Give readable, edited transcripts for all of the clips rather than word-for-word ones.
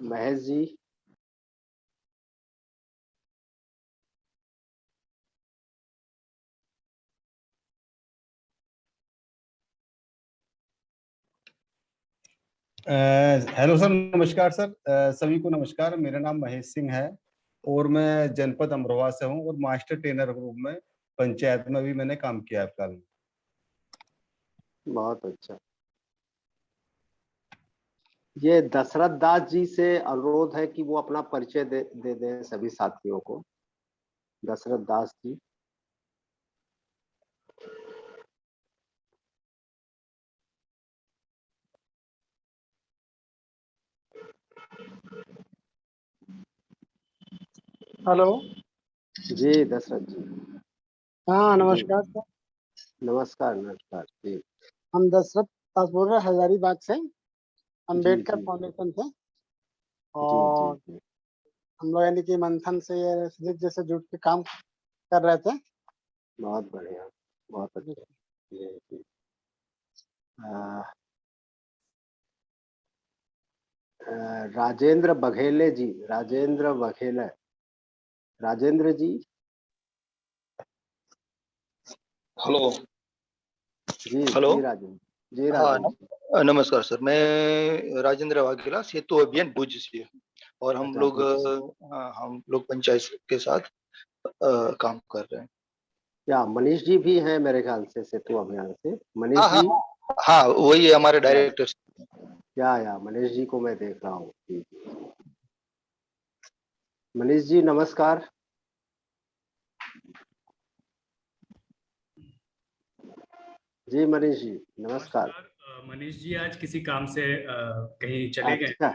Mahesh ji. Hello sir, नमस्कार sir. सभी को नमस्कार। मेरा नाम महेश सिंह है और मैं जनपद अमरोहा से हूँ और मास्टर ट्रेनर ग्रुप में पंचायत में भी मैंने काम किया है फिलहाल। बहुत अच्छा। ये दशरथ दास जी से अनुरोध है कि वो अपना परिचय दे दें सभी साथियों को। दशरथ दास जी। हेलो। जी दशरथ जी। हाँ जी नमस्कार सर। नमस्कार नमस्कार जी। हम दशरथ दास बोल रहे हैं हजारीबाग से, जी अंबेडकर जी फाउंडेशन से। जी जी और जी। हम लोग यानी कि मंथन से जैसे जुट के काम कर रहे थे। बहुत बढ़िया, बहुत अच्छा। जी जी। राजेंद्र बघेले जी, राजेंद्र बघेले, राजेंद्र जी। हेलो। जी हेलो। जी राजेंद्र जी। हाँ राजेंद्र जी। नमस्कार सर, मैं राजेंद्र वाघेला, सेतु अभियान भुज से। और अच्छा कुछ से। हम लोग पंचायत के साथ काम कर रहे हैं। क्या मनीष जी भी हैं मेरे ख्याल से सेतु अभियान से? मनीष हाँ हाँ जी। हाँ, वही है हमारे या डायरेक्टर। या मनीष जी को मैं देख रहा हूँ। जी मनीष जी नमस्कार। जी मनीष जी नमस्कार। मनीष जी आज किसी काम से कहीं चले गए, अच्छा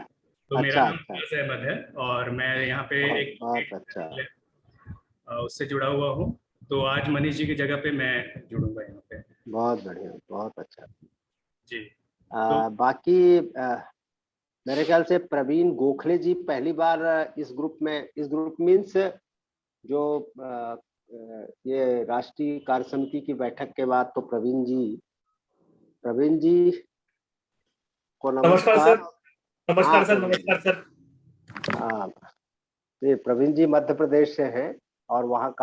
तो मेरा अच्छा नाम अच्छा। फैज अहमद है और मैं यहाँ पे बहुत एक बहुत अच्छा। उससे जुड़ा हुआ हूँ। तो आज मनीष जी की जगह पे मैं जुड़ूंगा यहाँ पे। बहुत बढ़िया, बहुत अच्छा। जी। तो बाकी मेरे ख्याल से प्रवीण गोखले जी पहली बार इस ग्रुप में, इस ग्रुप मीन्स जो ये राष्ट्रीय कार्य समिति की बैठक के बाद तो प्रवीण जी को नमस्कार नमस्कार। सर। हाँ नमस्कार सर। प्रवीण जी। नमस्कार सर। हाँ ये प्रवीण जी मध्य प्रदेश से हैं और वहाँ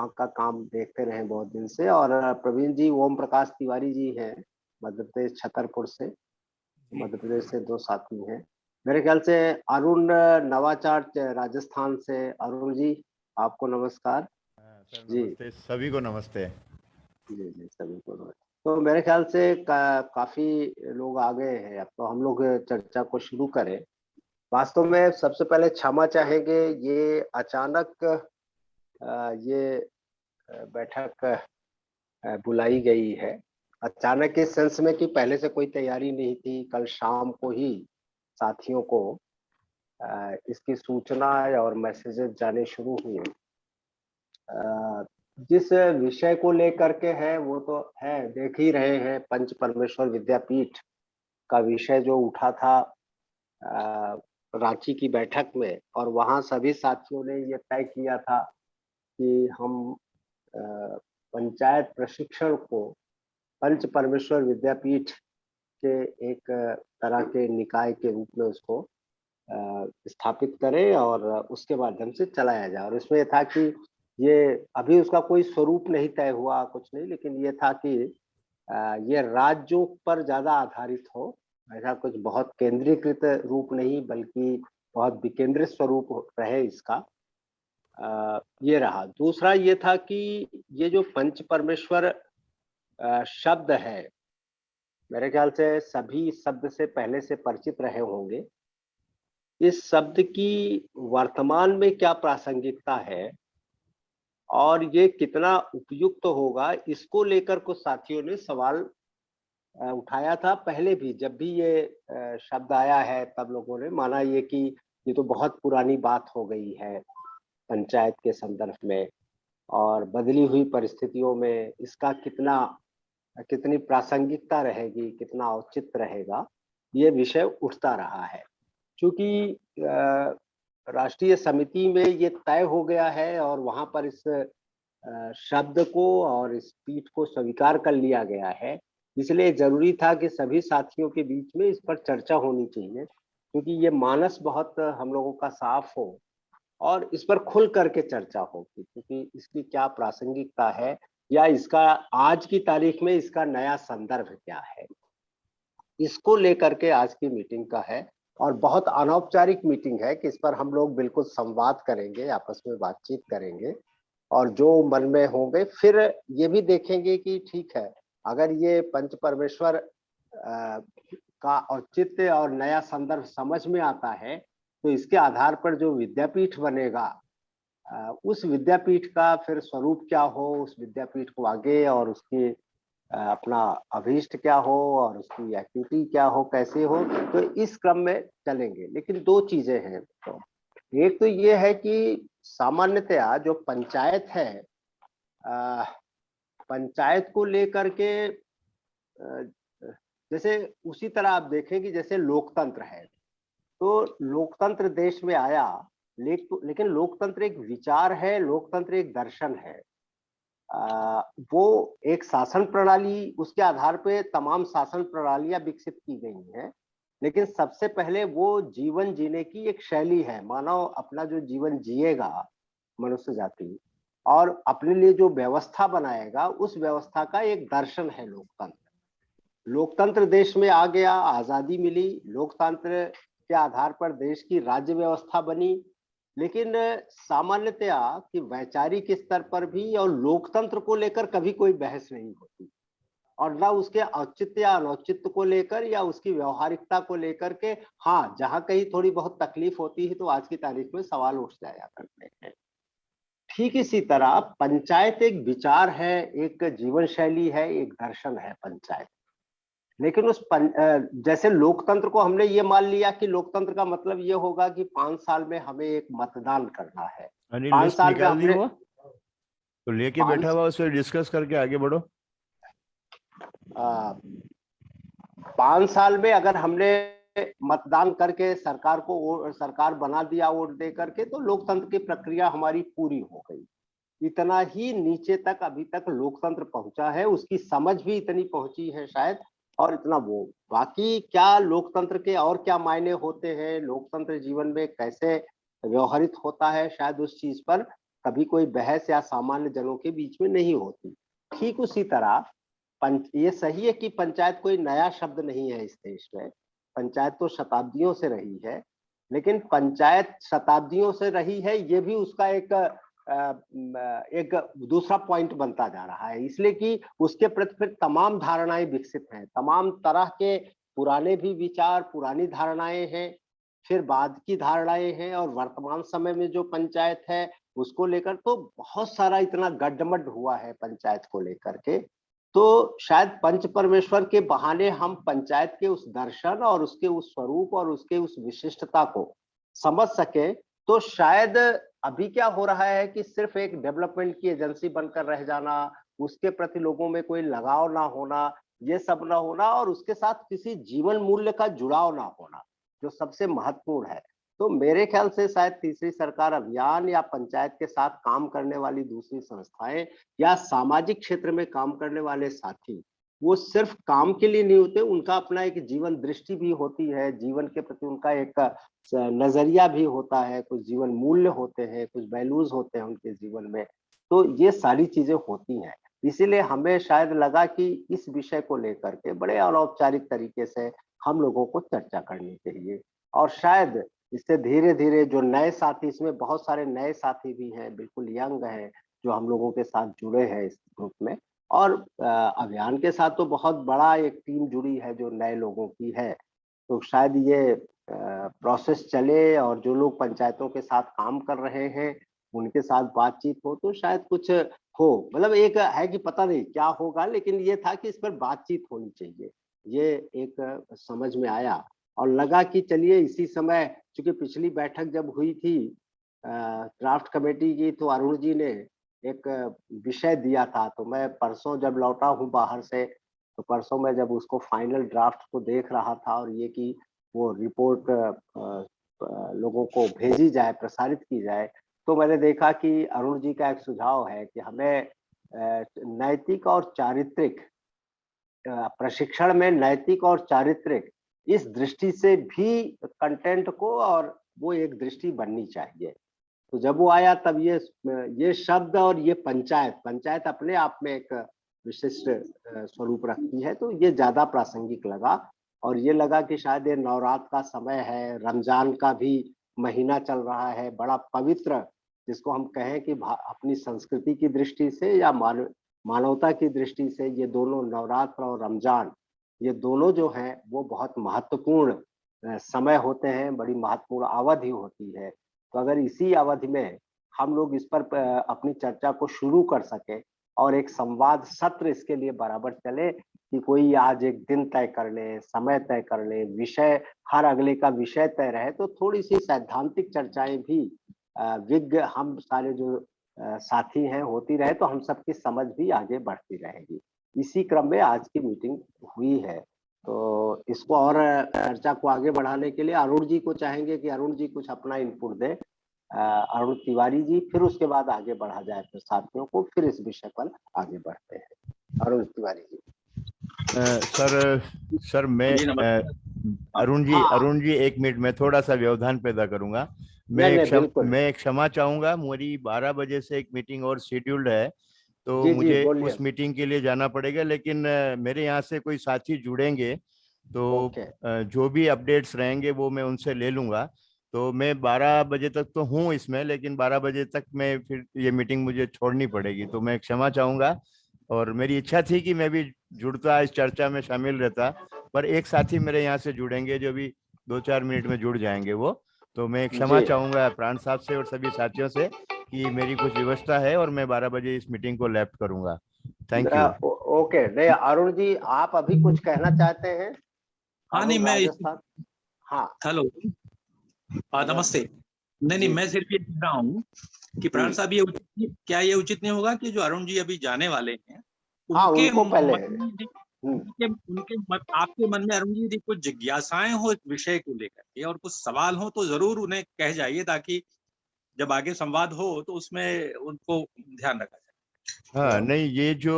का काम देखते रहे बहुत दिन से। और प्रवीण जी ओम प्रकाश तिवारी जी हैं, मध्य प्रदेश छतरपुर से। मध्य प्रदेश से दो साथी हैं। मेरे ख्याल से अरुण नवाचार राजस्थान से। अरुण जी आपको नमस्कार। सर जी नमस्ते, सभी को नमस्ते। जी जी सभी को नमस्कार। तो मेरे ख्याल से काफी लोग आ गए हैं। अब तो हम लोग चर्चा को शुरू करें। वास्तव में सबसे पहले क्षमा चाहेंगे, ये अचानक ये बैठक बुलाई गई है। अचानक इस सेंस में कि पहले से कोई तैयारी नहीं थी। कल शाम को ही साथियों को इसकी सूचना और मैसेजेस जाने शुरू हुए। जिस विषय को लेकर के है वो तो है, देख ही रहे हैं। पंच परमेश्वर विद्यापीठ का विषय जो उठा था रांची की बैठक में, और वहां सभी साथियों ने ये तय किया था कि हम पंचायत प्रशिक्षण को पंच परमेश्वर विद्यापीठ के एक तरह के निकाय के रूप में उसको स्थापित करें और उसके माध्यम से चलाया जाए। और इसमें था कि ये अभी उसका कोई स्वरूप नहीं तय हुआ, कुछ नहीं, लेकिन ये था कि ये राज्यों पर ज्यादा आधारित हो। ऐसा कुछ बहुत केंद्रीकृत रूप नहीं, बल्कि बहुत विकेंद्रित स्वरूप रहे इसका। ये रहा। दूसरा ये था कि ये जो पंच परमेश्वर शब्द है, मेरे ख्याल से सभी इस शब्द से पहले से परिचित रहे होंगे। इस शब्द की वर्तमान में क्या प्रासंगिकता है और ये कितना उपयुक्त होगा, इसको लेकर कुछ साथियों ने सवाल उठाया था। पहले भी जब भी ये शब्द आया है तब लोगों ने माना ये कि ये तो बहुत पुरानी बात हो गई है पंचायत के संदर्भ में, और बदली हुई परिस्थितियों में इसका कितनी प्रासंगिकता रहेगी, कितना औचित्य रहेगा, ये विषय उठता रहा है। क्योंकि राष्ट्रीय समिति में ये तय हो गया है और वहां पर इस शब्द को और इस पीठ को स्वीकार कर लिया गया है, इसलिए जरूरी था कि सभी साथियों के बीच में इस पर चर्चा होनी चाहिए। क्योंकि ये मानस बहुत हम लोगों का साफ हो और इस पर खुल करके चर्चा होगी, क्योंकि इसकी क्या प्रासंगिकता है या इसका आज की तारीख में इसका नया संदर्भ क्या है, इसको लेकर के आज की मीटिंग का है। और बहुत अनौपचारिक मीटिंग है कि इस पर हम लोग बिल्कुल संवाद करेंगे, आपस में बातचीत करेंगे और जो मन में होंगे फिर ये भी देखेंगे कि ठीक है, अगर ये पंच परमेश्वर का औचित्य और नया संदर्भ समझ में आता है तो इसके आधार पर जो विद्यापीठ बनेगा, उस विद्यापीठ का फिर स्वरूप क्या हो, उस विद्यापीठ को आगे और उसकी अपना अभीष्ट क्या हो और उसकी एक्टिविटी क्या हो, कैसे हो, तो इस क्रम में चलेंगे। लेकिन दो चीजें हैं, तो एक तो ये है कि सामान्यतया जो पंचायत है, पंचायत को लेकर के जैसे उसी तरह आप देखें कि जैसे लोकतंत्र है, तो लोकतंत्र देश में आया, लेकिन लोकतंत्र एक विचार है, लोकतंत्र एक दर्शन है। वो एक शासन प्रणाली, उसके आधार पे तमाम शासन प्रणालियां विकसित की गई हैं, लेकिन सबसे पहले वो जीवन जीने की एक शैली है। मानव अपना जो जीवन जिएगा, मनुष्य जाति, और अपने लिए जो व्यवस्था बनाएगा, उस व्यवस्था का एक दर्शन है लोकतंत्र। लोकतंत्र देश में आ गया, आजादी मिली, लोकतंत्र के आधार पर देश की राज्य व्यवस्था बनी, लेकिन सामान्यतया कि वैचारिक स्तर पर भी और लोकतंत्र को लेकर कभी कोई बहस नहीं होती, और न उसके औचित्य या अनौचित्य को लेकर या उसकी व्यवहारिकता को लेकर के। हाँ, जहां कहीं थोड़ी बहुत तकलीफ होती है तो आज की तारीख में सवाल उठ जाया करते हैं। ठीक इसी तरह पंचायत एक विचार है, एक जीवन शैली है, एक दर्शन है पंचायत। लेकिन जैसे लोकतंत्र को हमने ये मान लिया कि लोकतंत्र का मतलब ये होगा कि 5 साल में हमें एक मतदान करना है। अनिल 5 लिस्ट साल में निकाल दी हमने वो तो लेके पाँच- बैठा हुआ, उससे डिस्कस करके आगे बढ़ो। 5 साल में अगर हमने मतदान करके सरकार बना दिया वोट दे करके, तो लोकतंत्र की प्रक्रिया हमारी पूरी हो गई। इतना ही नीचे तक अभी तक लोकतंत्र पहुंचा है, उसकी समझ भी इतनी पहुंची है शायद, और इतना वो। बाकी क्या लोकतंत्र के और क्या मायने होते हैं, लोकतंत्र जीवन में कैसे व्यवहारित होता है, शायद उस चीज पर कभी कोई बहस या सामान्य जनों के बीच में नहीं होती। ठीक उसी तरह ये सही है कि पंचायत कोई नया शब्द नहीं है इस देश में, पंचायत तो शताब्दियों से रही है, लेकिन पंचायत शताब्दियों से रही है, ये भी उसका एक दूसरा पॉइंट बनता जा रहा है, इसलिए कि उसके प्रति फिर तमाम धारणाएं विकसित हैं, तमाम तरह के पुराने भी विचार, पुरानी धारणाएं हैं, फिर बाद की धारणाएं हैं, और वर्तमान समय में जो पंचायत है उसको लेकर तो बहुत सारा इतना गड्ढमड्ढ हुआ है पंचायत को लेकर के। तो शायद पंच परमेश्वर के बहाने हम पंचायत के उस दर्शन और उसके उस स्वरूप और उसके उस विशिष्टता को समझ सके। तो शायद अभी क्या हो रहा है कि सिर्फ एक डेवलपमेंट की एजेंसी बनकर रह जाना, उसके प्रति लोगों में कोई लगाव ना होना, ये सब ना होना, और उसके साथ किसी जीवन मूल्य का जुड़ाव ना होना, जो सबसे महत्वपूर्ण है। तो मेरे ख्याल से शायद तीसरी सरकार अभियान या पंचायत के साथ काम करने वाली दूसरी संस्थाएं या सामाजिक क्षेत्र में काम करने वाले साथी, वो सिर्फ काम के लिए नहीं होते, उनका अपना एक जीवन दृष्टि भी होती है, जीवन के प्रति उनका एक नजरिया भी होता है, कुछ जीवन मूल्य होते हैं, कुछ वैल्यूज होते हैं उनके जीवन में। तो ये सारी चीजें होती हैं, इसीलिए हमें शायद लगा कि इस विषय को लेकर के बड़े अनौपचारिक तरीके से हम लोगों को चर्चा करनी चाहिए। और शायद इससे धीरे धीरे जो नए साथी, इसमें बहुत सारे नए साथी भी हैं, बिल्कुल यंग हैं, जो हम लोगों के साथ जुड़े हैं इस ग्रुप में, और अभियान के साथ तो बहुत बड़ा एक टीम जुड़ी है जो नए लोगों की है। तो शायद ये प्रोसेस चले और जो लोग पंचायतों के साथ काम कर रहे हैं उनके साथ बातचीत हो, तो शायद कुछ हो। मतलब एक है कि पता नहीं क्या होगा, लेकिन ये था कि इस पर बातचीत होनी चाहिए, ये एक समझ में आया। और लगा कि चलिए इसी समय, चूंकि पिछली बैठक जब हुई थी ड्राफ्ट कमेटी की, तो अरुण जी ने एक विषय दिया था, तो मैं परसों जब लौटा हूँ बाहर से, तो परसों मैं जब उसको फाइनल ड्राफ्ट को देख रहा था और ये कि वो रिपोर्ट लोगों को भेजी जाए, प्रसारित की जाए, तो मैंने देखा कि अरुण जी का एक सुझाव है कि हमें नैतिक और चारित्रिक प्रशिक्षण में नैतिक और चारित्रिक इस दृष्टि से भी कंटेंट को, और वो एक दृष्टि बननी चाहिए। तो जब वो आया तब ये शब्द और ये पंचायत अपने आप में एक विशिष्ट स्वरूप रखती है, तो ये ज्यादा प्रासंगिक लगा। और ये लगा कि शायद ये नवरात्र का समय है, रमजान का भी महीना चल रहा है, बड़ा पवित्र, जिसको हम कहें कि अपनी संस्कृति की दृष्टि से या मानवता की दृष्टि से, ये दोनों नवरात्र और रमजान, ये दोनों जो हैं वो बहुत महत्वपूर्ण समय होते हैं, बड़ी महत्वपूर्ण अवधि होती है। तो अगर इसी अवधि में हम लोग इस पर अपनी चर्चा को शुरू कर सके और एक संवाद सत्र इसके लिए बराबर चले कि कोई आज एक दिन तय कर ले, समय तय कर ले, विषय हर अगले का विषय तय रहे, तो थोड़ी सी सैद्धांतिक चर्चाएं भी विज्ञ हम सारे जो साथी हैं होती रहे, तो हम सबकी समझ भी आगे बढ़ती रहेगी। इसी क्रम में आज की मीटिंग हुई है। तो इसको और चर्चा को आगे बढ़ाने के लिए अरुण जी को चाहेंगे कि अरुण जी कुछ अपना इनपुट दें। अरुण तिवारी जी, फिर उसके बाद आगे बढ़ा जाए फिर साथियों को, फिर इस विषय पर आगे बढ़ते हैं। अरुण तिवारी जी। सर मैं अरुण जी 1 मिनट में थोड़ा सा व्यवधान पैदा करूंगा। मैं क्षमा चाहूंगा, मेरी 12 बजे से एक मीटिंग और शेड्यूल्ड है, तो मुझे उस मीटिंग के लिए जाना पड़ेगा। लेकिन मेरे यहाँ से कोई साथी जुड़ेंगे तो जो भी अपडेट्स रहेंगे वो मैं उनसे ले लूंगा। तो मैं 12 बजे तक तो हूँ इसमें, लेकिन 12 बजे तक मैं फिर ये मीटिंग मुझे छोड़नी पड़ेगी, तो मैं क्षमा चाहूंगा। और मेरी इच्छा थी कि मैं भी जुड़ता, इस चर्चा में शामिल रहता, पर एक साथी मेरे यहाँ से जुड़ेंगे जो भी 2-4 मिनट में जुड़ जाएंगे वो। तो मैं क्षमा चाहूंगा प्राण साहब से और सभी साथियों से कि मेरी कुछ व्यवस्था है और मैं 12 बजे इस मीटिंग को लेफ्ट करूंगा। Thank you. ओके, नहीं अरुण जी, आप अभी कुछ कहना चाहते हैं? हाँ नहीं, मैं हाँ हेलो नमस्ते। नहीं, मैं सिर्फ ये कह रहा हूँ कि प्राण साहब, ये उचित नहीं होगा कि जो अरुण जी अभी जाने वाले हैं आपके मन में अरुण जी कुछ जिज्ञासाएं हो इस विषय को लेकर के और कुछ सवाल हो तो जरूर उन्हें कह जाइए, ताकि जब आगे संवाद हो तो उसमें उनको ध्यान रखा जाए। हाँ नहीं, ये जो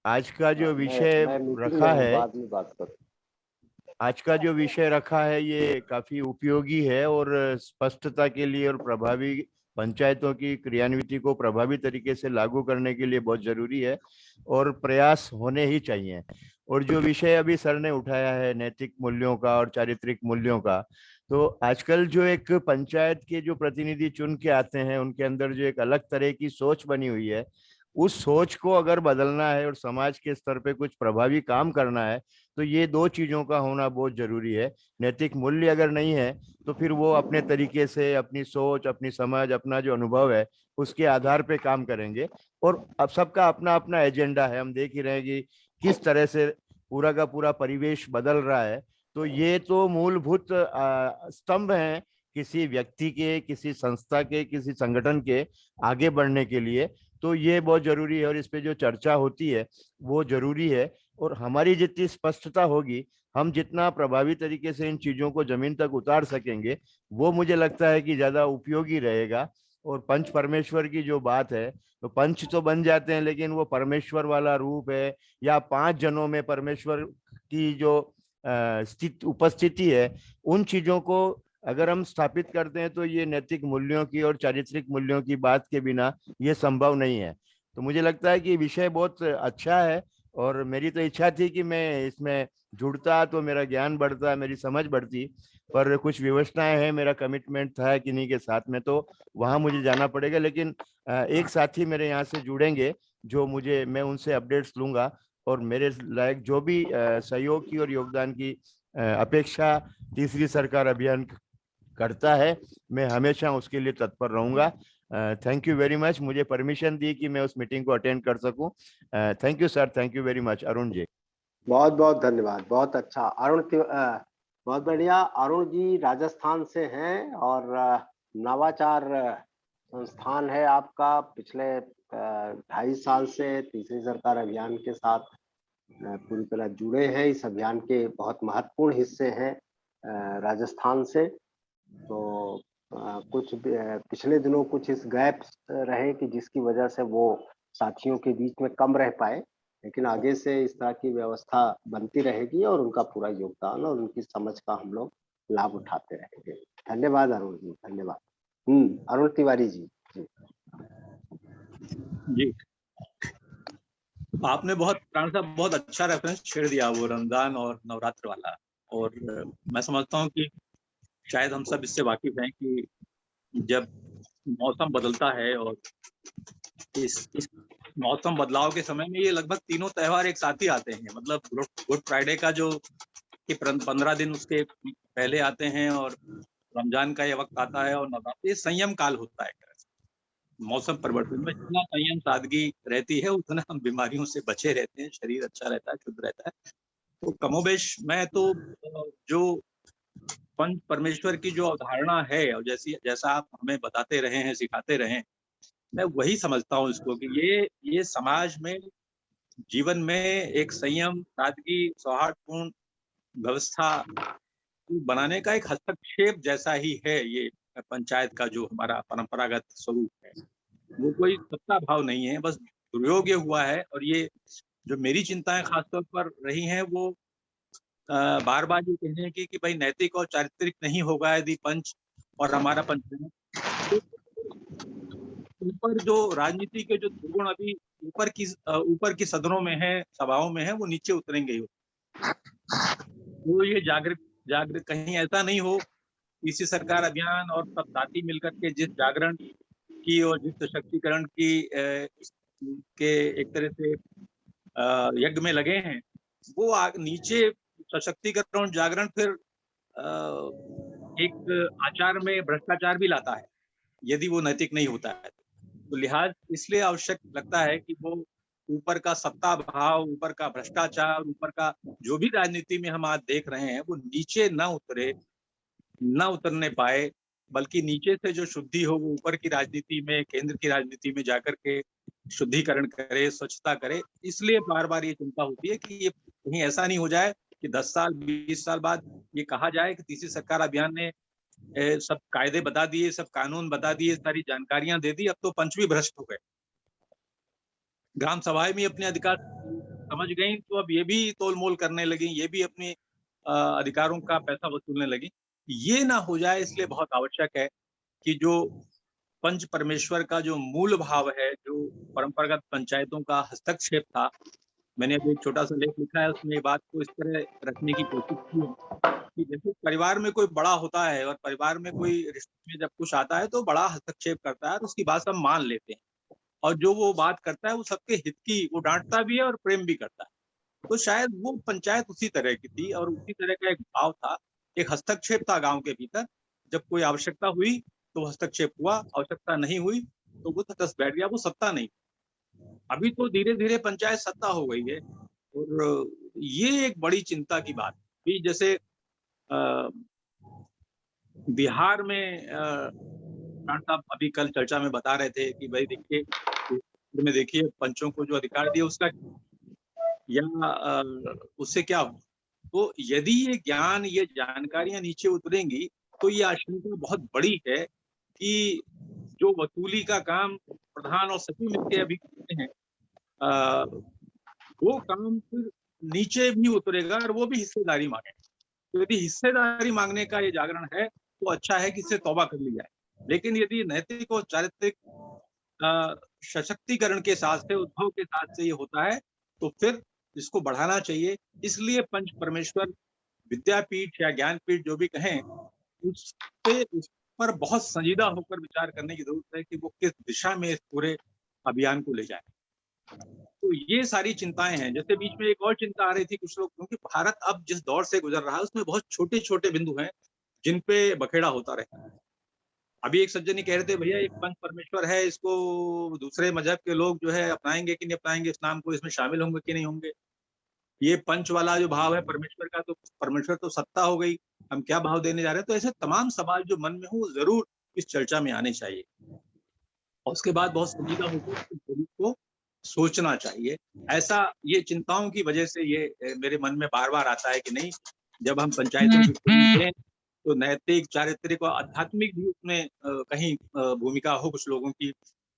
आज का जो विषय रखा है, आज का जो विषय रखा है ये काफी उपयोगी है और स्पष्टता के लिए और प्रभावी पंचायतों की क्रियान्विति को प्रभावी तरीके से लागू करने के लिए बहुत जरूरी है और प्रयास होने ही चाहिए। और जो विषय अभी सर ने उठाया है नैतिक मूल्यों का और चारित्रिक मूल्यों का, तो आजकल जो एक पंचायत के जो प्रतिनिधि चुन के आते हैं उनके अंदर जो एक अलग तरह की सोच बनी हुई है, उस सोच को अगर बदलना है और समाज के स्तर पे कुछ प्रभावी काम करना है तो ये 2 चीजों का होना बहुत जरूरी है। नैतिक मूल्य अगर नहीं है तो फिर वो अपने तरीके से अपनी सोच, अपनी समझ, अपना जो अनुभव है उसके आधार पे काम करेंगे। और अब सबका अपना अपना एजेंडा है, हम देख ही रहे हैं कि किस तरह से पूरा का पूरा परिवेश बदल रहा है। तो ये तो मूलभूत स्तंभ हैं किसी व्यक्ति के, किसी संस्था के, किसी संगठन के आगे बढ़ने के लिए। तो ये बहुत जरूरी है और इस पे जो चर्चा होती है वो जरूरी है। और हमारी जितनी स्पष्टता होगी, हम जितना प्रभावी तरीके से इन चीजों को जमीन तक उतार सकेंगे, वो मुझे लगता है कि ज्यादा उपयोगी रहेगा। और पंच परमेश्वर की जो बात है, तो पंच तो बन जाते हैं लेकिन वो परमेश्वर वाला रूप है या 5 जनों में परमेश्वर की जो उपस्थिति है, उन चीजों को अगर हम स्थापित करते हैं तो ये नैतिक मूल्यों की और चारित्रिक मूल्यों की बात के बिना ये संभव नहीं है। तो मुझे लगता है कि विषय बहुत अच्छा है और मेरी तो इच्छा थी कि मैं इसमें जुड़ता तो मेरा ज्ञान बढ़ता, मेरी समझ बढ़ती, पर कुछ व्यवस्थाएं हैं, मेरा कमिटमेंट था किन्हीं के साथ में, तो वहां मुझे जाना पड़ेगा। लेकिन एक साथी मेरे यहाँ से जुड़ेंगे जो मैं उनसे अपडेट्स लूंगा और मेरे लायक जो भी सहयोग की और योगदान की अपेक्षा तीसरी सरकार अभियान करता है, मैं हमेशा उसके लिए तत्पर रहूंगा। थैंक यू वेरी मच, मुझे परमिशन दी कि मैं उस मीटिंग को अटेंड कर सकूं। Thank you sir, thank you very much. Arun ji बहुत बहुत धन्यवाद, बहुत अच्छा। बहुत बढ़िया। अरुण जी राजस्थान से हैं और नवाचार संस्थान है आपका, पिछले 2.5 साल से तीसरी सरकार अभियान के साथ पूरी तरह जुड़े हैं। इस अभियान के बहुत महत्वपूर्ण हिस्से हैं राजस्थान से। तो कुछ पिछले दिनों कुछ इस गैप रहे कि जिसकी वजह से वो साथियों के बीच में कम रह पाए, लेकिन आगे से इस तरह की व्यवस्था बनती रहेगी और उनका पूरा योगदान और उनकी समझ का हम लोग लाभ उठाते रहेंगे। धन्यवाद अरुण जी, धन्यवाद। अरुण तिवारी जी। जी, आपने बहुत प्राण साहब बहुत अच्छा रेफरेंस छेड़ दिया वो रमजान और नवरात्र वाला। और मैं समझता हूँ कि शायद हम सब इससे वाकिफ हैं कि जब मौसम बदलता है और इस मौसम बदलाव के समय में ये लगभग तीनों त्योहार एक साथ ही आते हैं। मतलब गुड फ्राइडे का जो कि 15 दिन उसके पहले आते हैं और रमजान का ये वक्त आता है और नवरात्र, ये संयम काल होता है। मौसम परिवर्तन में जितना संयम सादगी रहती है उतना हम बीमारियों से बचे रहते हैं, शरीर अच्छा रहता है, शुद्ध रहता है। तो कमोबेश मैं तो जो पंच परमेश्वर की जो अवधारणा है और जैसा आप हमें बताते रहे हैं, सिखाते रहे हैं, मैं वही समझता हूँ इसको कि ये समाज में, जीवन में एक संयम, सादगी, सौहार्दपूर्ण व्यवस्था बनाने का एक हस्तक्षेप जैसा ही है ये पंचायत का जो हमारा परंपरागत स्वरूप है। वो कोई सत्ता भाव नहीं है, बस दुर्योग ये हुआ है। और ये जो मेरी चिंताएं खासतौर पर रही हैं वो बार बार ये कहने की कि भाई नैतिक और चारित्रिक नहीं होगा यदि पंच और हमारा पंचायत, ऊपर जो राजनीति के जो दुर्गुण अभी ऊपर की सदनों में है, सभाओं में है, वो नीचे उतरेंगे ही। तो ये जागृत कहीं ऐसा नहीं हो इसी सरकार अभियान और सब साथी मिलकर के जिस जागरण की और जिस सशक्तिकरण की के एक तरह से यज्ञ में लगे हैं, वो नीचे सशक्तिकरण जागरण फिर एक आचार में भ्रष्टाचार भी लाता है यदि वो नैतिक नहीं होता है। तो लिहाज इसलिए आवश्यक लगता है कि वो ऊपर का सत्ता भाव, ऊपर का भ्रष्टाचार, ऊपर का जो भी राजनीति में हम आज देख रहे हैं, वो नीचे न उतरने पाए, बल्कि नीचे से जो शुद्धि हो वो ऊपर की राजनीति में, केंद्र की राजनीति में जाकर के शुद्धिकरण करे, स्वच्छता करे। इसलिए बार बार ये चिंता होती है कि ये कहीं ऐसा नहीं हो जाए कि 10 साल 20 साल बाद ये कहा जाए कि तीसरी सरकार अभियान ने सब कायदे बता दिए, सब कानून बता दिए, सारी जानकारियां दे दी, अब तो पंच भी भ्रष्ट हो गए, ग्राम सभाएं भी अपने अधिकार समझ गई, तो अब ये भी तोल मोल करने लगी, ये भी अपने अधिकारों का पैसा वसूलने लगी। ये ना हो जाए, इसलिए बहुत आवश्यक है कि जो पंच परमेश्वर का जो मूल भाव है, जो परंपरागत पंचायतों का हस्तक्षेप था, मैंने अभी एक छोटा सा लेख लिखा है, उसमें ये बात को इस तरह रखने की कोशिश की है कि जैसे परिवार में कोई बड़ा होता है और परिवार में कोई रिश्ते में जब कुछ आता है तो बड़ा हस्तक्षेप करता है, तो उसकी बात सब मान लेते हैं और जो वो बात करता है वो सबके हित की, वो डांटता भी है और प्रेम भी करता है। तो शायद वो पंचायत उसी तरह की थी और उसी तरह का एक भाव था, एक हस्तक्षेप था गांव के भीतर। जब कोई आवश्यकता हुई तो हस्तक्षेप हुआ, आवश्यकता नहीं हुई तो वो तटस्थ बैठ गया, वो सत्ता नहीं। अभी तो धीरे धीरे पंचायत सत्ता हो गई है और ये एक बड़ी चिंता की बात भी। जैसे बिहार में साहब अभी कल चर्चा में बता रहे थे कि भाई देखिए पंचों को जो अधिकार दिया उसका या उससे क्या हो। तो यदि ये ज्ञान, ये जानकारियां नीचे उतरेंगी तो ये आशंका बहुत बड़ी है कि जो वसूली का काम प्रधान और सचिव मिलकर अभी करते हैं, वो काम फिर नीचे भी उतरेगा और वो भी हिस्सेदारी मांगेगा। तो यदि हिस्सेदारी मांगने का ये जागरण है तो अच्छा है कि इससे तौबा कर ली जाए। लेकिन यदि नैतिक और चारित्रिक सशक्तिकरण के साथ से, उद्भव के साथ से ये होता है तो फिर इसको बढ़ाना चाहिए। इसलिए पंच परमेश्वर विद्यापीठ या ज्ञानपीठ जो भी कहें, उस पर बहुत संजीदा होकर विचार करने की जरूरत है कि वो किस दिशा में इस पूरे अभियान को ले जाए। तो ये सारी चिंताएं हैं। जैसे बीच में एक और चिंता आ रही थी कुछ लोग, क्योंकि भारत अब जिस दौर से गुजर रहा है उसमें बहुत छोटे छोटे बिंदु हैं जिन पे बखेड़ा होता रहता है। अभी एक सज्जन कह रहे थे भैया एक पंच परमेश्वर है, इसको दूसरे मजहब के लोग जो है अपनाएंगे कि नहीं अपनाएंगे, इस्लाम को इसमें शामिल होंगे कि नहीं होंगे। ये पंच वाला जो भाव है परमेश्वर का, तो परमेश्वर तो सत्ता हो गई, हम क्या भाव देने जा रहे हैं। तो ऐसे तमाम सवाल जो मन में हो जरूर इस चर्चा में आने चाहिए और उसके बाद बहुत संजीदा होकर को सोचना चाहिए। ऐसा ये चिंताओं की वजह से ये मेरे मन में बार बार आता है कि नहीं, जब हम पंचायतों की तो नैतिक, चारित्रिक और आध्यात्मिक भी उसमें कहीं भूमिका हो कुछ लोगों की,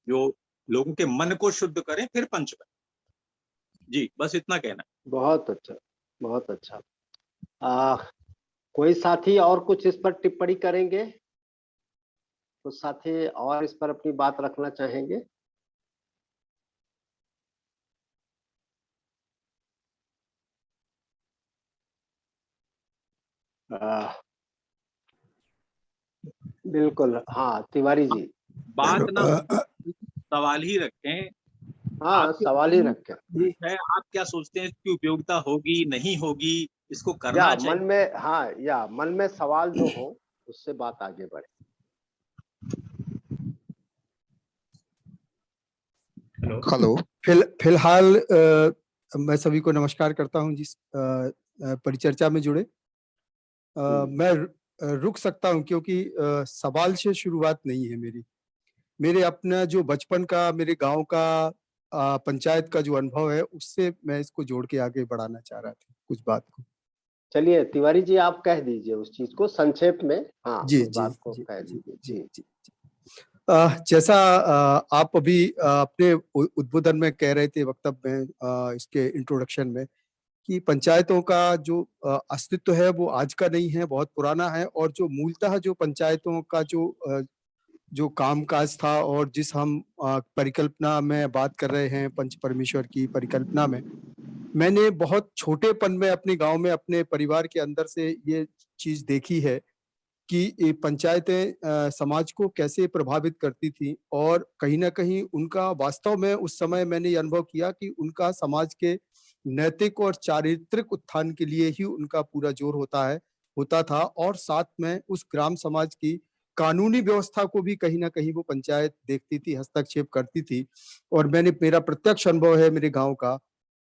जो लोगों के मन को शुद्ध करें फिर पंच बने। जी, बस इतना कहना। बहुत अच्छा, बहुत अच्छा। कोई साथी और कुछ इस पर टिप्पणी करेंगे? कुछ साथी और इस पर अपनी बात रखना चाहेंगे? बिल्कुल, हाँ, तिवारी जी। बात ना सवाल ही रखें। हाँ, आपके सवाल ही रखें। है, आप क्या सोचते हैं इसकी उपयोगिता होगी, नहीं होगी, इसको या करना चाहिए? मन में, हाँ, या मन में सवाल जो हो उससे बात आगे बढ़े। हेलो। फिलहाल मैं सभी को नमस्कार करता हूं जिस परिचर्चा में जुड़े। मैं रुक सकता हूं क्योंकि सवाल से शुरुआत नहीं है मेरी। मेरे अपना जो बचपन का, मेरे गांव का, पंचायत का जो अनुभव है उससे मैं इसको जोड़ के आगे बढ़ाना चाह रहा था कुछ बात को। चलिए तिवारी जी, आप कह दीजिए उस चीज को संक्षेप में। हाँ, जी उस जी बात को जी कह जी दीजिए जी जी। जी। जैसा आप अभी अपने उद्बोधन में कह रहे थे, वक्तव्य में, इसके इंट्रोडक्शन में, कि पंचायतों का जो अस्तित्व है वो आज का नहीं है, बहुत पुराना है। और जो मूलतः जो पंचायतों का जो कामकाज था और जिस हम परिकल्पना में बात कर रहे हैं, पंच परमेश्वर की परिकल्पना में, मैंने बहुत छोटेपन में अपने गांव में अपने परिवार के अंदर से ये चीज देखी है कि ये पंचायतें समाज को कैसे प्रभावित करती थी। और कहीं ना कहीं उनका वास्तव में उस समय मैंने ये अनुभव किया कि उनका समाज के नैतिक और चारित्रिक उत्थान के लिए ही उनका पूरा जोर होता था। और साथ में उस ग्राम समाज की कानूनी व्यवस्था को भी कहीं ना कहीं वो पंचायत देखती थी, हस्तक्षेप करती थी। और मेरा प्रत्यक्ष अनुभव है मेरे गांव का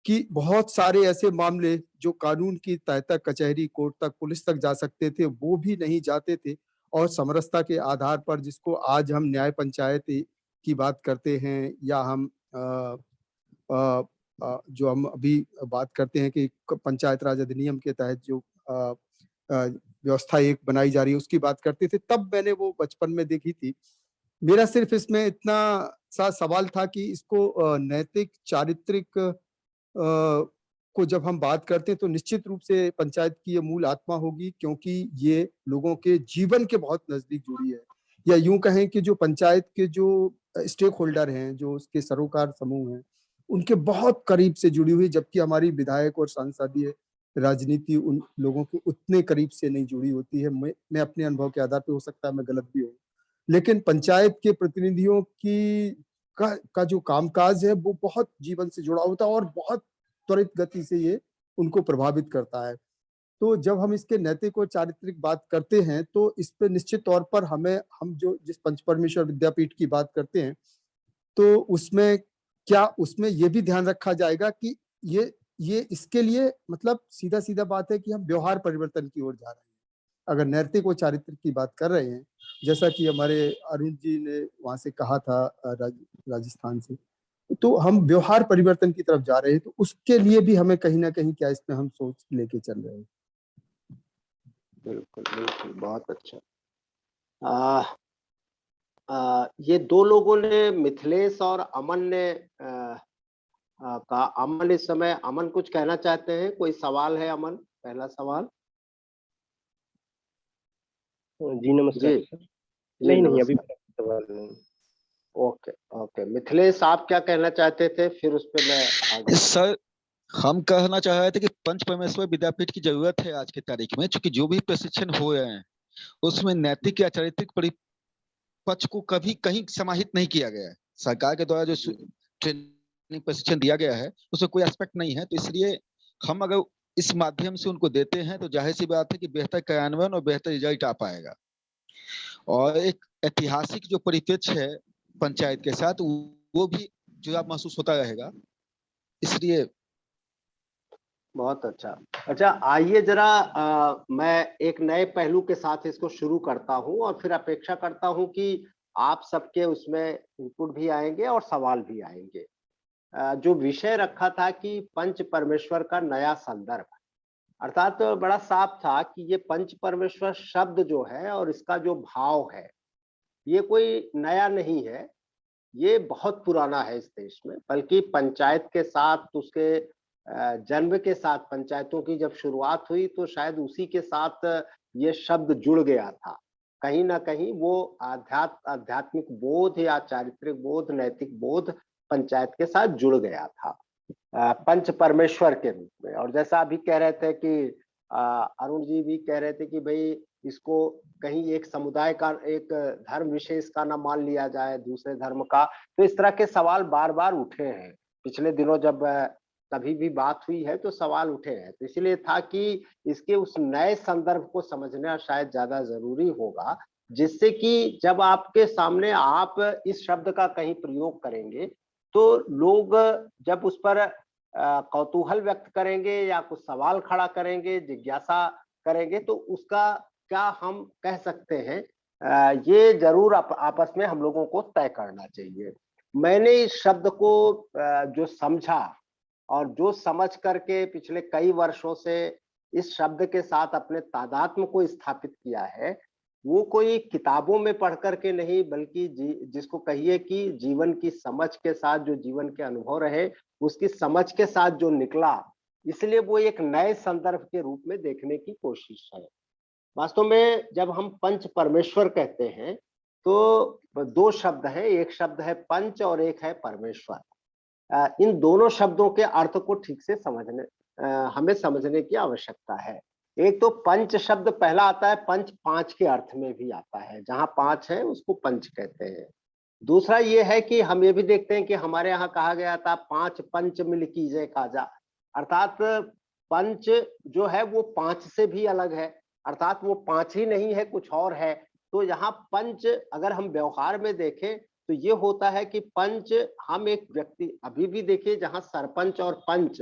कि बहुत सारे ऐसे मामले जो कानून की तह तक, कचहरी, कोर्ट तक, पुलिस तक जा सकते थे, वो भी नहीं जाते थे। और समरसता के आधार पर, जिसको आज हम न्याय पंचायत की बात करते हैं, या हम जो हम अभी बात करते हैं कि पंचायत राज अधिनियम के तहत जो व्यवस्था एक बनाई जा रही है, उसकी बात करते थे, तब मैंने वो बचपन में देखी थी। मेरा सिर्फ इसमें इतना सा सवाल था कि इसको नैतिक, चारित्रिक को जब हम बात करते हैं तो निश्चित रूप से पंचायत की ये मूल आत्मा होगी, क्योंकि ये लोगों के जीवन के बहुत नजदीक जुड़ी है। या यूं कहें कि जो पंचायत के जो स्टेक होल्डर हैं, जो उसके सरोकार समूह हैं, उनके बहुत करीब से जुड़ी हुई, जबकि हमारी विधायक और सांसदीय राजनीति उन लोगों के उतने करीब से नहीं जुड़ी होती है। मैं अपने अनुभव के आधार पर, हो सकता है मैं गलत भी हूँ, लेकिन पंचायत के प्रतिनिधियों की का जो कामकाज है वो बहुत जीवन से जुड़ा होता है और बहुत त्वरित गति से ये उनको प्रभावित करता है। तो जब हम इसके नैतिक और चारित्रिक बात करते हैं तो इस पे निश्चित तौर पर हम जो जिस पंच परमेश्वर विद्यापीठ की बात करते हैं, तो उसमें ये भी ध्यान रखा जाएगा कि ये इसके लिए, मतलब सीधा सीधा बात है कि हम व्यवहार परिवर्तन की ओर जा रहे हैं। अगर नैतिक और चारित्रिक की बात कर रहे हैं, जैसा कि हमारे अरुण जी ने वहां से कहा था, राजस्थान से, तो हम व्यवहार परिवर्तन की तरफ जा रहे हैं। तो उसके लिए भी हमें कहीं ना कहीं क्या इसमें हम सोच लेके चल रहे हैं। बिल्कुल बिल्कुल, बहुत अच्छा। ये दो लोगों ने, मिथिलेश और अमन ने कहा। अमन, इस समय अमन कुछ कहना चाहते हैं? कोई सवाल है अमन? पहला सवाल। जी नमस्कार जी सर। जी, नहीं नहीं, अभी नमस्कार। सवाल नहीं। ओके ओके, मिथिलेश आप क्या कहना चाहते थे? फिर उस पर मैं आगे। सर, हम कहना चाह रहे थे कि पंच परमेश्वर विद्यापीठ की जरूरत है आज की तारीख में, क्योंकि जो भी प्रशिक्षण हो रहे हैं उसमें नैतिक या चारित्रिक परिपक्ष को कभी कहीं समाहित नहीं किया गया है। सरकार के द्वारा जो ट्रेनिंग प्रशिक्षण दिया गया है उसमें कोई एस्पेक्ट नहीं है। तो इसलिए हम अगर इस माध्यम से उनको देते हैं तो जाहिर सी बात है कि बेहतर कार्यान्वयन और बेहतर रिजल्ट आ पाएगा। और एक ऐतिहासिक जो परिप्रेक्ष्य है पंचायत के साथ, वो भी जुड़ाव महसूस होता रहेगा। इसलिए बहुत अच्छा। अच्छा, आइए जरा मैं एक नए पहलू के साथ इसको शुरू करता हूं और फिर अपेक्षा करता हूं कि आप सबके उसमें इनपुट भी आएंगे और सवाल भी आएंगे। जो विषय रखा था कि पंच परमेश्वर का नया संदर्भ, अर्थात तो बड़ा साफ था कि ये पंच परमेश्वर शब्द जो है और इसका जो भाव है, ये कोई नया नहीं है। ये बहुत पुराना है इस देश में, बल्कि पंचायत के साथ उसके जन्म के साथ, पंचायतों की जब शुरुआत हुई तो शायद उसी के साथ ये शब्द जुड़ गया था। कहीं ना कहीं वो आध्यात्मिक बोध या चारित्रिक बोध, नैतिक बोध पंचायत के साथ जुड़ गया था पंच परमेश्वर के रूप में। और जैसा अभी कह रहे थे कि अरुण जी भी कह रहे थे कि भाई इसको कहीं एक समुदाय का, एक धर्म विशेष का ना मान लिया जाए, दूसरे धर्म का, तो इस तरह के सवाल बार बार उठे हैं। पिछले दिनों जब कभी भी बात हुई है तो सवाल उठे हैं, तो इसलिए था कि इसके उस नए संदर्भ को समझना शायद ज्यादा जरूरी होगा, जिससे कि जब आपके सामने आप इस शब्द का कहीं प्रयोग करेंगे तो लोग जब उस पर कौतूहल व्यक्त करेंगे या कुछ सवाल खड़ा करेंगे, जिज्ञासा करेंगे, तो उसका क्या हम कह सकते हैं, ये जरूर आपस में हम लोगों को तय करना चाहिए। मैंने इस शब्द को जो समझा और जो समझ करके पिछले कई वर्षों से इस शब्द के साथ अपने तादात्म्य को स्थापित किया है, वो कोई किताबों में पढ़ करके नहीं, बल्कि जिसको कहिए कि जीवन की समझ के साथ, जो जीवन के अनुभव रहे उसकी समझ के साथ जो निकला, इसलिए वो एक नए संदर्भ के रूप में देखने की कोशिश है। वास्तव में जब हम पंच परमेश्वर कहते हैं तो दो शब्द हैं, एक शब्द है पंच और एक है परमेश्वर। इन दोनों शब्दों के अर्थ को ठीक से हमें समझने की आवश्यकता है। एक तो पंच शब्द पहला आता है, पंच पांच के अर्थ में भी आता है, जहां पांच है उसको पंच कहते हैं। दूसरा ये है कि हम ये भी देखते हैं कि हमारे यहाँ कहा गया था पांच पंच मिल कीजिए काजा, अर्थात पंच जो है वो पांच से भी अलग है, अर्थात वो पांच ही नहीं है, कुछ और है। तो यहाँ पंच अगर हम व्यवहार में देखें तो ये होता है कि पंच, हम एक व्यक्ति, अभी भी देखिए जहाँ सरपंच और पंच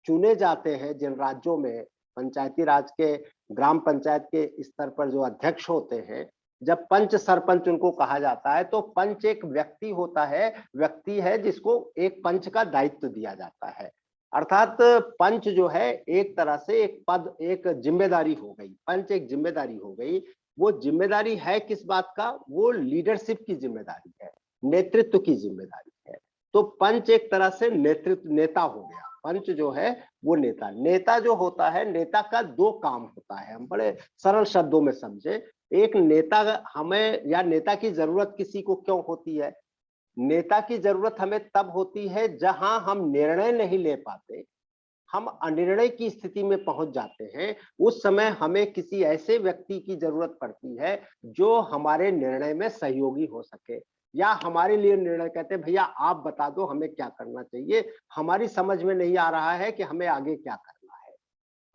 चुने जाते हैं जिन राज्यों में, पंचायती राज के ग्राम पंचायत के स्तर पर जो अध्यक्ष होते हैं, जब पंच सरपंच उनको कहा जाता है तो पंच एक व्यक्ति होता है, व्यक्ति है जिसको एक पंच का दायित्व दिया जाता है। अर्थात पंच जो है एक तरह से एक पद, एक जिम्मेदारी हो गई, पंच एक जिम्मेदारी हो गई। वो जिम्मेदारी है किस बात का? वो लीडरशिप की जिम्मेदारी है, नेतृत्व की जिम्मेदारी है। तो पंच एक तरह से नेतृत्व, नेता हो गया। पंच जो है वो नेता, नेता जो होता है, नेता का दो काम होता है, हम बड़े सरल शब्दों में समझे। एक नेता हमें, या नेता की जरूरत किसी को क्यों होती है? नेता की जरूरत हमें तब होती है जहां हम निर्णय नहीं ले पाते, हम अनिर्णय की स्थिति में पहुंच जाते हैं। उस समय हमें किसी ऐसे व्यक्ति की जरूरत पड़ती है जो हमारे निर्णय में सहयोगी हो सके, या हमारे लिए निर्णय कहते हैं भैया आप बता दो हमें क्या करना चाहिए, हमारी समझ में नहीं आ रहा है कि हमें आगे क्या करना है।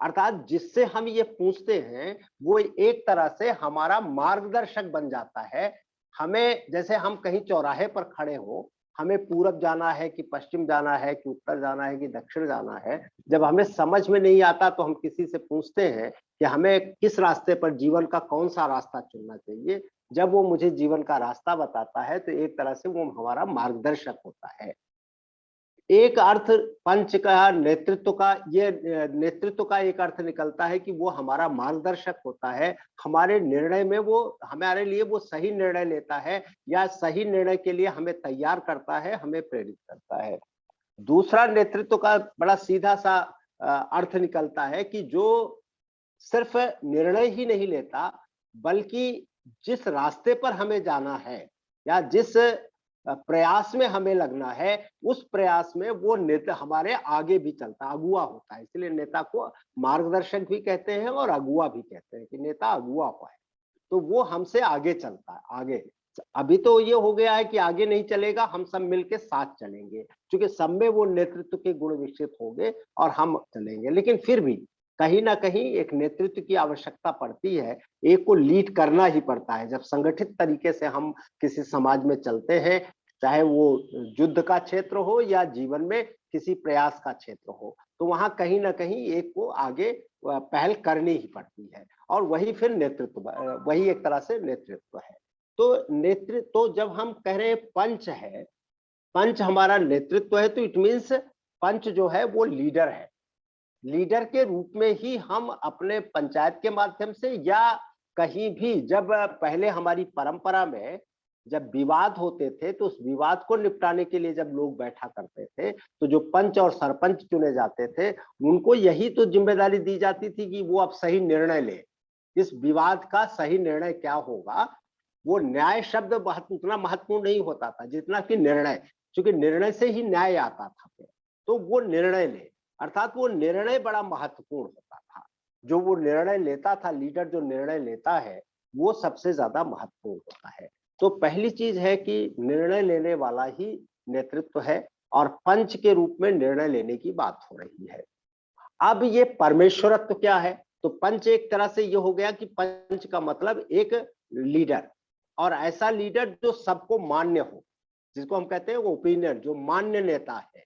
अर्थात जिससे हम ये पूछते हैं वो एक तरह से हमारा मार्गदर्शक बन जाता है। हमें, जैसे हम कहीं चौराहे पर खड़े हो, हमें पूरब जाना है कि पश्चिम जाना है कि उत्तर जाना है कि दक्षिण जाना है, जब हमें समझ में नहीं आता तो हम किसी से पूछते हैं कि हमें किस रास्ते पर, जीवन का कौन सा रास्ता चुनना चाहिए। जब वो मुझे जीवन का रास्ता बताता है तो एक तरह से वो हमारा मार्गदर्शक होता है। एक अर्थ पंच का, नेतृत्व का, ये नेतृत्व का एक अर्थ निकलता है कि वो हमारा मार्गदर्शक होता है, हमारे निर्णय में वो, हमारे लिए वो सही निर्णय लेता है या सही निर्णय के लिए हमें तैयार करता है, हमें प्रेरित करता है। दूसरा नेतृत्व का बड़ा सीधा सा अर्थ निकलता है कि जो सिर्फ निर्णय ही नहीं लेता, बल्कि जिस रास्ते पर हमें जाना है या जिस प्रयास में हमें लगना है, उस प्रयास में वो नेता हमारे आगे भी चलता, अगुआ होता है। इसलिए नेता को मार्गदर्शक भी कहते हैं और अगुआ भी कहते हैं कि नेता अगुआ हुआ है, तो वो हमसे आगे चलता है। आगे अभी तो ये हो गया है कि आगे नहीं चलेगा, हम सब मिलके साथ चलेंगे, क्योंकि सब में वो नेतृत्व के गुण विकसित होंगे और हम चलेंगे। लेकिन फिर भी कहीं ना कहीं एक नेतृत्व की आवश्यकता पड़ती है, एक को लीड करना ही पड़ता है। जब संगठित तरीके से हम किसी समाज में चलते हैं, चाहे वो युद्ध का क्षेत्र हो या जीवन में किसी प्रयास का क्षेत्र हो, तो वहां कहीं ना कहीं एक को आगे पहल करनी ही पड़ती है, और वही फिर नेतृत्व, वही एक तरह से नेतृत्व है। तो नेतृत्व, तो जब हम कह रहे हैं पंच है, पंच हमारा नेतृत्व है, तो इट मीन्स पंच जो है वो लीडर है। लीडर के रूप में ही हम अपने पंचायत के माध्यम से, या कहीं भी, जब पहले हमारी परंपरा में जब विवाद होते थे तो उस विवाद को निपटाने के लिए जब लोग बैठा करते थे तो जो पंच और सरपंच चुने जाते थे उनको यही तो जिम्मेदारी दी जाती थी कि वो अब सही निर्णय ले। इस विवाद का सही निर्णय क्या होगा, वो न्याय शब्द उतना महत्वपूर्ण नहीं होता था जितना कि निर्णय, क्योंकि निर्णय से ही न्याय आता था। तो वो निर्णय ले, अर्थात वो निर्णय बड़ा महत्वपूर्ण होता था। जो वो निर्णय लेता था, लीडर जो निर्णय लेता है वो सबसे ज्यादा महत्वपूर्ण होता है। तो पहली चीज है कि निर्णय लेने वाला ही नेतृत्व है और पंच के रूप में निर्णय लेने की बात हो रही है। अब ये परमेश्वरत्व क्या है, तो पंच एक तरह से ये हो गया कि पंच का मतलब एक लीडर, और ऐसा लीडर जो सबको मान्य हो, जिसको हम कहते हैं वो ओपिनियन, जो मान्य नेता है।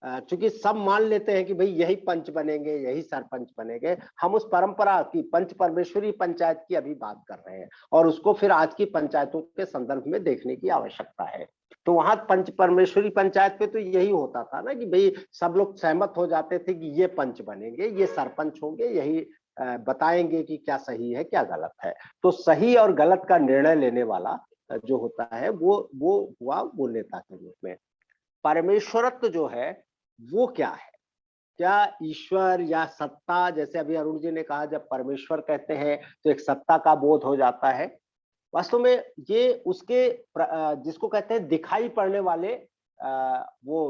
चूंकि सब मान लेते हैं कि भाई यही पंच बनेंगे, यही सरपंच बनेंगे, हम उस परंपरा की पंच परमेश्वरी पंचायत की अभी बात कर रहे हैं और उसको फिर आज की पंचायतों के संदर्भ में देखने की आवश्यकता है। तो वहां पंच परमेश्वरी पंचायत पे तो यही होता था ना कि भाई सब लोग सहमत हो जाते थे कि ये पंच बनेंगे, ये सरपंच होंगे, यही बताएंगे कि क्या सही है क्या गलत है। तो सही और गलत का निर्णय लेने वाला जो होता है वो हुआ वो नेता के रूप में। परमेश्वरत्व जो है वो क्या है, क्या ईश्वर या सत्ता, जैसे अभी अरुण जी ने कहा जब परमेश्वर कहते हैं तो एक सत्ता का बोध हो जाता है। वास्तव में ये उसके जिसको कहते हैं दिखाई पड़ने वाले वो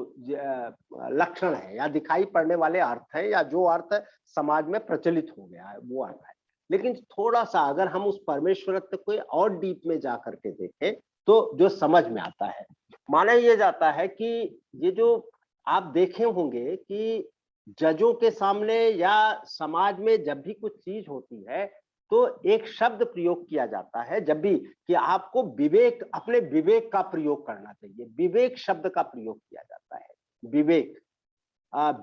लक्षण है या दिखाई पड़ने वाले अर्थ है, या जो अर्थ समाज में प्रचलित हो गया है वो अर्थ है। लेकिन थोड़ा सा अगर हम उस परमेश्वरत्व को और डीप में जा करके देखें तो जो समझ में आता है, माना यह जाता है कि ये जो आप देखे होंगे कि जजों के सामने या समाज में जब भी कुछ चीज होती है तो एक शब्द प्रयोग किया जाता है जब भी कि आपको विवेक, अपने विवेक का प्रयोग करना चाहिए। विवेक शब्द का प्रयोग किया जाता है। विवेक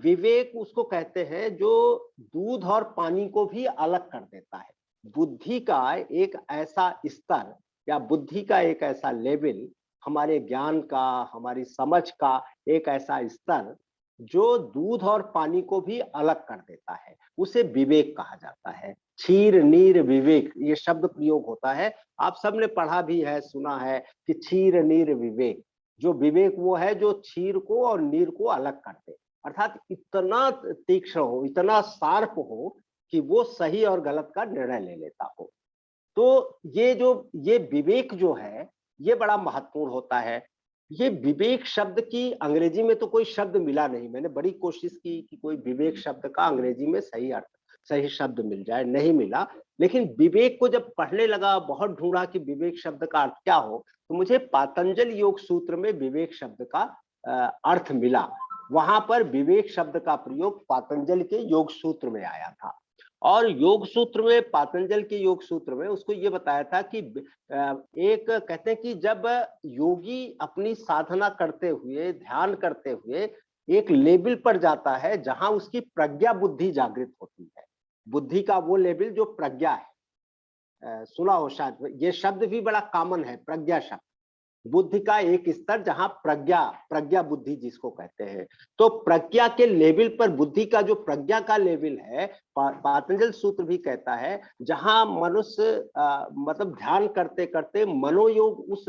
विवेक उसको कहते हैं जो दूध और पानी को भी अलग कर देता है। बुद्धि का एक ऐसा स्तर या बुद्धि का एक ऐसा लेवल, हमारे ज्ञान का, हमारी समझ का एक ऐसा स्तर जो दूध और पानी को भी अलग कर देता है, उसे विवेक कहा जाता है। क्षीर नीर विवेक ये शब्द प्रयोग होता है, आप सबने पढ़ा भी है, सुना है कि क्षीर नीर विवेक। जो विवेक वो है जो क्षीर को और नीर को अलग कर दे, अर्थात इतना तीक्ष्ण हो, इतना शार्प हो कि वो सही और गलत का निर्णय ले लेता हो। तो ये विवेक जो है ये बड़ा महत्वपूर्ण होता है। ये विवेक शब्द की अंग्रेजी में तो कोई शब्द मिला नहीं, मैंने बड़ी कोशिश की कि कोई विवेक शब्द का अंग्रेजी में सही अर्थ, सही शब्द मिल जाए, नहीं मिला। लेकिन विवेक को जब पढ़ने लगा, बहुत ढूंढा कि विवेक शब्द का अर्थ क्या हो, तो मुझे पातंजल योग सूत्र में विवेक शब्द का अर्थ मिला। वहां पर विवेक शब्द का प्रयोग पातंजल के योग सूत्र में आया था, और योग सूत्र में, पातंजल के योग सूत्र में उसको ये बताया था कि एक कहते हैं कि जब योगी अपनी साधना करते हुए, ध्यान करते हुए एक लेवल पर जाता है जहां उसकी प्रज्ञा बुद्धि जागृत होती है, बुद्धि का वो लेवल जो प्रज्ञा है, सुना हो शायद, ये शब्द भी बड़ा कॉमन है, प्रज्ञा शब्द, बुद्धि का एक स्तर जहां प्रज्ञा बुद्धि जिसको कहते हैं। तो प्रज्ञा के लेवल पर, बुद्धि का जो प्रज्ञा का लेवल है, पातंजल सूत्र भी कहता है जहां मनुष्य मतलब ध्यान करते करते मनोयोग उस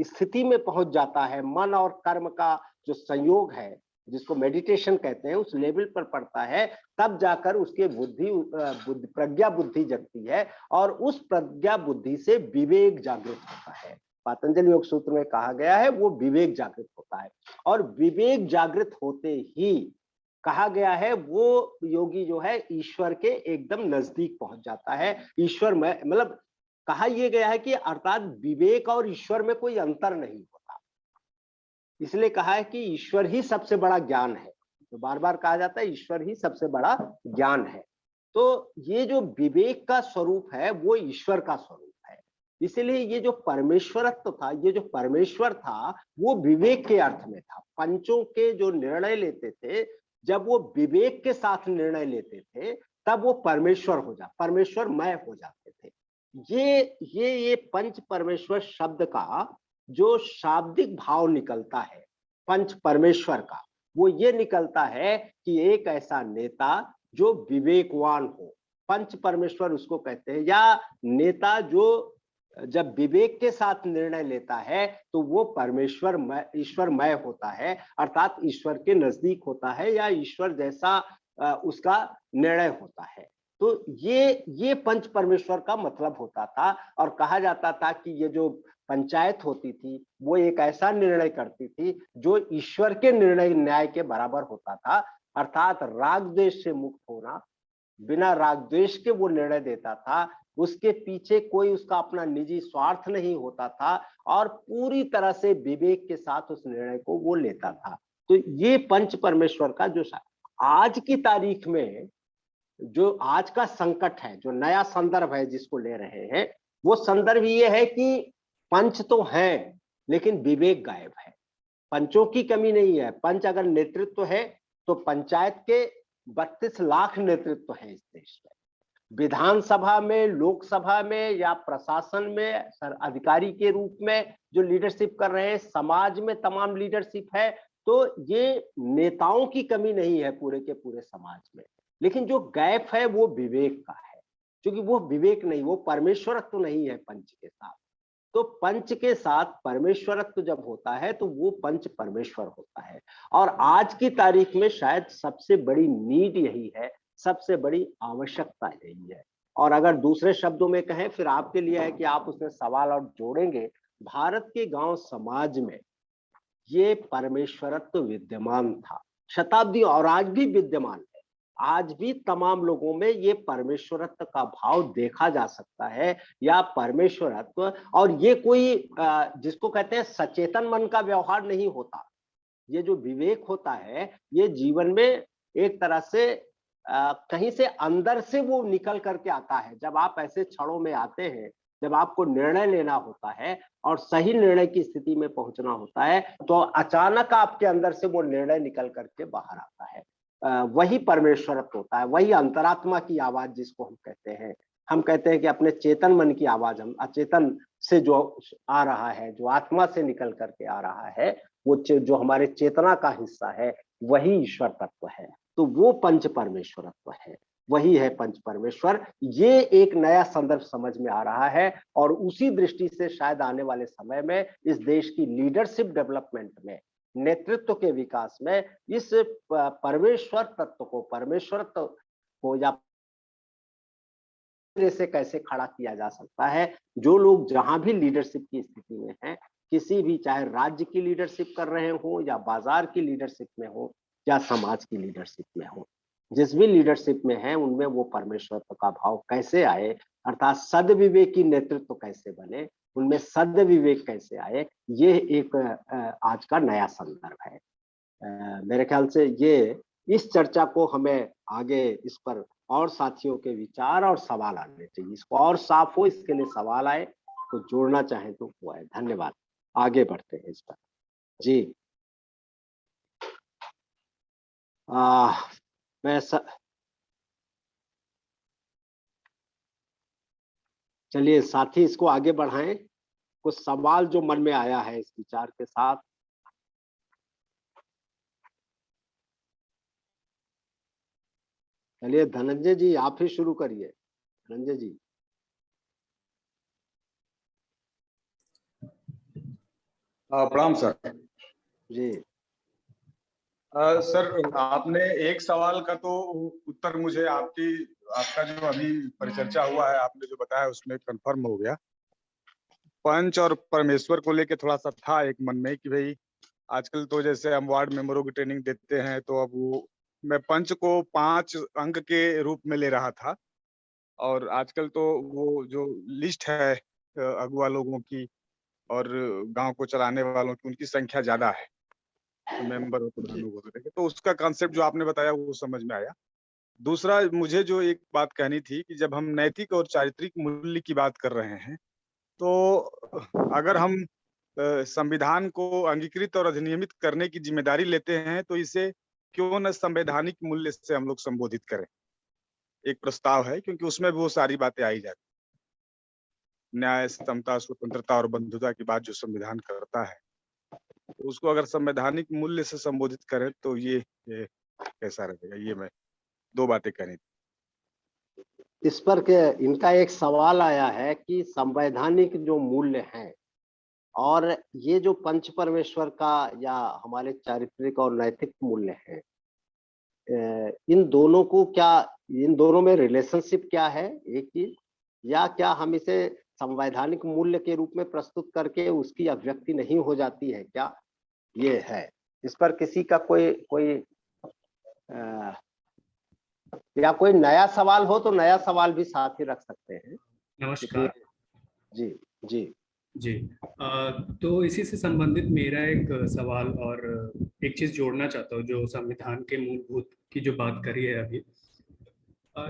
स्थिति में पहुंच जाता है, मन और कर्म का जो संयोग है जिसको मेडिटेशन कहते हैं, उस लेवल पर पड़ता है, तब जाकर उसके प्रज्ञा बुद्धि जगती है और उस प्रज्ञा बुद्धि से विवेक जागृत होता है। पातंजल योग सूत्र में कहा गया है वो विवेक जागृत होता है, और विवेक जागृत होते ही कहा गया है वो योगी जो है ईश्वर के एकदम नजदीक पहुंच जाता है। ईश्वर में मतलब कहा यह गया है कि अर्थात विवेक और ईश्वर में कोई अंतर नहीं होता, इसलिए कहा है कि ईश्वर ही सबसे बड़ा ज्ञान है। तो बार बार कहा जाता है ईश्वर ही सबसे बड़ा ज्ञान है। तो ये जो विवेक का स्वरूप है वो ईश्वर का स्वरूप है। इसीलिए ये जो परमेश्वरत्व था, ये जो परमेश्वर था वो विवेक के अर्थ में था। पंचों के जो निर्णय लेते थे, जब वो विवेक के साथ निर्णय लेते थे तब वो परमेश्वरमय हो जाते थे। ये पंच परमेश्वर शब्द का जो शाब्दिक भाव निकलता है पंच परमेश्वर का, वो ये निकलता है कि एक ऐसा नेता जो विवेकवान हो। पंच परमेश्वर उसको कहते हैं, या नेता जो जब विवेक के साथ निर्णय लेता है तो वो ईश्वरमय होता है, अर्थात ईश्वर के नजदीक होता है या ईश्वर जैसा उसका निर्णय होता है। तो ये पंच परमेश्वर का मतलब होता था और कहा जाता था कि ये जो पंचायत होती थी वो एक ऐसा निर्णय करती थी जो ईश्वर के निर्णय न्याय के बराबर होता था, अर्थात राग द्वेष से मुक्त होना, बिना राग द्वेष के वो निर्णय देता था, उसके पीछे कोई उसका अपना निजी स्वार्थ नहीं होता था और पूरी तरह से विवेक के साथ उस निर्णय को वो लेता था। तो ये पंच परमेश्वर का जो आज की तारीख में जो आज का संकट है, जो नया संदर्भ है जिसको ले रहे हैं, वो संदर्भ ये है कि पंच तो है लेकिन विवेक गायब है। पंचों की कमी नहीं है, पंच अगर नेतृत्व है तो पंचायत के 32 लाख नेतृत्व है इस देश में। विधानसभा में, लोकसभा में या प्रशासन में अधिकारी के रूप में जो लीडरशिप कर रहे हैं, समाज में तमाम लीडरशिप है। तो ये नेताओं की कमी नहीं है पूरे के पूरे समाज में, लेकिन जो गैप है वो विवेक का है, क्योंकि वो विवेक नहीं, वो परमेश्वरत्व नहीं है पंच के साथ। तो पंच के साथ परमेश्वरत्व जब होता है तो वो पंच परमेश्वर होता है। और आज की तारीख में शायद सबसे बड़ी नीड यही है, सबसे बड़ी आवश्यकता यही है। और अगर दूसरे शब्दों में कहें, फिर आपके लिए है कि आप उसमें सवाल और जोड़ेंगे, भारत के गांव समाज में ये परमेश्वरत्व विद्यमान था शताब्दी और आज भी विद्यमान है। आज भी तमाम लोगों में ये परमेश्वरत्व का भाव देखा जा सकता है या परमेश्वरत्व, और ये कोई जिसको कहते हैं सचेतन मन का व्यवहार नहीं होता। ये जो विवेक होता है ये जीवन में एक तरह से कहीं से अंदर से वो निकल करके आता है। जब आप ऐसे क्षणों में आते हैं, जब आपको निर्णय लेना होता है और सही निर्णय की स्थिति में पहुंचना होता है, तो अचानक आपके अंदर से वो निर्णय निकल करके बाहर आता है। वही परमेश्वरत्व होता है, वही अंतरात्मा की आवाज जिसको हम कहते हैं। हम कहते हैं कि अपने चेतन मन की आवाज, हम अचेतन से जो आ रहा है, जो आत्मा से निकल करके आ रहा है, वो जो हमारे चेतना का हिस्सा है, वही ईश्वर तत्व है। तो वो पंच परमेश्वरत्व है, वही है पंच परमेश्वर। ये एक नया संदर्भ समझ में आ रहा है और उसी दृष्टि से शायद आने वाले समय में इस देश की लीडरशिप डेवलपमेंट में, नेतृत्व के विकास में इस परमेश्वर तत्व को, परमेश्वरत्व को या से कैसे खड़ा किया जा सकता है। जो लोग जहां भी लीडरशिप की स्थिति में हैं, किसी भी, चाहे राज्य की लीडरशिप कर रहे हो या बाजार की लीडरशिप में हो या समाज की लीडरशिप में हो, जिस भी लीडरशिप में है उनमें वो परमेश्वरत्व का भाव कैसे आए, अर्थात सद्विवेकी नेतृत्व कैसे बने, उनमें सद्विवेक कैसे आए, ये एक आज का नया संदर्भ है। मेरे ख्याल से ये इस चर्चा को हमें आगे इस पर और साथियों के विचार और सवाल आने चाहिए, इसको और साफ हो, इसके लिए सवाल आए तो जोड़ना चाहें तो वो है। धन्यवाद, आगे बढ़ते हैं इस पर। जी चलिए साथी इसको आगे बढ़ाएं, कुछ सवाल जो मन में आया है इस विचार के साथ। चलिए धनंजय जी आप ही शुरू करिए। धनंजय जी। प्रणाम सर। जी सर, आपने एक सवाल का तो उत्तर मुझे आपका जो अभी परिचर्चा हुआ है, आपने जो बताया उसमें कंफर्म हो गया। पंच और परमेश्वर को लेके थोड़ा सा था एक मन में कि भाई आजकल तो जैसे हम वार्ड मेंबरों की ट्रेनिंग देते हैं, तो अब वो मैं पंच को 5 अंक के रूप में ले रहा था, और आजकल तो वो जो लिस्ट है अगुवा लोगों की और गांव को चलाने वालों की, उनकी संख्या ज्यादा है, तो मेंबर और प्रधानों को लेके, तो उसका कॉन्सेप्ट जो आपने बताया वो समझ में आया। दूसरा मुझे जो एक बात कहनी थी कि जब हम नैतिक और चारित्रिक मूल्य की बात कर रहे हैं, तो अगर हम संविधान को अंगीकृत और अधिनियमित करने की जिम्मेदारी लेते हैं, तो इसे क्यों न संवैधानिक मूल्य से हम लोग संबोधित करें। एक प्रस्ताव है, क्योंकि उसमें भी वो सारी बातें आई जाती, न्याय, समता, स्वतंत्रता और बंधुता की बात जो संविधान करता है, तो उसको अगर संवैधानिक मूल्य से संबोधित करें तो ये कैसा रहेगा। ये मैं 2 बातें कहनी थी। इस पर के इनका एक सवाल आया है कि संवैधानिक जो मूल्य हैं और ये जो पंच परमेश्वर का या हमारे चारित्रिक और नैतिक मूल्य हैं, इन दोनों को क्या, इन दोनों में रिलेशनशिप क्या है एक चीज, या क्या हम इसे संवैधानिक मूल्य के रूप में प्रस्तुत करके उसकी अभिव्यक्ति नहीं हो जाती है क्या, ये है। इस पर किसी का कोई या कोई नया सवाल हो तो नया सवाल भी साथ ही रख सकते हैं। नमस्कार। जी जी जी। तो इसी से संबंधित मेरा एक सवाल और एक चीज जोड़ना चाहता हूँ, जो संविधान के मूलभूत की जो बात करी है अभी,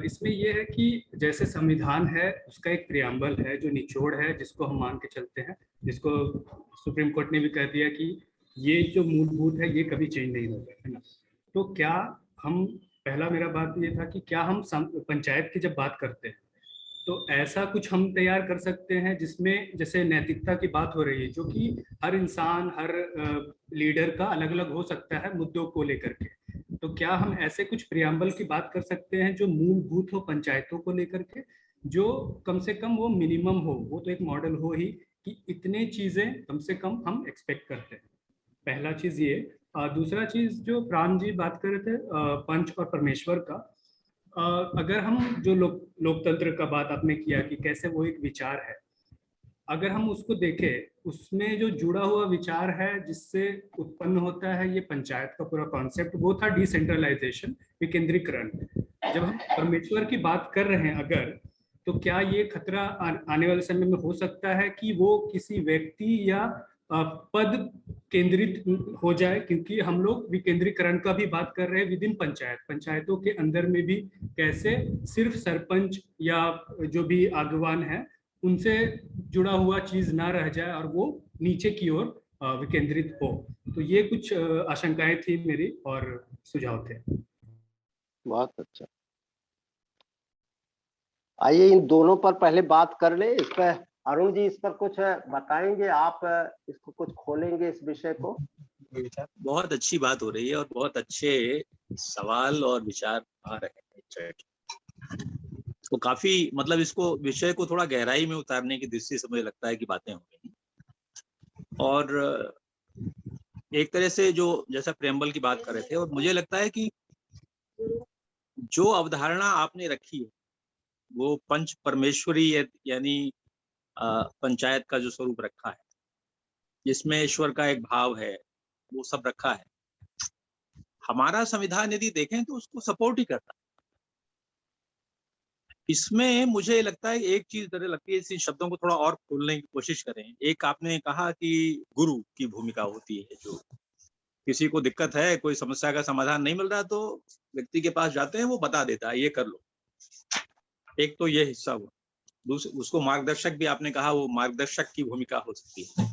इसमें यह है कि जैसे संविधान है उसका एक प्रियम्बल है जो निचोड़ है, जिसको हम मान के चलते हैं, जिसको सुप्रीम कोर्ट ने भी कह दिया कि ये जो मूलभूत है ये कभी चेंज नहीं होगा, है ना। तो क्या हम, पहला मेरा बात ये था कि क्या हम पंचायत की जब बात करते हैं तो ऐसा कुछ हम तैयार कर सकते हैं जिसमें जैसे नैतिकता की बात हो रही है, जो कि हर इंसान, हर लीडर का अलग अलग हो सकता है मुद्दों को लेकर के, तो क्या हम ऐसे कुछ प्रियम्बल की बात कर सकते हैं जो मूलभूत हो पंचायतों को लेकर के, जो कम से कम वो मिनिमम हो, वो तो एक मॉडल हो ही कि इतने चीजें कम से कम हम एक्सपेक्ट करते हैं। पहला चीज ये। दूसरा चीज जो प्राण जी बात कर रहे थे पंच और परमेश्वर का, अगर हम जो लोकतंत्र का बात आपने किया कि कैसे वो एक विचार है, अगर हम उसको देखें उसमें जो जुड़ा हुआ विचार है जिससे उत्पन्न होता है ये पंचायत का पूरा कॉन्सेप्ट, वो था डिसेंट्रलाइजेशन, विकेंद्रीकरण। जब हम परमेश्वर की बात कर रहे हैं अगर, तो क्या ये खतरा आने वाले समय में हो सकता है कि वो किसी व्यक्ति या पद केंद्रित हो जाए, क्योंकि हम लोग विकेंद्रीकरण का भी बात कर रहे हैं विद इन पंचायत, पंचायतों के अंदर में भी कैसे सिर्फ सरपंच या जो भी आगवान है उनसे जुड़ा हुआ चीज ना रह जाए और वो नीचे की ओर विकेंद्रित हो। तो ये कुछ आशंकाएं थी मेरी और सुझाव थे। बहुत अच्छा, आइए इन दोनों पर पहले बात कर ले। इस पर अरुण जी इस पर कुछ बताएंगे, आप इसको कुछ खोलेंगे इस विषय को। बहुत अच्छी बात हो रही है और बहुत अच्छे सवाल और विचार आ रहे हैं, तो काफी मतलब इसको विषय को थोड़ा गहराई में उतारने की दृष्टि से मुझे लगता है कि बातें हो रही हैं। और एक तरह से जो जैसा प्रेम्बल की बात कर रहे थे, और मुझे लगता है कि जो अवधारणा आपने रखी है वो पंच परमेश्वरी यानी पंचायत का जो स्वरूप रखा है, जिसमें ईश्वर का एक भाव है, वो सब रखा है। हमारा संविधान यदि देखें तो उसको सपोर्ट ही करता है। इसमें मुझे लगता है एक चीज तरह लगती है, इस शब्दों को थोड़ा और खोलने की कोशिश करें। एक आपने कहा कि गुरु की भूमिका होती है, जो किसी को दिक्कत है, कोई समस्या का समाधान नहीं मिल रहा तो व्यक्ति के पास जाते हैं, वो बता देता है ये कर लो। एक तो ये हिस्सा हुआ। दूसरे उसको मार्गदर्शक भी आपने कहा, वो मार्गदर्शक की भूमिका हो सकती है।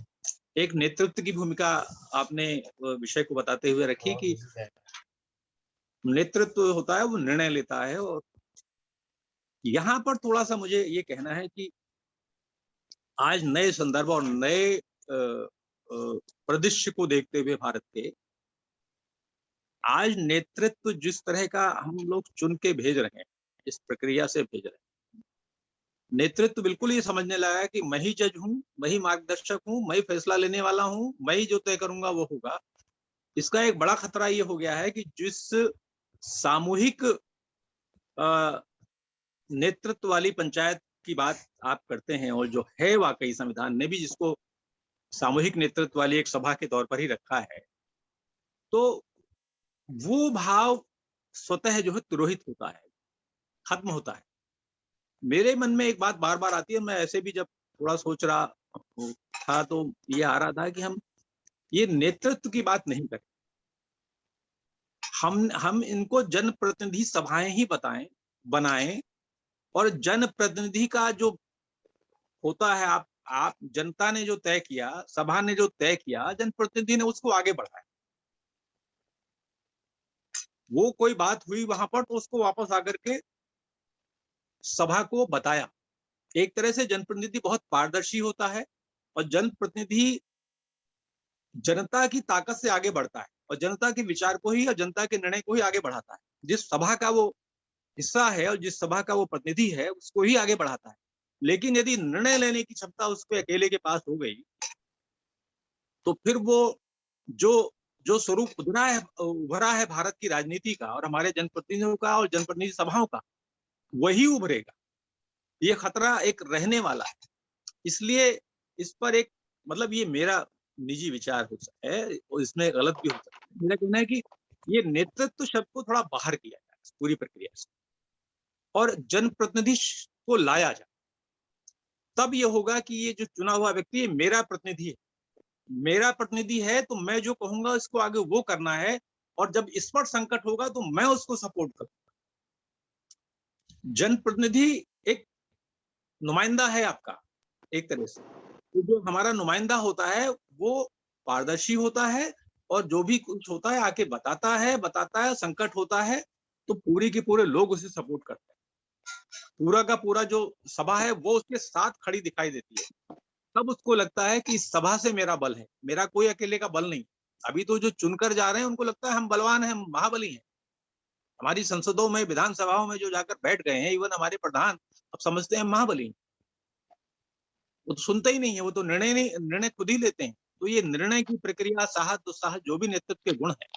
एक नेतृत्व की भूमिका आपने विषय को बताते हुए रखी कि नेतृत्व होता है वो निर्णय लेता है। और यहाँ पर थोड़ा सा मुझे ये कहना है कि आज नए संदर्भ और नए परिदृश्य को देखते हुए भारत के, आज नेतृत्व जिस तरह का हम लोग चुन के भेज रहे हैं, इस प्रक्रिया से भेज रहे हैं, नेतृत्व बिल्कुल ये समझने लगा है कि मैं ही जज हूं, मैं ही मार्गदर्शक हूं, मैं ही फैसला लेने वाला हूं, मैं ही जो तय करूंगा वो होगा। इसका एक बड़ा खतरा ये हो गया है कि जिस सामूहिक नेतृत्व वाली पंचायत की बात आप करते हैं, और जो है वाकई संविधान ने भी जिसको सामूहिक नेतृत्व वाली एक सभा के तौर पर ही रखा है, तो वो भाव स्वतः जो है तिरोहित होता है, खत्म होता है। मेरे मन में एक बात बार बार आती है, मैं ऐसे भी जब थोड़ा सोच रहा था तो ये आ रहा था कि हम ये नेतृत्व की बात नहीं करें, हम इनको जनप्रतिनिधि सभाएं ही बनाएं, और जनप्रतिनिधि का जो होता है, आप जनता ने जो तय किया, सभा ने जो तय किया, जनप्रतिनिधि ने उसको आगे बढ़ाया। वो कोई बात हुई वहां पर तो उसको वापस आकर के सभा को बताया। एक तरह से जनप्रतिनिधि बहुत पारदर्शी होता है और जनप्रतिनिधि जनता की ताकत से आगे बढ़ता है और जनता के विचार को ही और जनता के निर्णय को ही आगे बढ़ाता है। जिस सभा का वो हिस्सा है और जिस सभा का वो प्रतिनिधि है उसको ही आगे बढ़ाता है। लेकिन यदि निर्णय लेने की क्षमता उस पे अकेले के पास हो गई तो फिर वो जो जो स्वरूप उभरा है भारत की राजनीति का और हमारे जनप्रतिनिधियों का और जनप्रतिनिधि सभाओं का, वही उभरेगा। ये खतरा एक रहने वाला है। इसलिए इस पर एक मतलब ये मेरा निजी विचार हो सकता है और इसमें गलत भी हो सकता है। मेरा कहना है कि ये नेतृत्व शब्द को थोड़ा बाहर किया जाए पूरी प्रक्रिया से और जनप्रतिनिधि को लाया जाए। तब ये होगा कि ये जो चुना हुआ व्यक्ति मेरा प्रतिनिधि है, मेरा प्रतिनिधि है तो मैं जो कहूंगा इसको आगे वो करना है और जब इस पर संकट होगा तो मैं उसको सपोर्ट करूंगा। जनप्रतिनिधि एक नुमाइंदा है आपका एक तरह से, तो जो हमारा नुमाइंदा होता है वो पारदर्शी होता है और जो भी कुछ होता है आके बताता है, संकट होता है तो पूरी के पूरे लोग उसे सपोर्ट करते हैं। पूरा का पूरा जो सभा है वो उसके साथ खड़ी दिखाई देती है। तब उसको लगता है कि इस सभा से मेरा बल है, मेरा कोई अकेले का बल नहीं। अभी तो जो चुनकर जा रहे हैं उनको लगता है हम बलवान हैं, हम महाबली हैं। हमारी संसदों में, विधानसभाओं में जो जाकर बैठ गए हैं, इवन हमारे प्रधान अब समझते हैं महाबली। वो तो सुनते ही नहीं है, वो तो निर्णय खुद ही लेते हैं। तो ये निर्णय की प्रक्रिया, साहस दुस्साहस जो भी नेतृत्व के गुण है,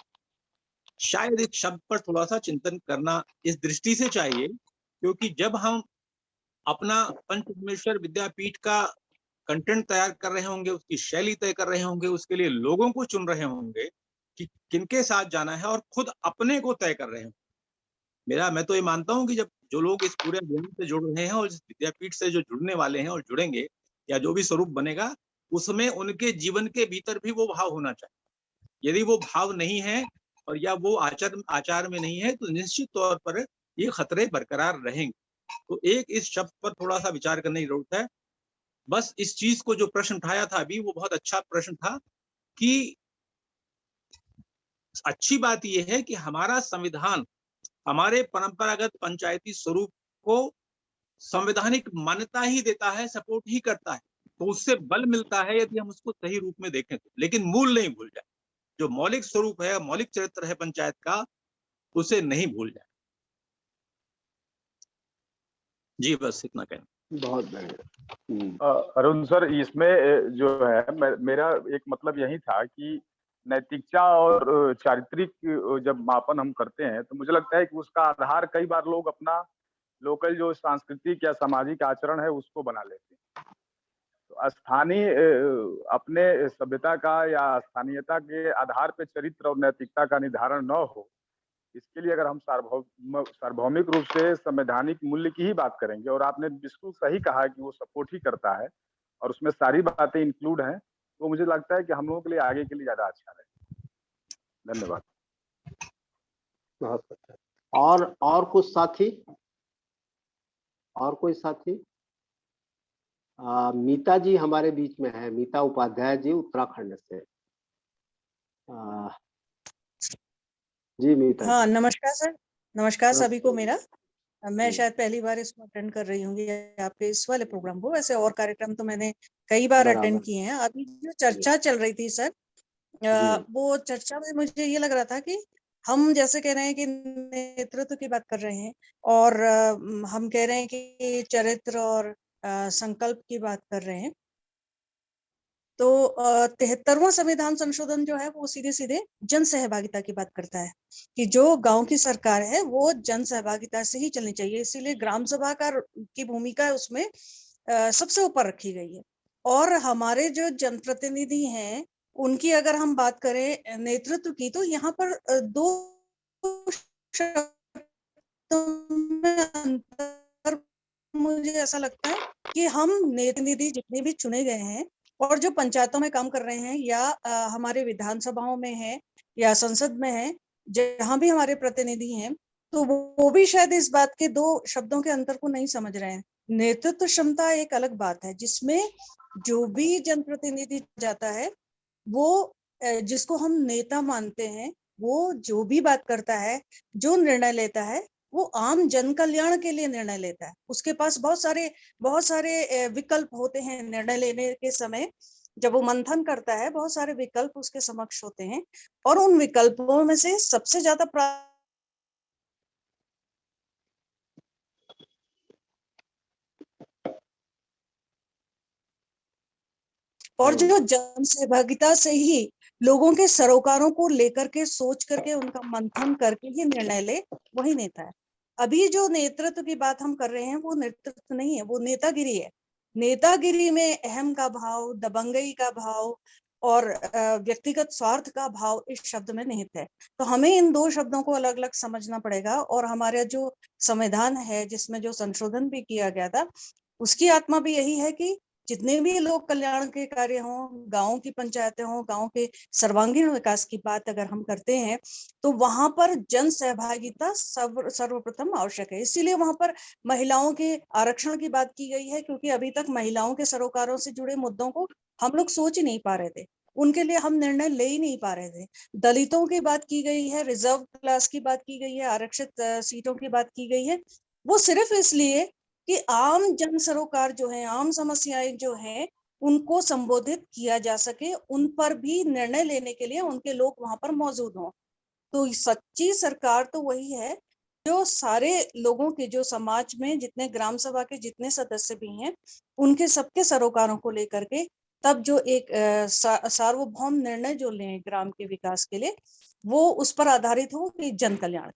शायद इस शब्द पर थोड़ा सा चिंतन करना इस दृष्टि से चाहिए, क्योंकि जब हम अपना पंचतत्वेश्वर विद्यापीठ का कंटेंट तैयार कर रहे होंगे, उसकी शैली तय कर रहे होंगे, उसके लिए लोगों को चुन रहे होंगे कि किनके साथ जाना है और खुद अपने को तय कर रहे होंगे। मैं तो ये मानता हूं कि जब जो लोग इस पूरे अभियान से जुड़ रहे हैं और इस विद्यापीठ से जो जुड़ने वाले हैं और जुड़ेंगे या जो भी स्वरूप बनेगा, उसमें उनके जीवन के भीतर भी वो भाव होना चाहिए। यदि वो भाव नहीं है और या वो आचार में नहीं है तो निश्चित तौर पर ये खतरे बरकरार रहेंगे। तो एक इस शब्द पर थोड़ा सा विचार करने की जरूरत है। बस इस चीज को जो प्रश्न उठाया था अभी, वो बहुत अच्छा प्रश्न था कि अच्छी बात यह है कि हमारा संविधान हमारे परंपरागत पंचायती स्वरूप को संवैधानिक मान्यता ही देता है, सपोर्ट ही करता है। तो उससे बल मिलता है यदि हम उसको सही रूप में देखें तो, लेकिन मूल नहीं भूल जाए। जो मौलिक स्वरूप है, मौलिक चरित्र है पंचायत का, उसे नहीं भूल जाए। जी बस इतना कहना। बहुत बढ़िया। अरुण सर, इसमें जो है मेरा एक मतलब यही था कि नैतिकता और चारित्रिक जब मापन हम करते हैं तो मुझे लगता है कि उसका आधार कई बार लोग अपना लोकल जो सांस्कृतिक या सामाजिक आचरण है उसको बना लेते हैं। तो स्थानीय अपने सभ्यता का या स्थानीयता के आधार पे चरित्र और नैतिकता का निर्धारण न हो, इसके लिए अगर हम सार्वभौमिक रूप से संवैधानिक मूल्य की ही बात करेंगे, और आपने बिल्कुल सही कहा कि वो सपोर्ट ही करता है और उसमें सारी बातें इंक्लूड हैं, तो मुझे लगता है कि हम लोगों के लिए आगे के लिए ज्यादा अच्छा रहेगा। धन्यवाद। बहुत अच्छा। और कुछ साथी, और कोई साथी? मीता जी हमारे बीच में है, मीता उपाध्याय जी उत्तराखंड से। जी मीता। हाँ नमस्कार सर, नमस्कार सभी को मेरा। मैं शायद पहली बार इसको अटेंड कर रही हूँ आपके इस वाले प्रोग्राम को। वैसे और कार्यक्रम तो मैंने कई बार अटेंड किए हैं। अभी जो चर्चा चल रही थी सर, वो चर्चा में मुझे ये लग रहा था कि हम जैसे कह रहे हैं कि नेतृत्व की बात कर रहे हैं और हम कह रहे हैं कि चरित्र और संकल्प की बात कर रहे हैं, तो 73वां संविधान संशोधन जो है वो सीधे सीधे जन सहभागिता की बात करता है कि जो गांव की सरकार है वो जन सहभागिता से ही चलनी चाहिए। इसीलिए ग्राम सभा की भूमिका उसमें सबसे ऊपर रखी गई है। और हमारे जो जनप्रतिनिधि हैं उनकी अगर हम बात करें नेतृत्व की, तो यहाँ पर दो में अंतर मुझे ऐसा लगता है कि हम प्रतिनिधि जितने भी चुने गए हैं और जो पंचायतों में काम कर रहे हैं या हमारे विधानसभाओं में है या संसद में है, जहां भी हमारे प्रतिनिधि हैं, तो वो भी शायद इस बात के दो शब्दों के अंतर को नहीं समझ रहे हैं। नेतृत्व क्षमता एक अलग बात है जिसमें जो भी जनप्रतिनिधि जाता है वो जिसको हम नेता मानते हैं, वो जो भी बात करता है, जो निर्णय लेता है, वो आम जन कल्याण के लिए निर्णय लेता है। उसके पास बहुत सारे विकल्प होते हैं निर्णय लेने के समय। जब वो मंथन करता है बहुत सारे विकल्प उसके समक्ष होते हैं और उन विकल्पों में से सबसे ज्यादा और जो जन सहभागिता से ही लोगों के सरोकारों को लेकर के सोच करके उनका मंथन करके ही निर्णय ले, वही नेता है। अभी जो नेतृत्व की बात हम कर रहे हैं वो नेतृत्व नहीं है, वो नेतागिरी है। नेतागिरी में अहम का भाव, दबंगई का भाव और व्यक्तिगत स्वार्थ का भाव इस शब्द में निहित है। तो हमें इन दो शब्दों को अलग अलग समझना पड़ेगा। और हमारा जो संविधान है जिसमें जो संशोधन भी किया गया था, उसकी आत्मा भी यही है कि जितने भी लोक कल्याण के कार्य हों, गांवों की पंचायतें हों, गांव के सर्वांगीण विकास की बात अगर हम करते हैं तो वहां पर जन सहभागिता सर्वप्रथम आवश्यक है। इसीलिए वहां पर महिलाओं के आरक्षण की बात की गई है, क्योंकि अभी तक महिलाओं के सरोकारों से जुड़े मुद्दों को हम लोग सोच ही नहीं पा रहे थे, उनके लिए हम निर्णय ले ही नहीं पा रहे थे। दलितों की बात की गई है, रिजर्व क्लास की बात की गई है, आरक्षित सीटों की बात की गई है, वो सिर्फ इसलिए कि आम जन सरोकार जो है, आम समस्याएं जो हैं, उनको संबोधित किया जा सके, उन पर भी निर्णय लेने के लिए उनके लोग वहां पर मौजूद हों। तो सच्ची सरकार तो वही है जो सारे लोगों के, जो समाज में जितने ग्राम सभा के जितने सदस्य भी हैं, उनके सबके सरोकारों को लेकर के तब जो एक सार्वभौम निर्णय जो लें ग्राम के विकास के लिए, वो उस पर आधारित हो कि जन कल्याण।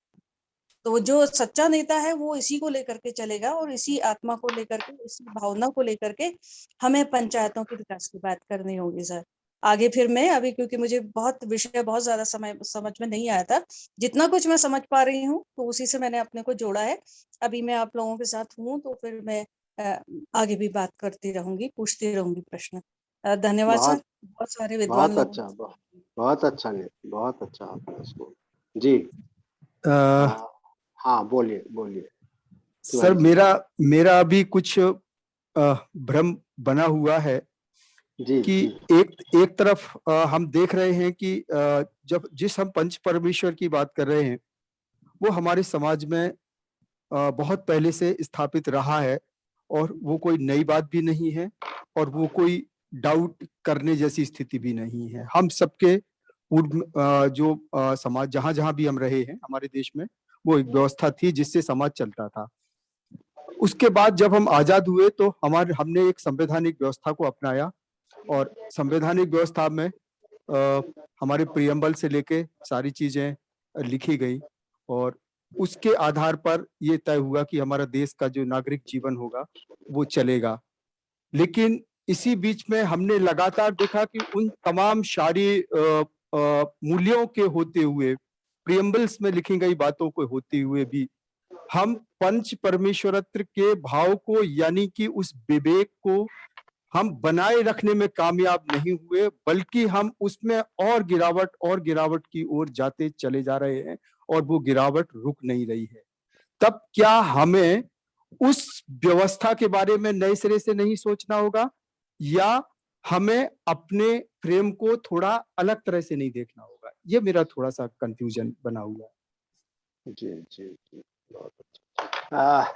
तो जो सच्चा नेता है वो इसी को लेकर के चलेगा और इसी आत्मा को लेकर के, इसी भावना को लेकर के हमें पंचायतों के विकास की बात करनी होगी सर। आगे फिर मैं अभी, क्योंकि मुझे विषय बहुत ज्यादा समझ में नहीं आया था, जितना कुछ मैं समझ पा रही हूँ तो उसी से मैंने अपने को जोड़ा है। अभी मैं आप लोगों के साथ हूँ तो फिर मैं आगे भी बात करती रहूंगी, पूछती रहूंगी प्रश्न। धन्यवाद सर। बहुत सारे विद्वान बहुत अच्छा, बहुत अच्छा ने, बहुत अच्छा आपने उसको। जी हाँ बोलिए बोलिए सर। मेरा अभी कुछ भ्रम बना हुआ है कि एक तरफ हम देख रहे हैं कि जब जिस हम पंच परमेश्वर की बात कर रहे हैं वो हमारे समाज में बहुत पहले से स्थापित रहा है और वो कोई नई बात भी नहीं है और वो कोई डाउट करने जैसी स्थिति भी नहीं है। हम सबके पूर्व जो समाज जहां जहां भी हम रहे हैं हमारे देश में, वो एक व्यवस्था थी जिससे समाज चलता था। उसके बाद जब हम आजाद हुए तो हमने एक संवैधानिक व्यवस्था को अपनाया और संवैधानिक व्यवस्था में हमारे प्रियम्बल से लेके सारी चीजें लिखी गई और उसके आधार पर ये तय हुआ कि हमारा देश का जो नागरिक जीवन होगा वो चलेगा। लेकिन इसी बीच में हमने लगातार देखा कि उन तमाम सारी मूल्यों के होते हुए, प्रियम्बल्स में लिखी गई बातों को होते हुए भी हम पंच परमेश्वरत्व के भाव को, यानी कि उस विवेक को हम बनाए रखने में कामयाब नहीं हुए, बल्कि हम उसमें और गिरावट की ओर जाते चले जा रहे हैं और वो गिरावट रुक नहीं रही है। तब क्या हमें उस व्यवस्था के बारे में नए सिरे से नहीं सोचना होगा या हमें अपने फ्रेम को थोड़ा अलग तरह से नहीं देखना होगा? ये मेरा थोड़ा सा कंफ्यूजन बना हुआ है। जी जी जी, बहुत अच्छा।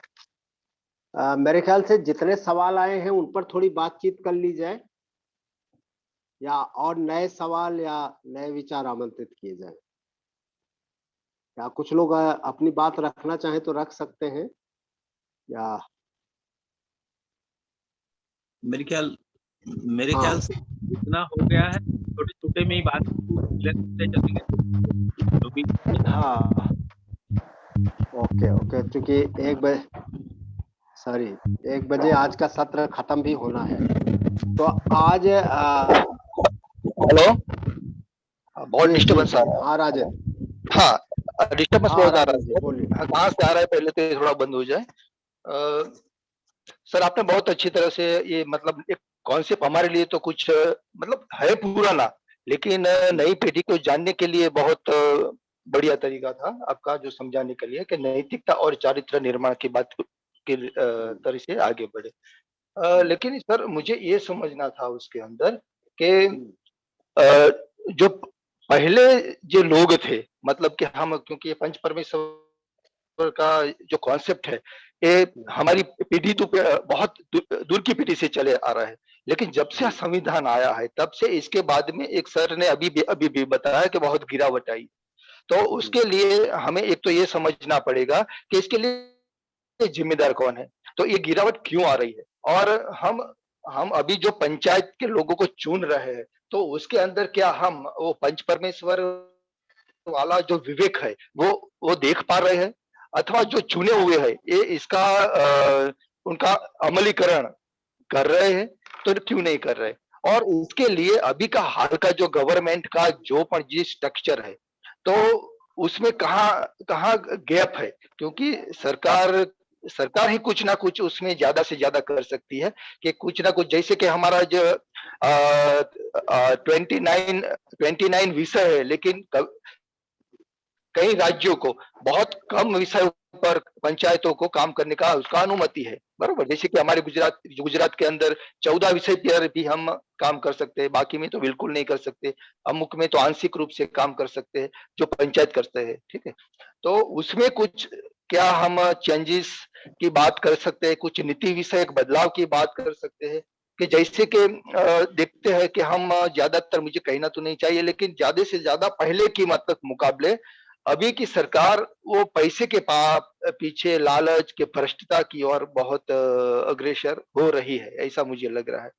मेरे ख्याल से जितने सवाल आए हैं उन पर थोड़ी बातचीत कर ली जाए, या और नए सवाल या नए विचार आमंत्रित किए जाए। या कुछ लोग अपनी बात रखना चाहें तो रख सकते हैं, या मेरे ख्याल से इतना हो गया है, छोटे छोटे में ही बात चलेंगे। हाँ ओके, क्योंकि 1 बजे आज का सत्र खत्म भी होना है। तो आज हेलो, बहुत डिस्टर्बेंस आ रहा है। हाँ राजेंद्र, हाँ डिस्टर्बेंस बहुत आ रहा है। बोलिए। कहाँ से आ रहा है पहले तो ये थोड़ा बंद हो जाए। सर आपने बहुत अच्छी तरह से ये मतलब एक कॉन्सेप्ट हमारे लिए तो कुछ मतलब है पुराना, लेकिन नई पीढ़ी को जानने के लिए बहुत बढ़िया तरीका था आपका जो समझाने के लिए कि नैतिकता और चारित्र निर्माण की बात के तरह से आगे बढ़े। लेकिन सर मुझे ये समझना था उसके अंदर कि जो पहले जो लोग थे, मतलब कि हम, क्योंकि ये पंच परमेश्वर का जो कॉन्सेप्ट है ये हमारी पीढ़ी तो बहुत दूर की पीढ़ी से चले आ रहा है, लेकिन जब से संविधान आया है तब से इसके बाद में एक सर ने अभी भी बताया कि बहुत गिरावट आई। तो उसके लिए हमें एक तो ये समझना पड़ेगा कि इसके लिए जिम्मेदार कौन है, तो ये गिरावट क्यों आ रही है। और हम हम अभी जो पंचायत के लोगों को चुन रहे हैं, तो उसके अंदर क्या हम वो पंच परमेश्वर वाला जो विवेक है वो देख पा रहे हैं, अथवा जो चुने हुए हैं ये इसका उनका अमलीकरण कर रहे हैं, तो क्यों नहीं कर रहे? और उसके लिए अभी का हाल का जो गवर्नमेंट का जो स्ट्रक्चर है, तो उसमें कहाँ गैप है, क्योंकि सरकार ही कुछ ना कुछ उसमें ज्यादा से ज्यादा कर सकती है कि कुछ ना कुछ, जैसे कि हमारा जो 29 विषय है, लेकिन कई राज्यों को बहुत कम विषय पर पंचायतों को काम करने का उसका अनुमति है, बरोबर। जैसे कि हमारे गुजरात के अंदर 14 विषय पर भी हम काम कर सकते हैं, बाकी में तो बिल्कुल नहीं कर सकते। अमुक में तो आंशिक रूप से काम कर सकते हैं जो पंचायत करते हैं, ठीक है। तो उसमें कुछ क्या हम चेंजेस की बात कर सकते हैं, कुछ नीति विषयक बदलाव की बात कर सकते हैं, कि जैसे कि देखते हैं कि हम ज्यादातर, मुझे कहना तो नहीं चाहिए, लेकिन ज्यादा से ज्यादा पहले की मुकाबले अभी की सरकार वो पैसे के पीछे, लालच के, भ्रष्टता की ओर बहुत अग्रसर हो रही है, ऐसा मुझे लग रहा है।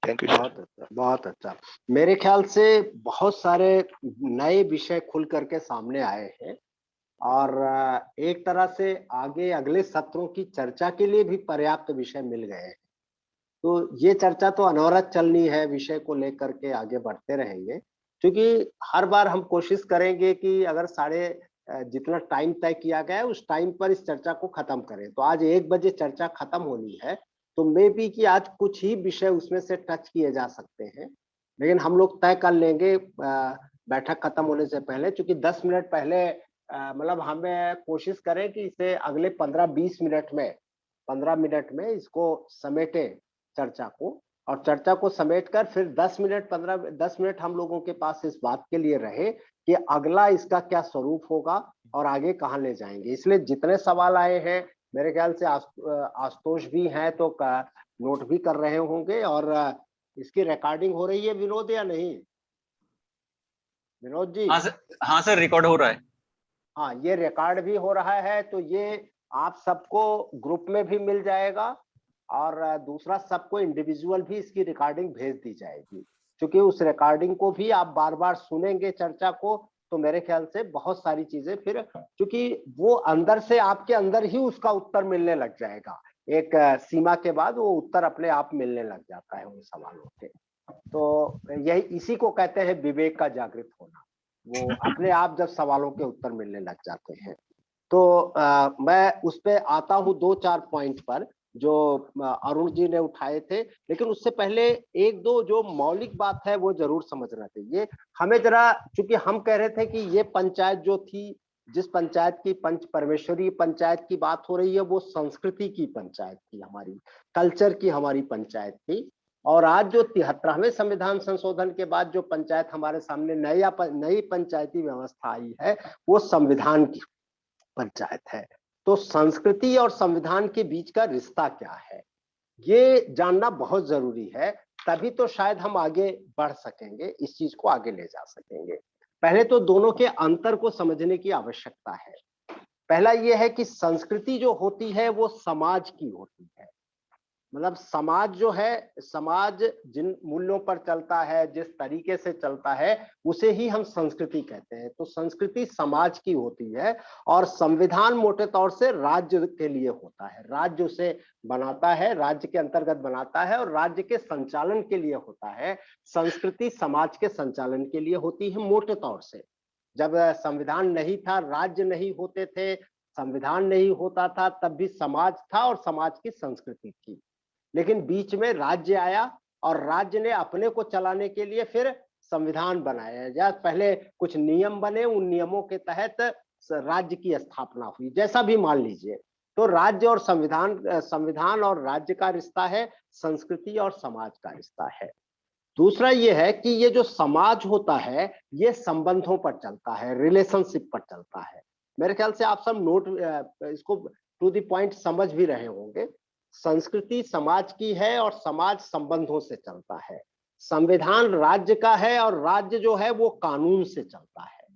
Thank you sir. बहुत अच्छा, बहुत अच्छा। मेरे ख्याल से बहुत सारे नए विषय खुल करके सामने आए हैं और एक तरह से आगे अगले सत्रों की चर्चा के लिए भी पर्याप्त विषय मिल गए हैं। तो ये चर्चा तो अनवरत चलनी है, विषय को लेकर के आगे बढ़ते रहेंगे, क्योंकि हर बार हम कोशिश करेंगे कि अगर जितना टाइम तय किया गया है उस टाइम पर इस चर्चा को खत्म करें। तो आज 1 बजे चर्चा खत्म होनी है, तो मे बी कि आज कुछ ही विषय उसमें से टच किए जा सकते हैं, लेकिन हम लोग तय कर लेंगे बैठक खत्म होने से पहले, क्योंकि 10 मिनट पहले मतलब हमें कोशिश करें कि इसे अगले 15-20 मिनट में इसको समेटे चर्चा को, और चर्चा को समेटकर फिर 10 मिनट हम लोगों के पास इस बात के लिए रहे कि अगला इसका क्या स्वरूप होगा और आगे कहाँ ले जाएंगे। इसलिए जितने सवाल आए हैं, मेरे ख्याल से आशुतोष भी हैं तो नोट भी कर रहे होंगे, और इसकी रिकॉर्डिंग हो रही है विनोद, या नहीं? विनोद जी? हाँ सर, रिकॉर्ड हो रहा है। हाँ, ये रिकॉर्ड भी हो रहा है, तो ये आप सबको ग्रुप में भी मिल जाएगा, और दूसरा सबको इंडिविजुअल भी इसकी रिकॉर्डिंग भेज दी जाएगी, क्योंकि उस रिकॉर्डिंग को भी आप बार बार सुनेंगे चर्चा को, तो मेरे ख्याल से बहुत सारी चीजें फिर, क्योंकि वो अंदर से आपके अंदर ही उसका उत्तर मिलने लग जाएगा, एक सीमा के बाद वो उत्तर अपने आप मिलने लग जाता है उन सवालों के। तो यही इसी को कहते हैं विवेक का जागृत होना, वो अपने आप जब सवालों के उत्तर मिलने लग जाते हैं। तो मैं उस पे आता हूँ 2-4 पॉइंट पर जो अरुण जी ने उठाए थे, लेकिन उससे पहले 1-2 जो मौलिक बात है वो जरूर समझना चाहिए हमें जरा, क्योंकि हम कह रहे थे कि ये पंचायत जो थी, जिस पंचायत की पंच परमेश्वरी पंचायत की बात हो रही है, वो संस्कृति की पंचायत थी, हमारी कल्चर की हमारी पंचायत थी। और आज जो 73वें संविधान संशोधन के बाद जो पंचायत हमारे सामने नई पंचायती व्यवस्था आई है, वो संविधान की पंचायत है। तो संस्कृति और संविधान के बीच का रिश्ता क्या है, ये जानना बहुत जरूरी है, तभी तो शायद हम आगे बढ़ सकेंगे, इस चीज को आगे ले जा सकेंगे। पहले तो दोनों के अंतर को समझने की आवश्यकता है। पहला ये है कि संस्कृति जो होती है वो समाज की होती है, मतलब समाज जो है, समाज जिन मूल्यों पर चलता है, जिस तरीके से चलता है, उसे ही हम संस्कृति कहते हैं। तो संस्कृति समाज की होती है, और संविधान मोटे तौर से राज्य के लिए होता है, राज्य उसे बनाता है, राज्य के अंतर्गत बनाता है और राज्य के संचालन के लिए होता है। संस्कृति समाज के संचालन के लिए होती है मोटे तौर से। जब संविधान नहीं था, राज्य नहीं होते थे, संविधान नहीं होता था, तब भी समाज था और समाज की संस्कृति थी। लेकिन बीच में राज्य आया और राज्य ने अपने को चलाने के लिए फिर संविधान बनाया, या पहले कुछ नियम बने, उन नियमों के तहत राज्य की स्थापना हुई, जैसा भी मान लीजिए। तो राज्य और संविधान और राज्य का रिश्ता है, संस्कृति और समाज का रिश्ता है। दूसरा ये है कि ये जो समाज होता है, ये संबंधों पर चलता है, रिलेशनशिप पर चलता है। मेरे ख्याल से आप सब इसको टू द पॉइंट समझ भी रहे होंगे। संस्कृति समाज की है और समाज संबंधों से चलता है। संविधान राज्य का है और राज्य जो है वो कानून से चलता है।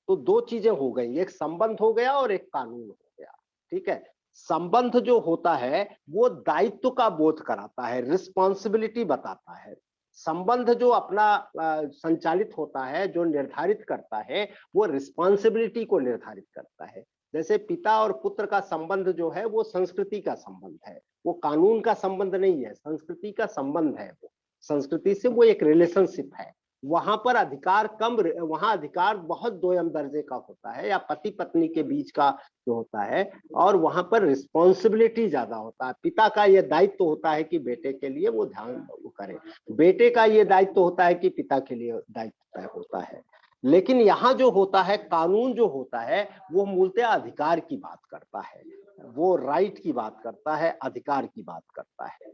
तो दो चीजें हो गई, एक संबंध हो गया और एक कानून हो गया, ठीक है। संबंध जो होता है वो दायित्व का बोध कराता है, रिस्पॉन्सिबिलिटी बताता है। संबंध जो अपना संचालित होता है, जो निर्धारित करता है, वो रिस्पॉन्सिबिलिटी को निर्धारित करता है। जैसे पिता और पुत्र का संबंध जो है वो संस्कृति का संबंध है, वो कानून का संबंध नहीं है, संस्कृति का संबंध है। वो संस्कृति से वो एक रिलेशनशिप है। वहां पर अधिकार कम, वहां अधिकार बहुत दोयम दर्जे का होता है, या पति पत्नी के बीच का जो होता है, और वहां पर रिस्पॉन्सिबिलिटी ज्यादा होता है। पिता का ये दायित्व होता है कि बेटे के लिए वो ध्यान करे, बेटे का ये दायित्व होता है कि पिता के लिए दायित्व होता है। लेकिन यहाँ जो होता है, कानून जो होता है, वो मूलतः अधिकार की बात करता है, वो राइट की बात करता है, अधिकार की बात करता है।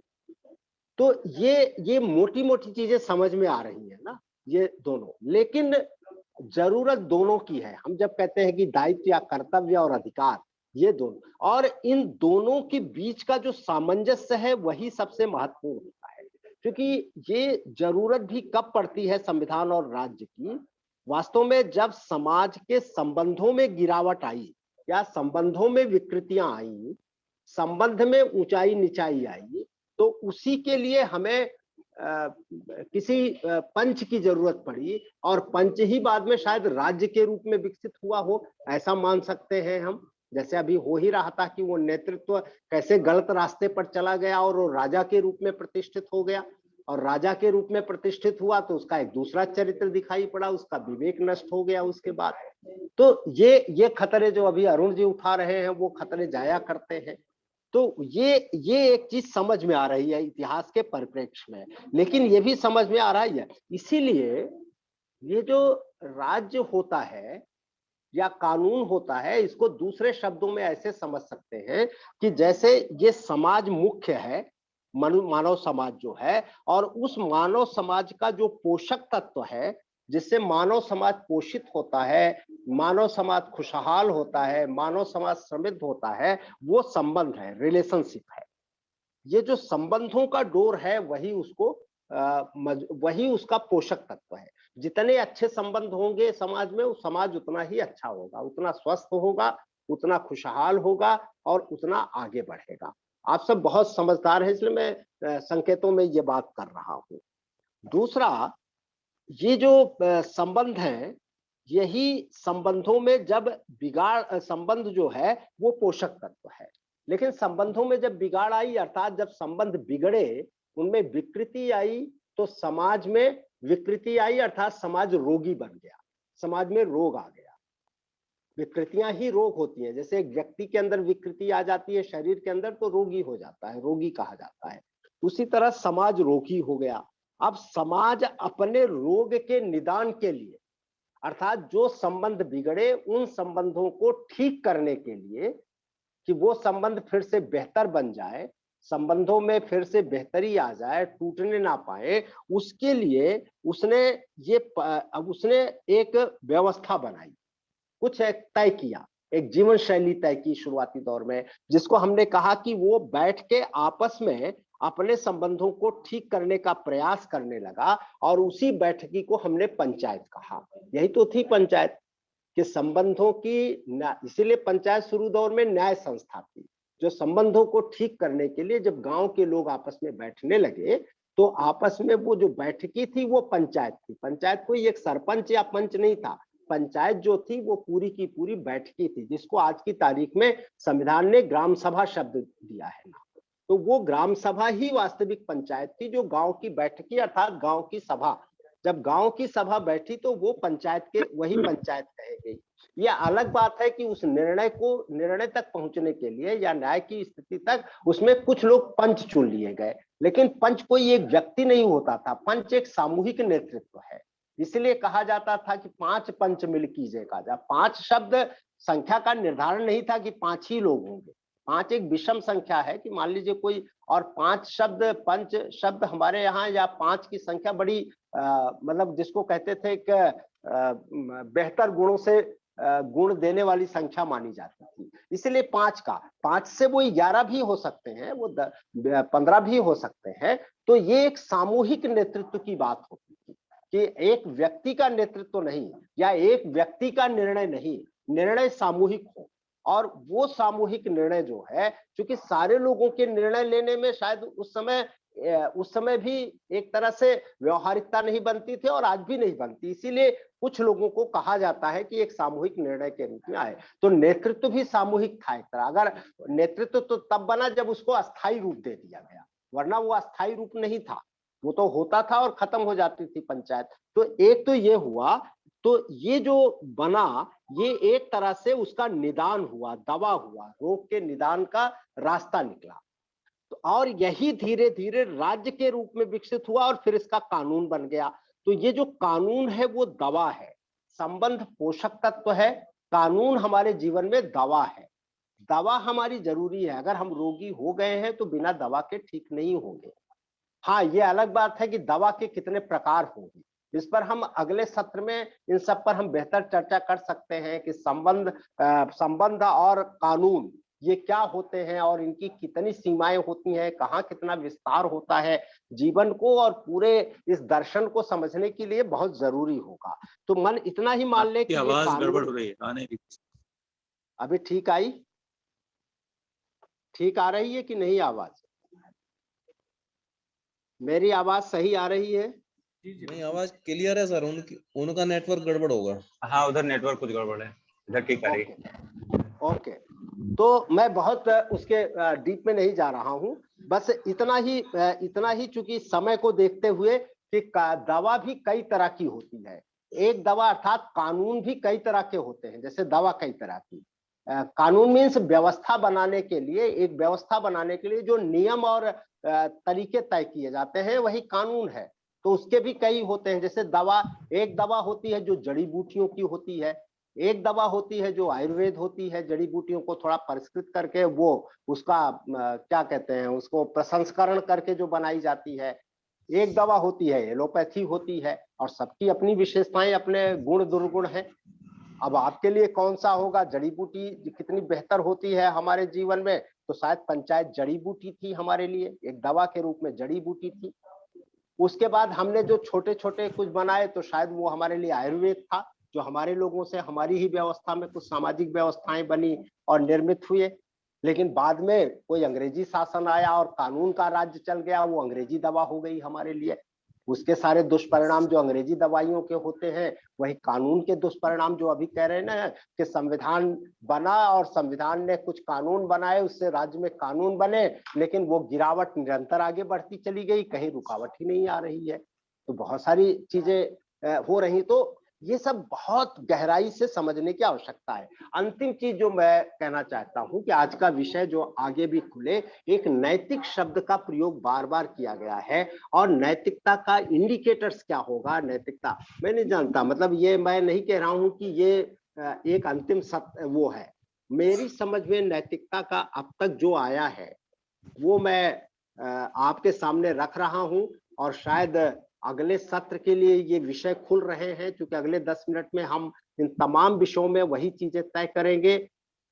तो ये मोटी मोटी चीजें समझ में आ रही है ना, ये दोनों। लेकिन जरूरत दोनों की है। हम जब कहते हैं कि दायित्व या कर्तव्य और अधिकार, ये दोनों, और इन दोनों के बीच का जो सामंजस्य है वही सबसे महत्वपूर्ण होता है। क्योंकि ये जरूरत भी कब पड़ती है संविधान और राज्य की, वास्तव में जब समाज के संबंधों में गिरावट आई या संबंधों में विकृतियां आई, संबंध में ऊंचाई नीचाई आई, तो उसी के लिए हमें किसी पंच की जरूरत पड़ी, और पंच ही बाद में शायद राज्य के रूप में विकसित हुआ हो, ऐसा मान सकते हैं हम। जैसे अभी हो ही रहा था कि वो नेतृत्व कैसे गलत रास्ते पर चला गया और वो राजा के रूप में प्रतिष्ठित हो गया, और राजा के रूप में प्रतिष्ठित हुआ तो उसका एक दूसरा चरित्र दिखाई पड़ा, उसका विवेक नष्ट हो गया उसके बाद। तो ये खतरे जो अभी अरुण जी उठा रहे हैं, वो खतरे जाया करते हैं। तो ये एक चीज समझ में आ रही है इतिहास के परिप्रेक्ष्य में, लेकिन ये भी समझ में आ रहा है। इसीलिए ये जो राज्य होता है या कानून होता है, इसको दूसरे शब्दों में ऐसे समझ सकते हैं कि जैसे ये समाज मुख्य है, मानव समाज जो है, और उस मानव समाज का जो पोषक तत्व है, जिससे मानव समाज पोषित होता है, मानव समाज खुशहाल होता है, मानव समाज समृद्ध होता है, वो संबंध है, रिलेशनशिप है। ये जो संबंधों का डोर है वही उसका पोषक तत्व है। जितने अच्छे संबंध होंगे समाज में, समाज उतना ही अच्छा होगा, उतना स्वस्थ होगा, उतना खुशहाल होगा और उतना आगे बढ़ेगा। आप सब बहुत समझदार हैं, इसलिए मैं संकेतों में ये बात कर रहा हूँ। दूसरा, ये जो संबंध है, यही संबंधों में जब बिगाड़, संबंध जो है वो पोषक तत्व है, लेकिन संबंधों में जब बिगाड़ आई, अर्थात जब संबंध बिगड़े, उनमें विकृति आई, तो समाज में विकृति आई, अर्थात समाज रोगी बन गया, समाज में रोग आ गया। विकृतियां ही रोग होती हैं। जैसे एक व्यक्ति के अंदर विकृति आ जाती है शरीर के अंदर, तो रोगी हो जाता है, रोगी कहा जाता है। उसी तरह समाज रोगी हो गया। अब समाज अपने रोग के निदान के लिए, अर्थात जो संबंध बिगड़े उन संबंधों को ठीक करने के लिए, कि वो संबंध फिर से बेहतर बन जाए, संबंधों में फिर से बेहतरी आ जाए, टूटने ना पाए, उसके लिए उसने एक व्यवस्था बनाई, कुछ एक तय किया, एक जीवन शैली तय की शुरुआती दौर में, जिसको हमने कहा कि वो बैठ के आपस में अपने संबंधों को ठीक करने का प्रयास करने लगा, और उसी बैठकी को हमने पंचायत कहा। यही तो थी पंचायत, कि संबंधों की, इसीलिए पंचायत शुरू दौर में न्याय संस्था थी, जो संबंधों को ठीक करने के लिए जब गांव के लोग आपस में बैठने लगे, तो आपस में वो जो बैठकी थी वो पंचायत थी। पंचायत कोई एक सरपंच या पंच नहीं था, पंचायत जो थी वो पूरी की पूरी बैठकी थी, जिसको आज की तारीख में संविधान ने ग्राम सभा शब्द दिया है ना। तो वो ग्राम सभा ही वास्तविक पंचायत थी, जो गांव की बैठकी अर्थात गांव की सभा, जब गांव की सभा बैठी तो वो पंचायत के, वही पंचायत कही गई। यह अलग बात है कि उस निर्णय तक पहुंचने के लिए या न्याय की स्थिति तक उसमें कुछ लोग पंच चुन लिए गए, लेकिन पंच कोई एक व्यक्ति नहीं होता था, पंच एक सामूहिक नेतृत्व है। इसलिए कहा जाता था कि 5 पंच मिल कीजिए काजा। 5 शब्द संख्या का निर्धारण नहीं था कि 5 ही लोग होंगे, 5 एक विषम संख्या है कि मान लीजिए कोई, और 5 शब्द, पंच शब्द हमारे यहाँ, या 5 की संख्या बड़ी मतलब जिसको कहते थे एक बेहतर गुणों से गुण देने वाली संख्या मानी जाती थी। इसलिए 5 से वो 11 भी हो सकते हैं, वो 15 भी हो सकते हैं। तो ये एक सामूहिक नेतृत्व की बात होती थी, कि एक व्यक्ति का नेतृत्व नहीं, या एक व्यक्ति का निर्णय नहीं, निर्णय सामूहिक हो, और वो सामूहिक निर्णय जो है, क्योंकि सारे लोगों के निर्णय लेने में शायद उस समय भी एक तरह से व्यवहारिकता नहीं बनती थी और आज भी नहीं बनती, इसीलिए कुछ लोगों को कहा जाता है कि एक सामूहिक निर्णय के रूप में आए। तो नेतृत्व भी सामूहिक था एक तरह। अगर नेतृत्व तो तब बना जब उसको अस्थायी रूप दे दिया गया, वरना वो अस्थायी रूप नहीं था, वो तो होता था और खत्म हो जाती थी पंचायत। तो एक तो ये हुआ, तो ये जो बना ये एक तरह से उसका निदान हुआ, दवा हुआ, रोग के निदान का रास्ता निकला। तो और यही धीरे धीरे राज्य के रूप में विकसित हुआ और फिर इसका कानून बन गया। तो ये जो कानून है वो दवा है, संबंध पोषक तत्व है, कानून हमारे जीवन में दवा है। दवा हमारी जरूरी है, अगर हम रोगी हो गए हैं तो बिना दवा के ठीक नहीं होंगे। हाँ, ये अलग बात है कि दवा के कितने प्रकार होंगे, इस पर हम अगले सत्र में इन सब पर हम बेहतर चर्चा कर सकते हैं कि संबंध और कानून ये क्या होते हैं और इनकी कितनी सीमाएं होती हैं, कहाँ कितना विस्तार होता है। जीवन को और पूरे इस दर्शन को समझने के लिए बहुत जरूरी होगा। तो मन इतना ही मान ले कि आवाज गड़बड़ हो रही है, आने की। अभी ठीक आई, ठीक आ रही है कि नहीं आवाज? मेरी आवाज सही आ रही है? नहीं, आवाज क्लियर है सर, उनका नेटवर्क गड़बड़ होगा। हाँ, उधर नेटवर्क कुछ गड़बड़ है, इधर ठीक आ रही है। ओके, तो मैं बहुत उसके डीप में नहीं जा रहा हूं, बस इतना ही चूंकि समय को देखते हुए कि दवा भी कई तरह की होती है। एक दवा अर्थात कानून भी कई तरह के होते हैं, जैसे दवा कई तरह की। कानून मीन्स व्यवस्था बनाने के लिए, एक व्यवस्था बनाने के लिए जो नियम और तरीके तय किए जाते हैं वही कानून है। तो उसके भी कई होते हैं, जैसे दवा, एक दवा होती है जो जड़ी बूटियों की होती है, एक दवा होती है जो आयुर्वेद होती है, जड़ी बूटियों को थोड़ा परिष्कृत करके वो उसका क्या कहते हैं, उसको प्रसंस्करण करके जो बनाई जाती है। एक दवा होती है एलोपैथी होती है, और सबकी अपनी विशेषताएं, अपने गुण दुर्गुण हैं। अब आपके लिए कौन सा होगा, जड़ी बूटी कितनी बेहतर होती है हमारे जीवन में, तो शायद पंचायत जड़ी बूटी थी हमारे लिए, एक दवा के रूप में जड़ी बूटी थी। उसके बाद हमने जो छोटे छोटे कुछ बनाए तो शायद वो हमारे लिए आयुर्वेद था, जो हमारे लोगों से हमारी ही व्यवस्था में कुछ सामाजिक व्यवस्थाएं बनी और निर्मित हुए। लेकिन बाद में कोई अंग्रेजी शासन आया और कानून का राज्य चल गया, वो अंग्रेजी दवा हो गई हमारे लिए। उसके सारे दुष्परिणाम जो अंग्रेजी दवाइयों के होते हैं वही कानून के दुष्परिणाम, जो अभी कह रहे हैं ना कि संविधान बना और संविधान ने कुछ कानून बनाए, उससे राज्य में कानून बने, लेकिन वो गिरावट निरंतर आगे बढ़ती चली गई, कहीं रुकावट ही नहीं आ रही है। तो बहुत सारी चीजें हो रही। तो ये सब बहुत गहराई से समझने की आवश्यकता है। अंतिम चीज जो मैं कहना चाहता हूं कि आज का विषय जो आगे भी खुले, एक नैतिक शब्द का प्रयोग बार बार किया गया है, और नैतिकता का इंडिकेटर्स क्या होगा, नैतिकता मैं नहीं जानता। मतलब ये मैं नहीं कह रहा हूं कि ये एक अंतिम सत्य वो है। मेरी समझ में नैतिकता का अब तक जो आया है वो मैं आपके सामने रख रहा हूं, और शायद अगले सत्र के लिए ये विषय खुल रहे हैं, क्योंकि अगले 10 मिनट में हम इन तमाम विषयों में वही चीजें तय करेंगे।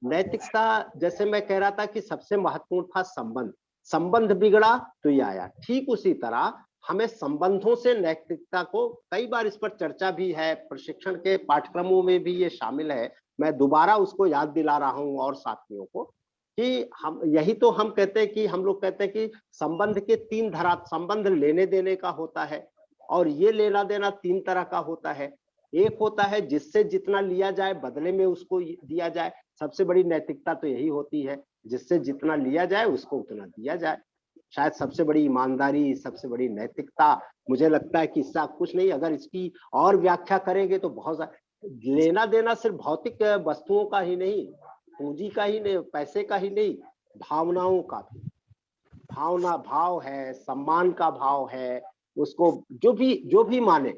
नैतिकता, जैसे मैं कह रहा था कि सबसे महत्वपूर्ण था संबंध, संबंध बिगड़ा तो ये आया। ठीक उसी तरह हमें संबंधों से नैतिकता को, कई बार इस पर चर्चा भी है, प्रशिक्षण के पाठ्यक्रमों में भी ये शामिल है। मैं दोबारा उसको याद दिला रहा हूँ और साथियों को कि हम यही तो हम कहते हैं कि हम लोग कहते हैं कि संबंध के 3 धारा, संबंध लेने देने का होता है, और ये लेना देना 3 तरह का होता है। एक होता है जिससे जितना लिया जाए बदले में उसको दिया जाए, सबसे बड़ी नैतिकता तो यही होती है, जिससे जितना लिया जाए उसको उतना दिया जाए। शायद सबसे बड़ी ईमानदारी, सबसे बड़ी नैतिकता, मुझे लगता है कि इससे कुछ नहीं। अगर इसकी और व्याख्या करेंगे तो बहुत लेना देना सिर्फ भौतिक वस्तुओं का ही नहीं, पूंजी का ही नहीं, पैसे का ही नहीं, भावनाओं का भी। भावना, भाव है, सम्मान का भाव है, उसको जो भी माने,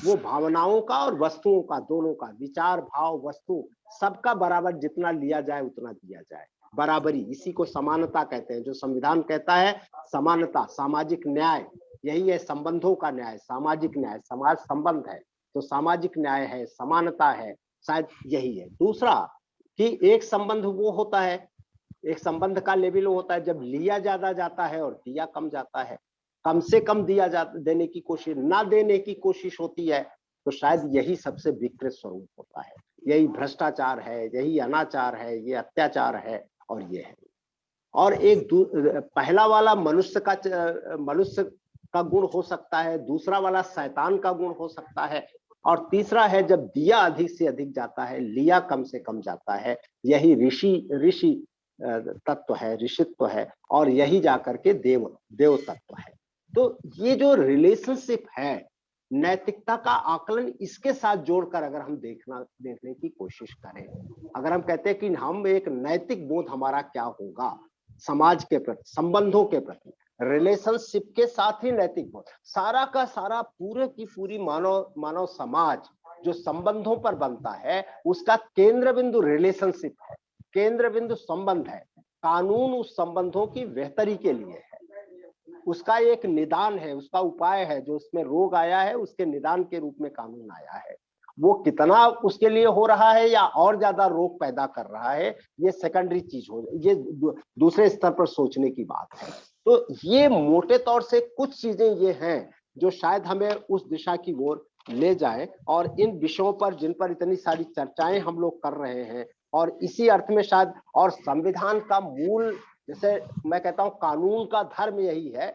वो भावनाओं का और वस्तुओं का, दोनों का, विचार, भाव, वस्तु, सबका बराबर जितना लिया जाए उतना दिया जाए, बराबरी। इसी को समानता कहते हैं, जो संविधान कहता है समानता, सामाजिक न्याय, यही है संबंधों का न्याय, सामाजिक न्याय। समाज संबंध है तो सामाजिक न्याय है, समानता है, शायद यही है। दूसरा कि एक संबंध वो होता है, एक संबंध का लेवल होता है जब लिया ज्यादा जाता है और दिया कम जाता है, कम से कम दिया देने की कोशिश, ना देने की कोशिश होती है, तो शायद यही सबसे विकृत स्वरूप होता है, यही भ्रष्टाचार है, यही अनाचार है, ये अत्याचार है और ये है। और एक पहला वाला मनुष्य का गुण हो सकता है, दूसरा वाला शैतान का गुण हो सकता है, और तीसरा है जब दिया अधिक से अधिक जाता है, लिया कम से कम जाता है, यही ऋषि तत्व है, ऋषित्व है, और यही जाकर के देव तत्व है। तो ये जो रिलेशनशिप है, नैतिकता का आकलन इसके साथ जोड़कर अगर हम देखने की कोशिश करें, अगर हम कहते हैं कि हम एक नैतिक बोध हमारा क्या होगा समाज के प्रति, संबंधों के प्रति, रिलेशनशिप के साथ ही नैतिक बोध, सारा का सारा पूरे की पूरी मानव समाज जो संबंधों पर बनता है, उसका केंद्र बिंदु रिलेशनशिप है, केंद्र बिंदु संबंध है। कानून उस संबंधों की बेहतरी के लिए है, उसका एक निदान है, उसका उपाय है। जो उसमें रोग आया है उसके निदान के रूप में कानून आया है। वो कितना उसके लिए हो रहा है या और ज्यादा रोग पैदा कर रहा है, ये सेकेंडरी चीज हो, ये दूसरे स्तर पर सोचने की बात है। तो ये मोटे तौर से कुछ चीजें ये हैं जो शायद हमें उस दिशा की ओर ले जाए, और इन विषयों पर जिन पर इतनी सारी चर्चाएं हम लोग कर रहे हैं, और इसी अर्थ में शायद, और संविधान का मूल, जैसे मैं कहता हूं कानून का धर्म यही है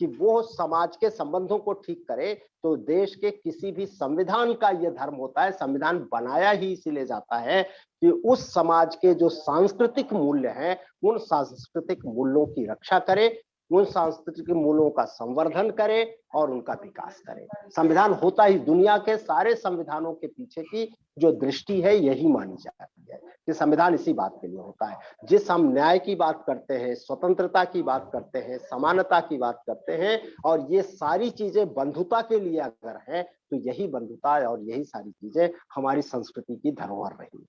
कि वो समाज के संबंधों को ठीक करे। तो देश के किसी भी संविधान का यह धर्म होता है, संविधान बनाया ही इसीलिए जाता है कि उस समाज के जो सांस्कृतिक मूल्य हैं, उन सांस्कृतिक मूल्यों की रक्षा करे, उन सांस्कृतिक मूल्यों का संवर्धन करे और उनका विकास करे। संविधान होता ही, दुनिया के सारे संविधानों के पीछे की जो दृष्टि है यही मानी जाती है कि संविधान इसी बात के लिए होता है। जिस हम न्याय की बात करते हैं, स्वतंत्रता की बात करते हैं, समानता की बात करते हैं, और ये सारी चीजें बंधुता के लिए अगर है, तो यही बंधुता और यही सारी चीजें हमारी संस्कृति की धरोहर रही है,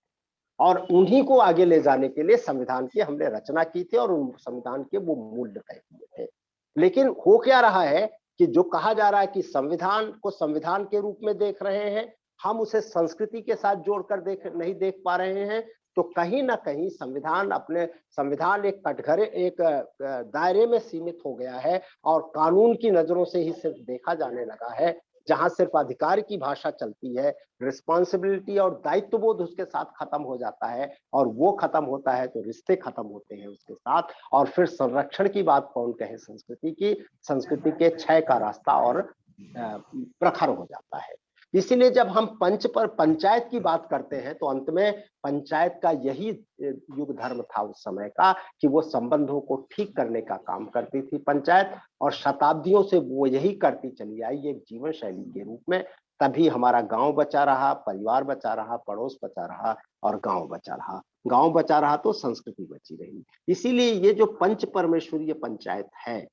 और उन्हीं को आगे ले जाने के लिए संविधान की हमने रचना की थी और उन संविधान के वो मूल्य तय किए थे। लेकिन हो क्या रहा है कि जो कहा जा रहा है कि संविधान को संविधान के रूप में देख रहे हैं, हम उसे संस्कृति के साथ जोड़कर नहीं देख पा रहे हैं। तो कहीं ना कहीं संविधान एक कटघरे, एक दायरे में सीमित हो गया है, और कानून की नजरों से ही सिर्फ देखा जाने लगा है, जहां सिर्फ अधिकार की भाषा चलती है, रिस्पॉन्सिबिलिटी और दायित्वबोध उसके साथ खत्म हो जाता है, और वो खत्म होता है तो रिश्ते खत्म होते हैं उसके साथ, और फिर संरक्षण की बात कौन कहे संस्कृति के क्षय का रास्ता और प्रखर हो जाता है। इसीलिए जब हम पंचायत की बात करते हैं, तो अंत में पंचायत का यही युग धर्म था उस समय का कि वो संबंधों को ठीक करने का काम करती थी पंचायत, और शताब्दियों से वो यही करती चली आई एक जीवन शैली के रूप में। तभी हमारा गांव बचा रहा, परिवार बचा रहा, पड़ोस बचा रहा और गांव बचा रहा। गांव बचा रहा तो संस्कृति बची रही। इसीलिए ये जो पंच परमेश्वरीय पंचायत है,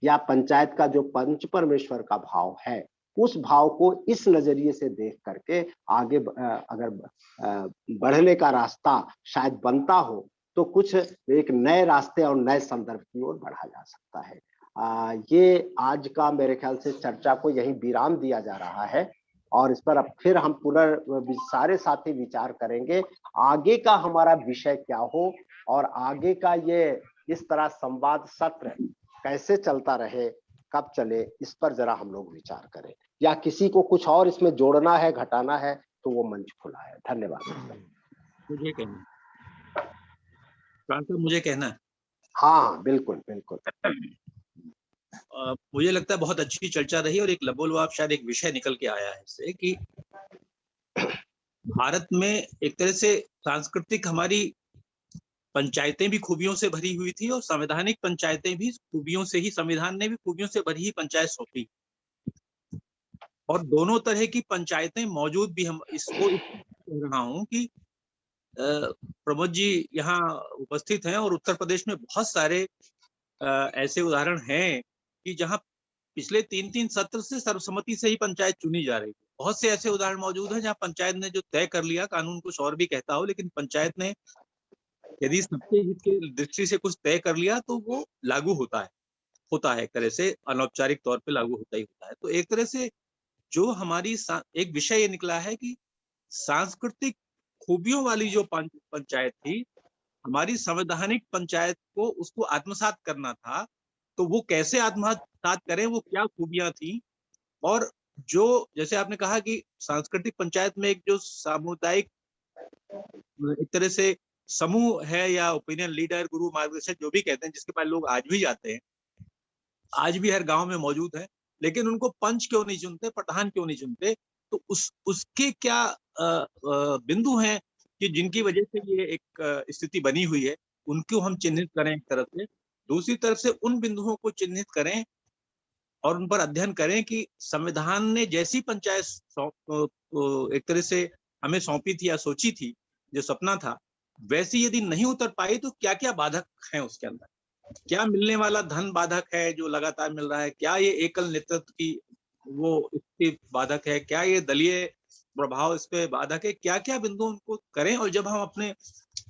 या पंचायत का जो पंच परमेश्वर का भाव है, उस भाव को इस नजरिए से देख करके आगे अगर बढ़ने का रास्ता शायद बनता हो, तो कुछ एक नए रास्ते और नए संदर्भ की ओर बढ़ा जा सकता है। ये आज का मेरे ख्याल से चर्चा को यही विराम दिया जा रहा है, और इस पर अब फिर हम सारे साथी विचार करेंगे आगे का हमारा विषय क्या हो, और आगे का ये इस तरह संवाद सत्र कैसे चलता रहे, कब चले, इस पर जरा हम लोग विचार करें। या किसी को कुछ और इसमें जोड़ना है, घटाना है, तो वो मंच खुला है। धन्यवाद। मुझे कहना है। हाँ बिल्कुल बिल्कुल। मुझे लगता है बहुत अच्छी चर्चा रही, और एक लबोलवाब शायद एक विषय निकल के आया है इससे कि भारत में एक तरह से सांस्कृतिक हमारी पंचायतें भी खूबियों से भरी हुई थी, और संवैधानिक पंचायतें भी खूबियों से ही, संविधान ने भी खूबियों से भरी ही पंचायत सौंपी, और दोनों तरह की पंचायतें मौजूद भी। हम इसको कह रहा हूं कि प्रमोद जी यहाँ उपस्थित हैं, और उत्तर प्रदेश में बहुत सारे ऐसे उदाहरण हैं कि जहां पिछले 3-3 सत्र से सर्वसम्मति से ही पंचायत चुनी जा रही है। बहुत से ऐसे उदाहरण मौजूद हैं जहां पंचायत ने जो तय कर लिया, कानून कुछ और भी कहता हो, लेकिन पंचायत ने यदि सबके हित के दृष्टि से कुछ तय कर लिया तो वो लागू होता है एक तरह से, अनौपचारिक तौर पे लागू होता ही होता है। तो एक तरह से जो हमारी एक विषय ये निकला है कि सांस्कृतिक खूबियों वाली जो पंचायत थी, हमारी संवैधानिक पंचायत को उसको आत्मसात करना था। तो वो कैसे आत्मसात करें, वो क्या खूबियां थी, और जो जैसे आपने कहा कि सांस्कृतिक पंचायत में एक जो सामुदायिक एक तरह से समूह है या ओपिनियन लीडर, गुरु, मार्गदर्शक जो भी कहते हैं, जिसके पास लोग आज भी जाते हैं, आज भी हर गांव में मौजूद है, लेकिन उनको पंच क्यों नहीं चुनते, प्रधान क्यों नहीं चुनते? तो उसके क्या बिंदु हैं कि जिनकी वजह से ये एक स्थिति बनी हुई है, उनको हम चिन्हित करें एक तरफ से। दूसरी तरफ से उन बिंदुओं को चिन्हित करें और उन पर अध्ययन करें कि संविधान ने जैसी पंचायत एक तरह से हमें सौंपी थी या सोची थी, जो सपना था, वैसी यदि नहीं उतर पाई तो क्या क्या बाधक हैं उसके अंदर? क्या मिलने वाला धन बाधक है जो लगातार मिल रहा है? क्या ये एकल नेतृत्व की वो इसकी बाधक है? क्या ये दलीय प्रभाव इस पे बाधक है? क्या क्या बिंदु उनको करें, और जब हम अपने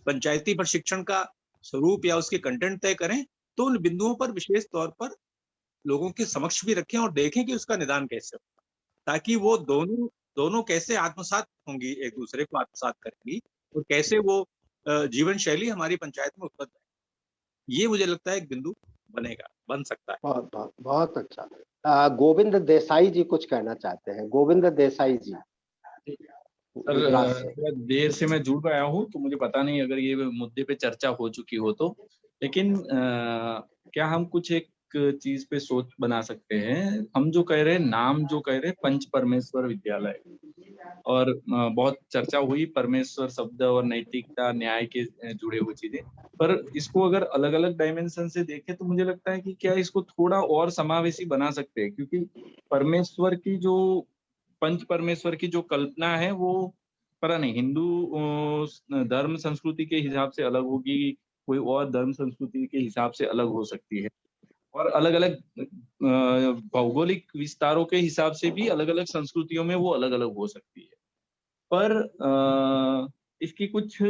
पंचायती प्रशिक्षण का स्वरूप या उसके कंटेंट तय करें तो उन बिंदुओं पर विशेष तौर पर लोगों के समक्ष भी रखें और देखें कि उसका निदान कैसे होगा, ताकि वो दोनों कैसे आत्मसात होंगी, एक दूसरे को आत्मसात करेंगी, और कैसे वो जीवन शैली हमारी पंचायत में उत्पन्न है। ये मुझे लगता है एक बिंदु बन सकता है। बहुत अच्छा। गोविंद देसाई जी कुछ कहना चाहते हैं। गोविंद देसाई जी। सर, देर से मैं जुड़ पाया हूँ तो मुझे पता नहीं अगर ये मुद्दे पे चर्चा हो चुकी हो तो, लेकिन क्या हम कुछ एक चीज पे सोच बना सकते हैं? हम जो कह रहे हैं, नाम जो कह रहे हैं पंच परमेश्वर विद्यालय, और बहुत चर्चा हुई परमेश्वर शब्द और नैतिकता, न्याय के जुड़े हुए चीजें, पर इसको अगर अलग अलग डायमेंशन से देखें तो मुझे लगता है कि क्या इसको थोड़ा और समावेशी बना सकते हैं, क्योंकि परमेश्वर की जो पंच परमेश्वर की जो कल्पना है वो पता नहीं हिंदू धर्म संस्कृति के हिसाब से अलग होगी, कोई और धर्म संस्कृति के हिसाब से अलग हो सकती है, और अलग अलग भौगोलिक विस्तारों के हिसाब से भी अलग अलग संस्कृतियों में वो अलग अलग हो सकती है। पर इसकी कुछ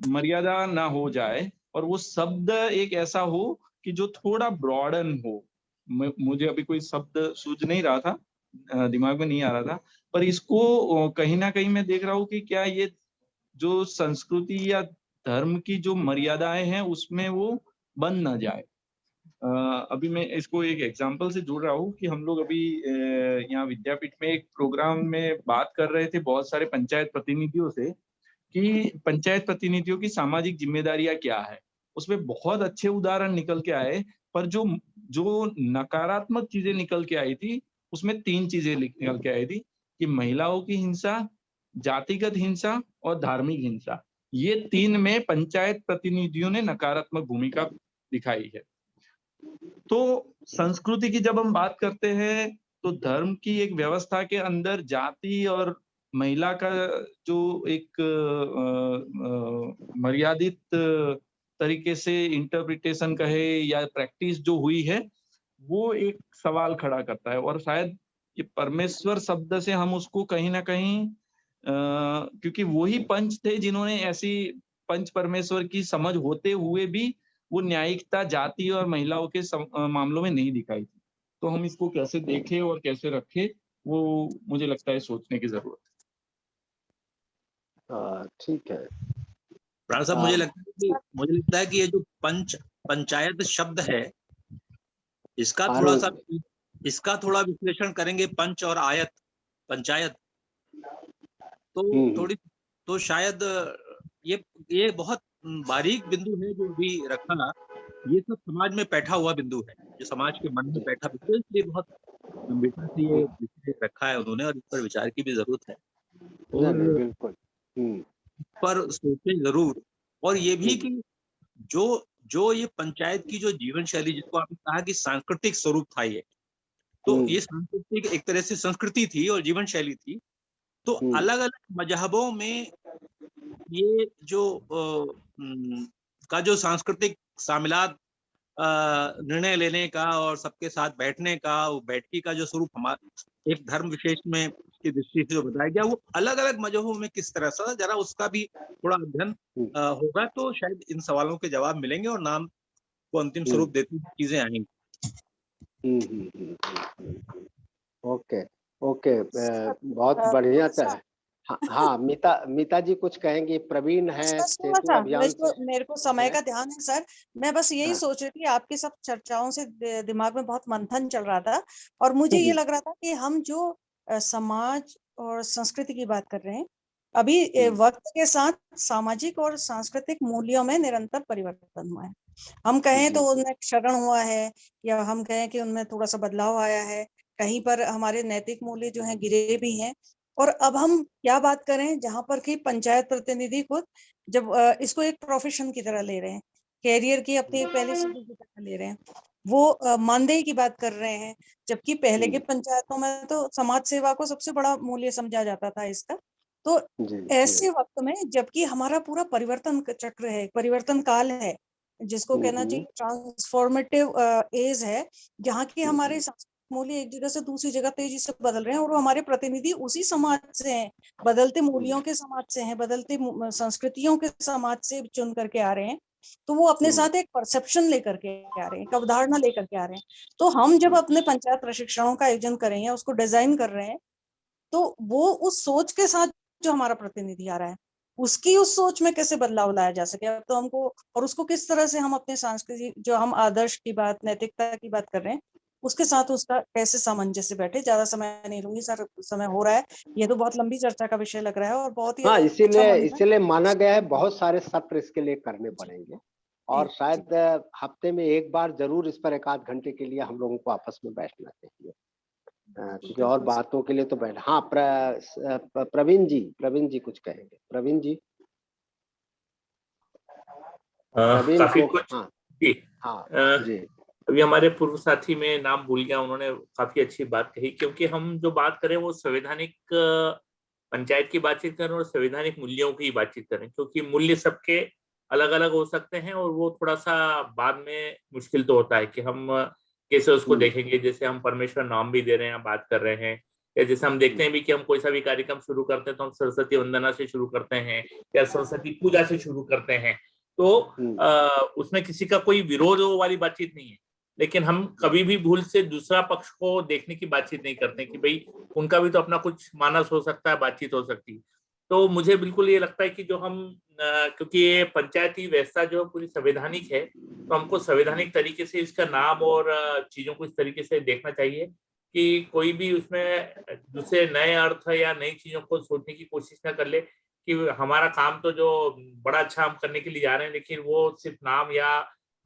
मर्यादा ना हो जाए और वो शब्द एक ऐसा हो कि जो थोड़ा ब्रॉडन हो। मुझे अभी कोई शब्द सूझ नहीं रहा था, दिमाग में नहीं आ रहा था, पर इसको कहीं ना कहीं मैं देख रहा हूँ कि क्या ये जो संस्कृति या धर्म की जो मर्यादाएं हैं उसमें वो बन ना जाए। अभी मैं इसको एक एग्जांपल से जोड़ रहा हूँ कि हम लोग अभी यहाँ विद्यापीठ में एक प्रोग्राम में बात कर रहे थे बहुत सारे पंचायत प्रतिनिधियों से कि पंचायत प्रतिनिधियों की सामाजिक जिम्मेदारियां क्या है। उसमें बहुत अच्छे उदाहरण निकल के आए, पर जो नकारात्मक चीजें निकल के आई थी उसमें 3 चीजें निकल के आई थी कि महिलाओं की हिंसा, जातिगत हिंसा और धार्मिक हिंसा। ये 3 में पंचायत प्रतिनिधियों ने नकारात्मक भूमिका दिखाई है। तो संस्कृति की जब हम बात करते हैं तो धर्म की एक व्यवस्था के अंदर जाति और महिला का जो एक मर्यादित तरीके से इंटरप्रिटेशन कहे या प्रैक्टिस जो हुई है वो एक सवाल खड़ा करता है, और शायद ये परमेश्वर शब्द से हम उसको कहीं ना कहीं क्योंकि वही पंच थे जिन्होंने ऐसी पंच परमेश्वर की समझ होते हुए भी वो न्यायिकता जाति और महिलाओं के मामलों में नहीं दिखाई थी। तो हम इसको कैसे देखें और कैसे रखें वो मुझे लगता है सोचने की जरूरत है। ठीक है प्राण साहब, मुझे लगता है कि ये जो पंचायत शब्द है इसका थोड़ा विश्लेषण करेंगे, पंच और आयत पंचायत, तो शायद ये बहुत बारीक बिंदु है जो भी रखा। ये सब समाज में बैठा हुआ बिंदु है, जो समाज के मन में बैठा बिंदु है, इसलिए बहुत गंभीरता से ये विषय रखा है उन्होंने, और इस पर विचार की भी जरूरत है और बिल्कुल पर सोचे जरूर। और ये भी कि जो ये पंचायत की जो जीवन शैली, जिसको आपने कहा कि सांस्कृतिक स्वरूप था, ये तो ये सांस्कृतिक एक तरह से संस्कृति थी और जीवन शैली थी। तो अलग अलग मजहबों में ये जो जो सांस्कृतिक शामिलात, निर्णय लेने का और सबके साथ बैठने का, वो बैठकी का जो स्वरूप हमारे एक धर्म विशेष में की दृष्टि से जो बताया गया, वो अलग अलग मजहबों में किस तरह से, जरा उसका भी थोड़ा अध्ययन होगा तो शायद इन सवालों के जवाब मिलेंगे और नाम को अंतिम स्वरूप देती चीजें आएंगी। ओके बहुत बढ़िया था। हाँ मीता जी कुछ कहेंगी। प्रवीण है मेरे को समय का ध्यान है सर। मैं बस यही सोच रही थी, आपकी सब चर्चाओं से दिमाग में बहुत मंथन चल रहा था और मुझे ये लग रहा था कि हम जो समाज और संस्कृति की बात कर रहे हैं। अभी वक्त के साथ सामाजिक और सांस्कृतिक मूल्यों में निरंतर परिवर्तन हुआ है। हम कहें तो उनमें क्षरण हुआ है, या हम कहें कि उनमें थोड़ा सा बदलाव आया है। कहीं पर हमारे नैतिक मूल्य जो हैं गिरे भी हैं। और अब हम क्या बात करें, जहां पर कि पंचायत प्रतिनिधि खुद जब इसको एक प्रोफेशन की तरह ले रहे हैं, कैरियर की अपनी पहली सीढ़ी की तरह ले रहे हैं, वो मानदेय की बात कर रहे हैं। जबकि पहले के पंचायतों में तो समाज सेवा को सबसे बड़ा मूल्य समझा जाता था इसका। तो ऐसे वक्त में जबकि हमारा पूरा परिवर्तन चक्र है, परिवर्तन काल है, जिसको कहना चाहिए ट्रांसफॉर्मेटिव एज है, जहाँ की हमारे मूल्य एक जगह से दूसरी जगह तेजी से बदल रहे हैं, और वो हमारे प्रतिनिधि उसी समाज से हैं, बदलते मूल्यों के समाज से हैं, बदलते संस्कृतियों के समाज से चुन करके आ रहे हैं। तो वो अपने साथ एक परसेप्शन लेकर के आ रहे हैं, एक अवधारणा लेकर के आ रहे हैं। तो हम जब अपने पंचायत प्रशिक्षणों का आयोजन कर रहे हैं, उसको डिजाइन कर रहे हैं, तो वो उस सोच के साथ जो हमारा प्रतिनिधि आ रहा है, उसकी उस सोच में कैसे बदलाव लाया जा सके, तो हमको, और उसको किस तरह से हम अपने सांस्कृतिक जो हम आदर्श की बात, नैतिकता की बात कर रहे हैं, उसके साथ उसका कैसे सामंजस्य बैठे। ज्यादा समय नहीं लूंगी सर, समय हो रहा है, ये तो बहुत लंबी चर्चा का विषय लग रहा है और बहुत ही हाँ, अच्छा इसीलिए माना गया है बहुत सारे सत्र इसके लिए करने पड़ेंगे, और शायद हफ्ते में एक बार जरूर इस पर 1 आध घंटे के लिए हम लोगों को आपस में बैठना चाहिए, क्योंकि और बातों के लिए तो बैठ। हाँ, प्रवीण जी कुछ कहेंगे। प्रवीण जी। काफी कुछ। हाँ जी जी। अभी हमारे पूर्व साथी में नाम भूल गया, उन्होंने काफी अच्छी बात कही, क्योंकि हम जो बात करें वो संवैधानिक पंचायत की बातचीत करें और संवैधानिक मूल्यों की बातचीत करें, क्योंकि मूल्य सबके अलग अलग हो सकते हैं, और वो थोड़ा सा बाद में मुश्किल तो होता है कि हम कैसे उसको देखेंगे। जैसे हम परमेश्वर नाम भी दे रहे हैं, बात कर रहे हैं, या जैसे हम देखते हैं भी कि हम कोई सा भी कार्यक्रम शुरू करते हैं तो हम सरस्वती वंदना से शुरू करते हैं या सरस्वती पूजा से शुरू करते हैं, तो उसमें किसी का कोई विरोध वाली बातचीत नहीं है, लेकिन हम कभी भी भूल से दूसरा पक्ष को देखने की बातचीत नहीं करते कि भाई उनका भी तो अपना कुछ मानस हो सकता है, बातचीत हो सकती है। तो मुझे बिल्कुल ये लगता है कि जो हम क्योंकि ये पंचायती व्यवस्था जो पूरी संवैधानिक है, तो हमको संवैधानिक तरीके से इसका नाम और चीजों को इस तरीके से देखना चाहिए कि कोई भी उसमें दूसरे नए अर्थ या नई चीजों को सोचने की कोशिश ना कर ले कि हमारा काम तो जो बड़ा अच्छा हम करने के लिए जा रहे हैं, लेकिन वो सिर्फ नाम या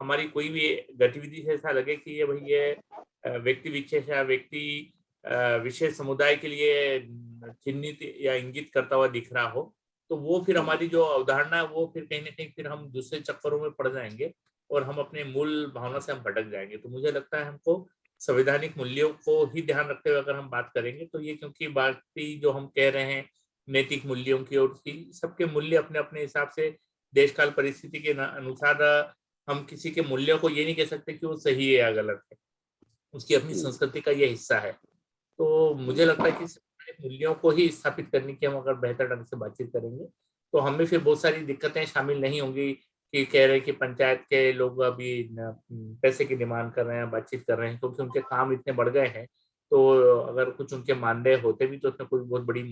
हमारी कोई भी गतिविधि से ऐसा लगे कि ये भाई ये व्यक्ति विशेष या व्यक्ति विशेष समुदाय के लिए चिन्हित या इंगित करता हुआ दिख रहा हो, तो वो फिर हमारी जो अवधारणा है वो फिर कहीं ना कहीं फिर हम दूसरे चक्करों में पड़ जाएंगे और हम अपने मूल भावना से हम भटक जाएंगे। तो मुझे लगता है हमको संवैधानिक मूल्यों को ही ध्यान रखते हुए अगर हम बात करेंगे तो ये, क्योंकि बाकी जो हम कह रहे हैं नैतिक मूल्यों की, और सबके मूल्य अपने अपने हिसाब से देश काल परिस्थिति के अनुसार, हम किसी के मूल्यों को ये नहीं कह सकते कि वो सही है या गलत है, उसकी अपनी संस्कृति का ये हिस्सा है। तो मुझे लगता है कि मूल्यों को ही स्थापित करने की हम अगर बेहतर ढंग से बातचीत करेंगे तो हमें फिर बहुत सारी दिक्कतें शामिल नहीं होंगी कि कह रहे हैं कि पंचायत के लोग अभी पैसे की डिमांड कर रहे हैं, बातचीत कर रहे हैं, क्योंकि उनके काम इतने बढ़ गए हैं। तो अगर कुछ उनके मानदेय होते भी तो उसमें कोई बहुत बड़ी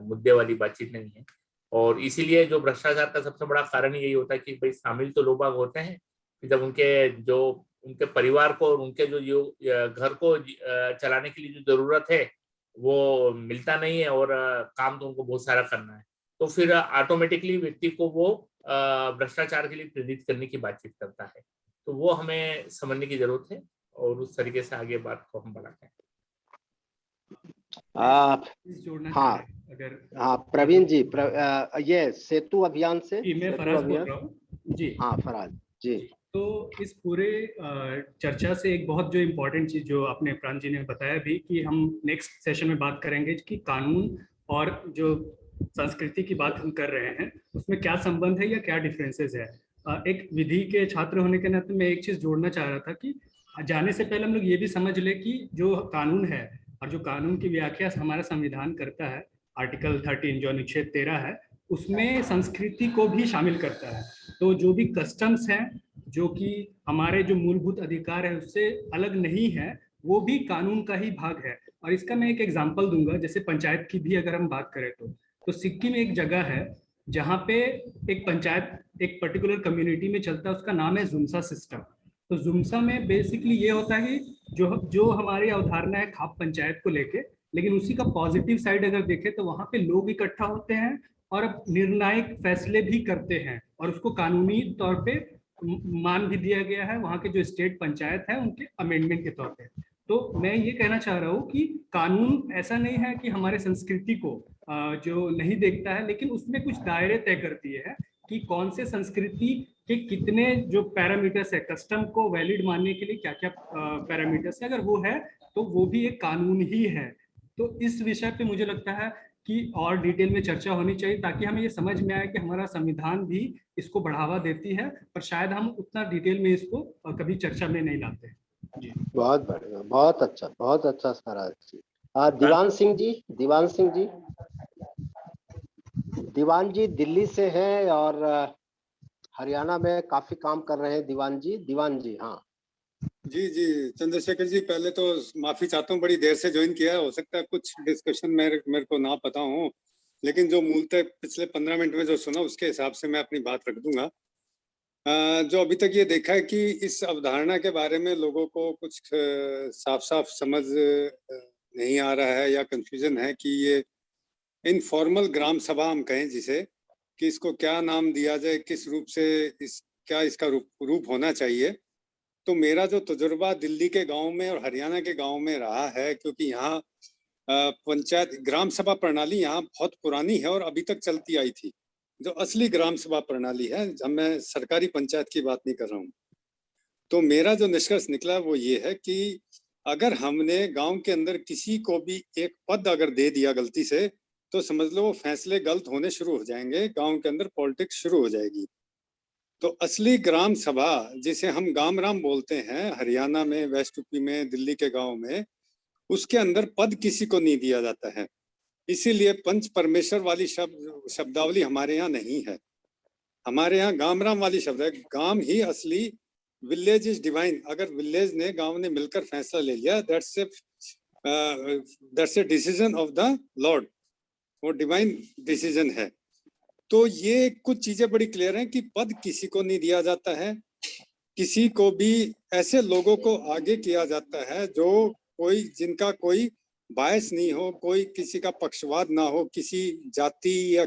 मुद्दे वाली बातचीत नहीं है। और इसीलिए जो भ्रष्टाचार का सबसे बड़ा कारण यही होता है कि भाई शामिल तो लोग बाग होते हैं, जब उनके परिवार को और उनके जो घर को चलाने के लिए जो जरूरत है वो मिलता नहीं है, और काम तो उनको बहुत सारा करना है, तो फिर ऑटोमेटिकली व्यक्ति को वो भ्रष्टाचार के लिए प्रेरित करने की बातचीत करता है। तो वो हमें समझने की जरूरत है और उस तरीके से आगे बात को हम बढ़ाते हैं। हाँ प्रवीण जी, ये सेतु अभियान से मैं फराज बोल रहा हूँ जी। हाँ फराज जी। तो इस पूरे चर्चा से एक बहुत जो इम्पोर्टेंट चीज जो आपने प्रांत जी ने बताया भी कि हम नेक्स्ट सेशन में बात करेंगे कि कानून और जो संस्कृति की बात हम कर रहे हैं उसमें क्या संबंध है या क्या डिफरेंसेस है। एक विधि के छात्र होने के नाते मैं एक चीज जोड़ना चाह रहा था कि जाने से पहले हम लोग ये भी समझ ले कि जो कानून है और जो कानून की व्याख्या हमारा संविधान करता है, आर्टिकल 13 जो अनुच्छेद 13 है, उसमें संस्कृति को भी शामिल करता है। तो जो भी कस्टम्स हैं जो कि हमारे जो मूलभूत अधिकार है उससे अलग नहीं है, वो भी कानून का ही भाग है। और इसका मैं एक एग्जांपल दूंगा, जैसे पंचायत की भी अगर हम बात करें तो सिक्किम एक जगह है जहाँ पे एक पंचायत एक पर्टिकुलर कम्युनिटी में चलता है, उसका नाम है जुम्सा सिस्टम। तो जुम्सा में बेसिकली ये होता है कि जो हमारी अवधारणा है खाप पंचायत को लेके लेकिन उसी का पॉजिटिव साइड अगर देखें तो वहां पे लोग इकट्ठा होते हैं और अब निर्णायक फैसले भी करते हैं, और उसको कानूनी तौर पे मान भी दिया गया है वहां के जो स्टेट पंचायत है उनके अमेंडमेंट के तौर पे। तो मैं ये कहना चाह रहा हूँ कि कानून ऐसा नहीं है कि हमारे संस्कृति को जो नहीं देखता है, लेकिन उसमें कुछ दायरे तय कर दिए हैं कि कौन से संस्कृति के कितने जो पैरामीटर्स है, कस्टम को वैलिड मानने के लिए क्या क्या पैरामीटर्स है, अगर वो है तो वो भी एक कानून ही है। तो इस विषय पे मुझे लगता है कि और डिटेल में चर्चा होनी चाहिए, ताकि हमें ये समझ में आए कि हमारा संविधान भी इसको बढ़ावा देती है, पर शायद हम उतना डिटेल में इसको कभी चर्चा में नहीं लाते। जी बहुत बढ़िया, बहुत अच्छा सारा जी। दीवान सिंह जी, दीवान सिंह जी, दीवान जी दिल्ली से हैं और हरियाणा में काफी काम कर रहे हैं। दीवान जी, हाँ जी चंद्रशेखर जी, पहले तो माफी चाहता हूँ, बड़ी देर से ज्वाइन किया है, हो सकता है कुछ डिस्कशन मेरे को ना पता हो, लेकिन जो मूलतः पिछले 15 मिनट में जो सुना उसके हिसाब से मैं अपनी बात रख दूंगा। जो अभी तक ये देखा है कि इस अवधारणा के बारे में लोगों को कुछ साफ समझ नहीं आ रहा है या कंफ्यूजन है कि ये इनफॉर्मल ग्राम सभा हम कहें जिसे, कि इसको क्या नाम दिया जाए, किस रूप से क्या इसका रूप होना चाहिए। तो मेरा जो तजुर्बा दिल्ली के गांव में और हरियाणा के गांव में रहा है, क्योंकि यहाँ पंचायत ग्राम सभा प्रणाली यहाँ बहुत पुरानी है और अभी तक चलती आई थी। जो असली ग्राम सभा प्रणाली है, जब मैं सरकारी पंचायत की बात नहीं कर रहा हूँ, तो मेरा जो निष्कर्ष निकला वो ये है कि अगर हमने गांव के अंदर किसी को भी एक पद अगर दे दिया गलती से, तो समझ लो वो फैसले गलत होने शुरू हो जाएंगे, गांव के अंदर पॉलिटिक्स शुरू हो जाएगी। तो असली ग्राम सभा जिसे हम गाम राम बोलते हैं हरियाणा में, वेस्ट यूपी में, दिल्ली के गांव में, उसके अंदर पद किसी को नहीं दिया जाता है। इसीलिए पंच परमेश्वर वाली शब्दावली हमारे यहाँ नहीं है। हमारे यहाँ गाम राम वाली शब्द है। गांव ही असली, विलेज इज डिवाइन। अगर विलेज ने, गांव ने मिलकर फैसला ले लिया, that's a decision of the Lord, वो डिवाइन डिसीजन है। तो ये कुछ चीजें बड़ी क्लियर हैं कि पद किसी को नहीं दिया जाता है, किसी को भी ऐसे लोगों को आगे किया जाता है जो जिनका कोई बायस नहीं हो, कोई किसी का पक्षवाद ना हो, किसी जाति या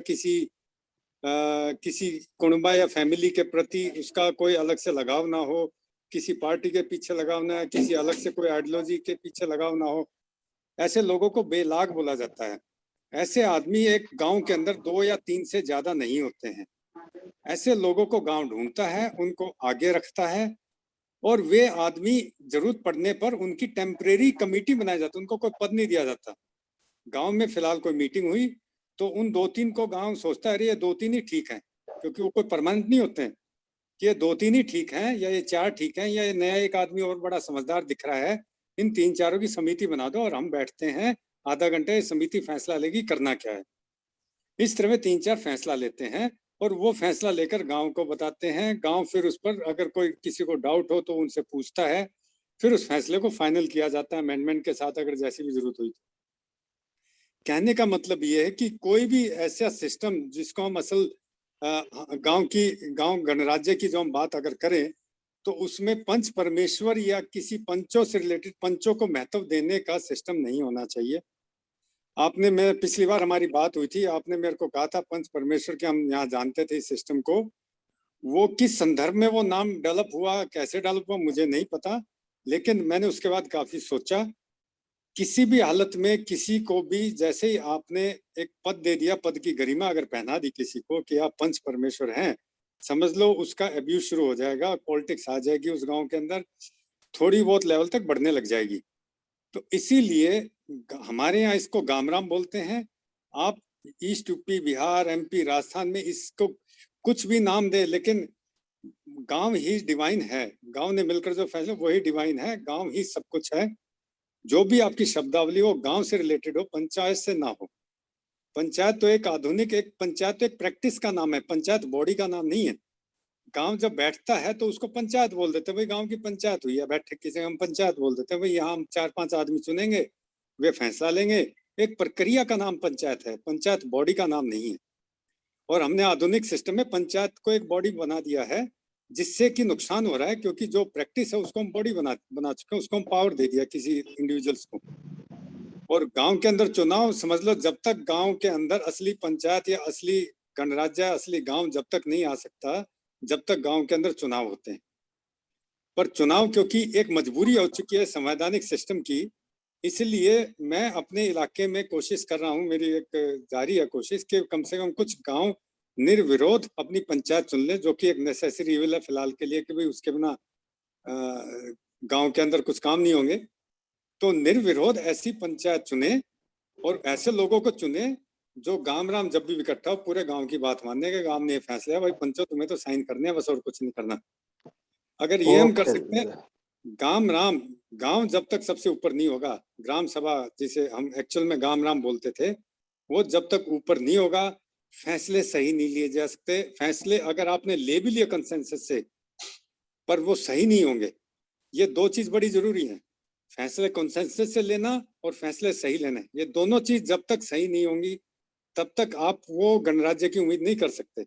किसी कुणबा या फैमिली के प्रति उसका कोई अलग से लगाव ना हो, किसी पार्टी के पीछे लगाव ना है, किसी अलग से कोई आइडियोलॉजी के पीछे लगाव ना हो। ऐसे लोगों को बेलाग बोला जाता है। ऐसे आदमी एक गांव के अंदर 2 या 3 से ज्यादा नहीं होते हैं। ऐसे लोगों को गांव ढूंढता है, उनको आगे रखता है, और वे आदमी जरूरत पड़ने पर उनकी टेम्परेरी कमेटी बनाई जाती है, उनको कोई पद नहीं दिया जाता। गांव में फिलहाल कोई मीटिंग हुई तो उन 2-3 को गांव सोचता है अरे ये 2-3 ही ठीक हैं, क्योंकि वो कोई परमानेंट नहीं होते हैं, कि ये 2-3 ही ठीक हैं या ये 4 ठीक हैं, या ये नया एक आदमी और बड़ा समझदार दिख रहा है, इन 3-4 की समिति बना दो और हम बैठते हैं आधा घंटे, समिति फैसला लेगी करना क्या है। इस तरह में 3-4 फैसला लेते हैं और वो फैसला लेकर गांव को बताते हैं। गांव फिर उस पर अगर कोई किसी को डाउट हो तो उनसे पूछता है, फिर उस फैसले को फाइनल किया जाता है अमेंडमेंट के साथ, अगर जैसी भी जरूरत हुई। कहने का मतलब ये है कि कोई भी ऐसा सिस्टम जिसको हम असल गांव गणराज्य की जो हम बात अगर करें, तो उसमें पंच परमेश्वर या किसी पंचों से रिलेटेड पंचों को महत्व देने का सिस्टम नहीं होना चाहिए। मैं पिछली बार हमारी बात हुई थी, आपने मेरे को कहा था पंच परमेश्वर के हम यहाँ जानते थे इस सिस्टम को। वो किस संदर्भ में वो नाम डेवलप हुआ, कैसे डेवलप हुआ, मुझे नहीं पता, लेकिन मैंने उसके बाद काफी सोचा। किसी भी हालत में किसी को भी, जैसे ही आपने एक पद दे दिया, पद की गरिमा अगर पहना दी किसी को कि आप पंच परमेश्वर हैं, समझ लो उसका अब्यूज शुरू हो जाएगा, पॉलिटिक्स आ जाएगी उस गांव के अंदर, थोड़ी बहुत लेवल तक बढ़ने लग जाएगी। तो इसीलिए हमारे यहाँ इसको गामराम बोलते हैं। आप east UP, Bihar, MP, Rajasthan में इसको कुछ भी नाम दे, लेकिन गांव ही डिवाइन है। गांव ने मिलकर जो फैसला, वही डिवाइन है। गांव ही सब कुछ है। जो भी आपकी शब्दावली हो गांव से रिलेटेड हो, पंचायत से ना हो। पंचायत तो एक आधुनिक, पंचायत तो एक प्रैक्टिस का नाम है, पंचायत बॉडी का नाम नहीं है। गांव जब बैठता है तो उसको पंचायत बोल देते हैं, भाई गांव की पंचायत हुई है, बैठक किसी हम पंचायत बोल देते हैं, भाई यहाँ हम 4-5 आदमी चुनेंगे, वे फैसला लेंगे। एक प्रक्रिया का नाम पंचायत है, पंचायत बॉडी का नाम नहीं है। और हमने आधुनिक सिस्टम में पंचायत को एक बॉडी बना दिया है, जिससे कि नुकसान हो रहा है, क्योंकि जो प्रैक्टिस है उसको हम बॉडी बना चुके हैं, उसको हम पावर दे दिया किसी इंडिविजुअल्स को। और गांव के अंदर चुनाव समझ लो, जब तक गांव के अंदर असली पंचायत या असली गणराज्य, असली गांव जब तक नहीं आ सकता, जब तक गांव के अंदर चुनाव होते हैं। पर चुनाव क्योंकि एक मजबूरी हो चुकी है संवैधानिक सिस्टम की, इसलिए मैं अपने इलाके में कोशिश कर रहा हूं, मेरी एक जारी है कोशिश कि कम से कम कुछ गांव निर्विरोध अपनी पंचायत चुन ले, जो कि एक नेसेसरी इविल है फिलहाल के लिए, कि भाई उसके बिना गांव के अंदर कुछ काम नहीं होंगे। तो निर्विरोध ऐसी पंचायत चुने और ऐसे लोगों को चुने जो गांव राम जब भी इकट्ठा हो पूरे गांव की बात मानने के, गांव ने ये फैसला है भाई पंचो तुम्हें तो साइन करने हैं बस, और कुछ नहीं करना। अगर ये हम कर सकते हैं, गांव राम, गांव जब तक सबसे ऊपर नहीं होगा, ग्राम सभा जिसे हम एक्चुअल में गांव राम बोलते थे, वो जब तक ऊपर नहीं होगा फैसले सही नहीं लिए जा सकते। फैसले अगर आपने ले भी लिए कंसेंसस से, पर वो सही नहीं होंगे। ये दो चीज बड़ी जरूरी है, फैसले कंसेंसस से लेना और फैसले सही लेना। ये दोनों चीज जब तक सही नहीं होंगी तब तक आप वो गणराज्य की उम्मीद नहीं कर सकते।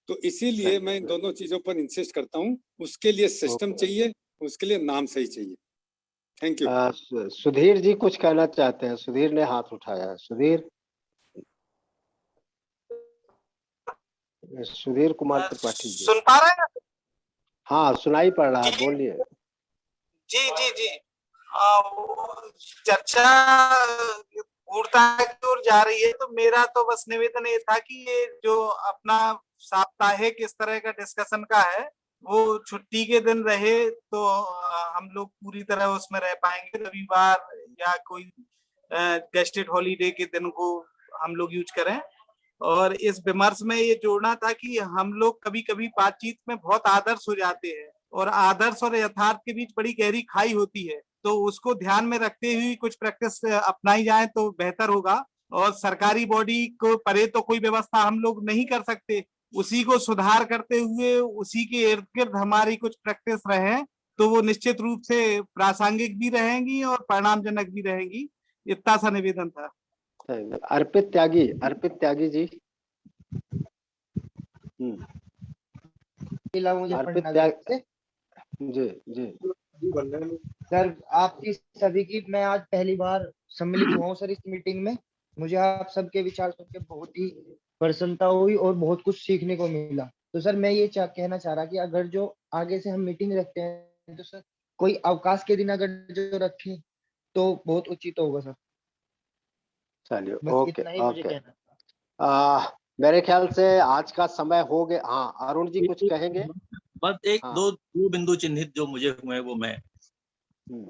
तो इसीलिए मैं इन दोनों चीजों पर इंसिस्ट करता हूँ। उसके लिए सिस्टम चाहिए, उसके लिए नाम सही चाहिए। Thank you. सुधीर जी कुछ कहना चाहते हैं, सुधीर ने हाथ उठाया है। सुधीर कुमार त्रिपाठी जी, सुन पा रहे हैं? हाँ सुनाई पड़ रहा है, बोलिए। जी जी जी, चर्चा पूर्णता की ओर जा रही है, तो मेरा तो बस निवेदन ये था कि ये जो अपना साप्ताहिक इस तरह का डिस्कशन का है, वो छुट्टी के दिन रहे तो हम लोग पूरी तरह उसमें रह पाएंगे। रविवार या कोई गेस्टेड हॉलीडे के दिन को हम लोग यूज करें। और इस विमर्श में ये जोड़ना था कि हम लोग कभी कभी बातचीत में बहुत आदर्श हो जाते हैं और आदर्श और यथार्थ के बीच बड़ी गहरी खाई होती है, तो उसको ध्यान में रखते हुए कुछ प्रैक्टिस अपनाई जाए तो बेहतर होगा। और सरकारी बॉडी को परे तो कोई व्यवस्था हम लोग नहीं कर सकते, उसी को सुधार करते हुए उसी के इर्द गिर्द हमारी कुछ प्रैक्टिस रहे तो वो निश्चित रूप से प्रासंगिक भी रहेंगी और परिणामजनक भी रहेंगी। इतना सा निवेदन था। अर्पित त्यागी जी। अर्पित त्यागी जी जी सर, आपकी सभी की मैं आज पहली बार सम्मिलित हुआ हूँ सर इस मीटिंग में। मुझे आप सबके विचार सुन के बहुत ही प्रसन्नता हुई और बहुत कुछ सीखने को मिला। तो सर मैं ये कहना चाह रहा कि अगर जो आगे से हम मीटिंग रखते हैं तो सर कोई अवकाश के दिन अगर जो रखें तो बहुत उचित होगा सर। चलिए ओके ओके। मेरे ख्याल से आज का समय हो गया। हाँ अरुण जी कुछ कहेंगे? बस एक दो बिंदु चिन्हित जो मुझे हुए वो मैं,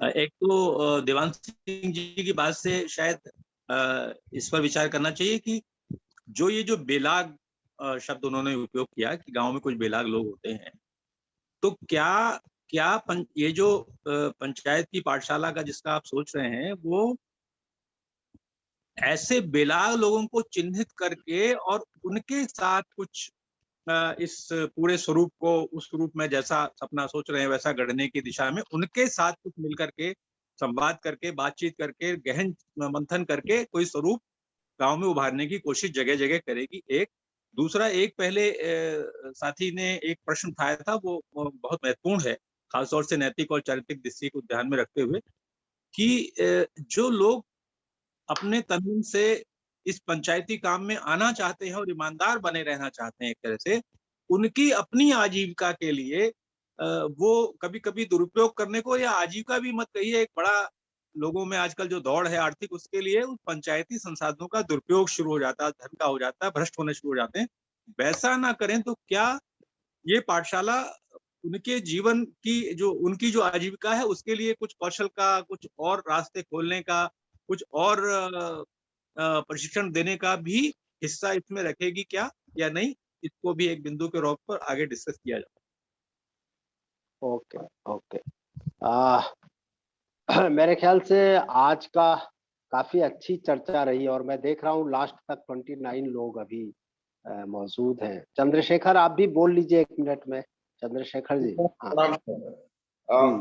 एक तो देवांश सिंह जी की बात से शायद इस पर विचार करना चाहिए कि जो बेलाग शब्द उन्होंने उपयोग किया कि गांव में कुछ बेलाग लोग होते हैं, तो क्या ये जो पंचायत की पाठशाला का जिसका आप सोच रहे हैं वो ऐसे बेलाग लोगों को चिन्हित करके और उनके साथ कुछ इस पूरे स्वरूप को उस रूप में जैसा सपना सोच रहे हैं वैसा गढ़ने की दिशा में उनके साथ कुछ मिलकर के संवाद करके बातचीत करके गहन मंथन करके कोई स्वरूप गांव में उभारने की कोशिश जगह जगह करेगी। एक दूसरा, एक पहले साथी ने एक प्रश्न उठाया था, वो बहुत महत्वपूर्ण है, खासतौर से नैतिक और चारित्रिक दृष्टि को ध्यान में रखते हुए कि जो लोग अपने तन से इस पंचायती काम में आना चाहते हैं और ईमानदार बने रहना चाहते हैं, एक तरह से उनकी अपनी आजीविका के लिए वो कभी कभी दुरुपयोग करने को, या आजीविका भी मत कहिए, एक बड़ा लोगों में आजकल जो दौड़ है आर्थिक, उसके लिए उस पंचायती संसाधनों का दुरुपयोग शुरू हो जाता है, धन का हो जाता है, भ्रष्ट होने शुरू हो जाते हैं। वैसा ना करें तो क्या ये पाठशाला उनके जीवन की जो उनकी जो आजीविका है उसके लिए कुछ कौशल का, कुछ और रास्ते खोलने का, कुछ और प्रशिक्षण देने का भी हिस्सा इसमें रखेगी क्या या नहीं, इसको भी एक बिंदु के रूप पर आगे डिस्कस किया जाए। Okay okay. मेरे ख्याल से आज का काफी अच्छी चर्चा रही और मैं देख रहा हूँ लास्ट तक 29 लोग अभी मौजूद हैं। चंद्रशेखर आप भी बोल लीजिए 1 मिनट में। चंद्रशेखर जी।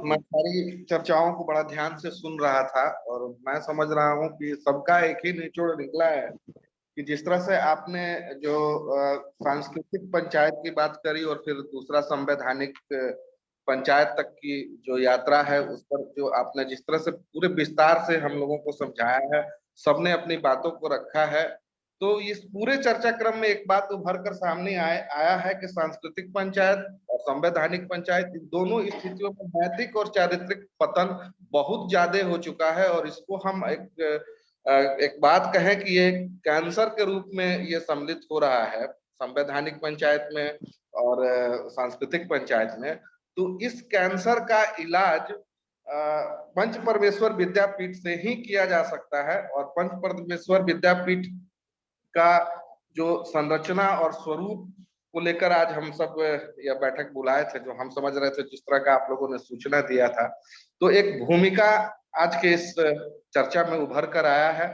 मैं सारी चर्चाओं को बड़ा ध्यान से सुन रहा था और मैं समझ रहा हूँ कि सबका एक ही निचोड़ निकला है कि जिस तरह से आपने जो सांस्कृतिक पंचायत की बात करी और फिर दूसरा संवैधानिक पंचायत तक की जो यात्रा है उस पर जो आपने जिस तरह से पूरे विस्तार से हम लोगों को समझाया है, सबने अपनी बातों को रखा है, तो इस पूरे चर्चा क्रम में एक बात उभर कर सामने आया है कि सांस्कृतिक पंचायत और संवैधानिक पंचायत, इन दोनों स्थितियों में नैतिक और चारित्रिक पतन बहुत ज्यादा हो चुका है। और इसको हम एक बात कहें कि ये कैंसर के रूप में ये सम्मिलित हो रहा है संवैधानिक पंचायत में और सांस्कृतिक पंचायत में। तो इस कैंसर का इलाज पंच परमेश्वर विद्यापीठ से ही किया जा सकता है। और पंच परमेश्वर विद्यापीठ का जो संरचना और स्वरूप को लेकर आज हम सब यह बैठक बुलाए थे, जो हम समझ रहे थे जिस तरह का आप लोगों ने सूचना दिया था, तो एक भूमिका आज के इस चर्चा में उभर कर आया है।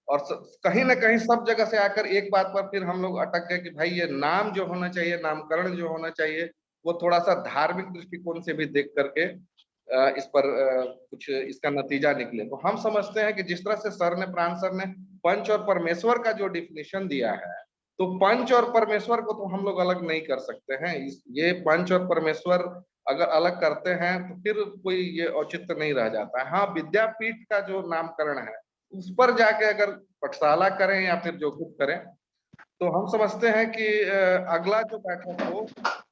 और कहीं ना कहीं सब जगह से आकर एक बात पर फिर हम लोग अटक गए कि भाई ये नाम जो होना चाहिए, नामकरण जो होना चाहिए, वो थोड़ा सा धार्मिक दृष्टिकोण से भी देख करके इस पर कुछ इसका नतीजा निकले। तो हम समझते हैं कि जिस तरह से सर ने, प्राण सर ने पंच और परमेश्वर का जो डिफिनेशन दिया है, तो पंच और परमेश्वर को तो हम लोग अलग नहीं कर सकते हैं। ये पंच और परमेश्वर अगर अलग करते हैं तो फिर कोई ये औचित्य नहीं रह जाता है। हाँ, विद्यापीठ का जो नामकरण है उस पर जाके अगर पाठशाला करें या फिर जो कुछ करें, तो हम समझते हैं कि अगला जो बैठक हो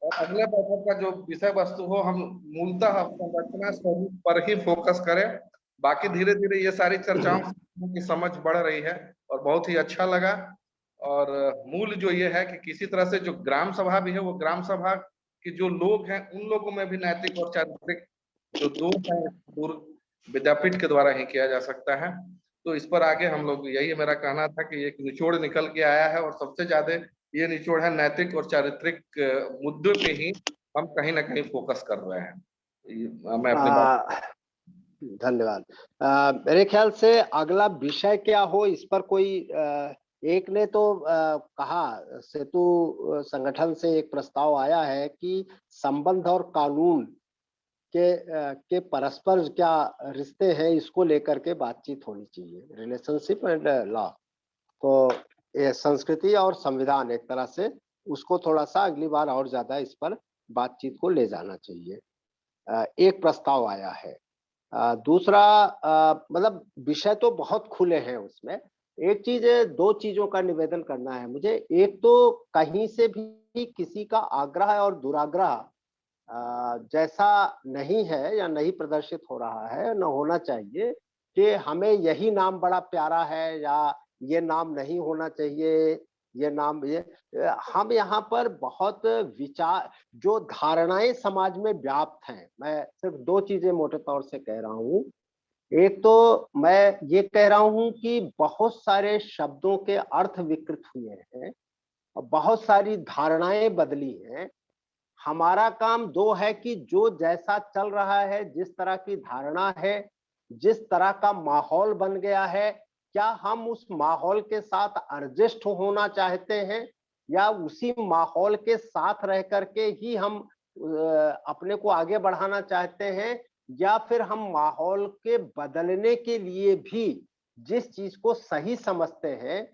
और अगले बैठक का जो विषय वस्तु हो, हम मूलतः संरचना स्वरूप पर ही फोकस करें। बाकी धीरे धीरे ये सारी चर्चाओं की समझ बढ़ रही है और बहुत ही अच्छा लगा। और मूल जो ये है कि किसी तरह से जो ग्राम सभा भी है, वो ग्राम सभा के जो लोग हैं उन लोगों में भी नैतिक और चारित्रिक जो दोष है दूर विद्यापीठ के द्वारा ही किया जा सकता है। तो इस पर आगे हम लोग, यही मेरा कहना था कि एक निचोड़ निकल के आया है और सबसे ज्यादा ये निचोड़ है नैतिक और चारित्रिक मुद्दों पे ही हम कहीं ना कहीं फोकस कर रहे हैं। मैं अपनी धन्यवाद। मेरे ख्याल से अगला विषय क्या हो, इस पर कोई एक ने तो कहा, सेतु संगठन से एक प्रस्ताव आया है कि संबंध और कानून के परस्पर क्या रिश्ते हैं, इसको लेकर के बातचीत होनी चाहिए, रिलेशनशिप एंड लॉ। तो ये संस्कृति और संविधान एक तरह से उसको थोड़ा सा अगली बार और ज्यादा इस पर बातचीत को ले जाना चाहिए, एक प्रस्ताव आया है। दूसरा मतलब विषय तो बहुत खुले हैं उसमें। एक चीज, दो चीजों का निवेदन करना है मुझे। एक तो कहीं से भी किसी का आग्रह और दुराग्रह जैसा नहीं है या नहीं प्रदर्शित हो रहा है, न होना चाहिए कि हमें यही नाम बड़ा प्यारा है या ये नाम नहीं होना चाहिए, ये नाम ये। हम यहाँ पर बहुत विचार, जो धारणाएं समाज में व्याप्त हैं, मैं सिर्फ दो चीजें मोटे तौर से कह रहा हूँ। एक तो मैं ये कह रहा हूँ कि बहुत सारे शब्दों के अर्थ विकृत हुए हैं और बहुत सारी धारणाएं बदली हैं। हमारा काम दो है कि जो जैसा चल रहा है, जिस तरह की धारणा है, जिस तरह का माहौल बन गया है, क्या हम उस माहौल के साथ एडजस्ट होना चाहते हैं या उसी माहौल के साथ रह करके ही हम अपने को आगे बढ़ाना चाहते हैं, या फिर हम माहौल के बदलने के लिए भी जिस चीज को सही समझते हैं,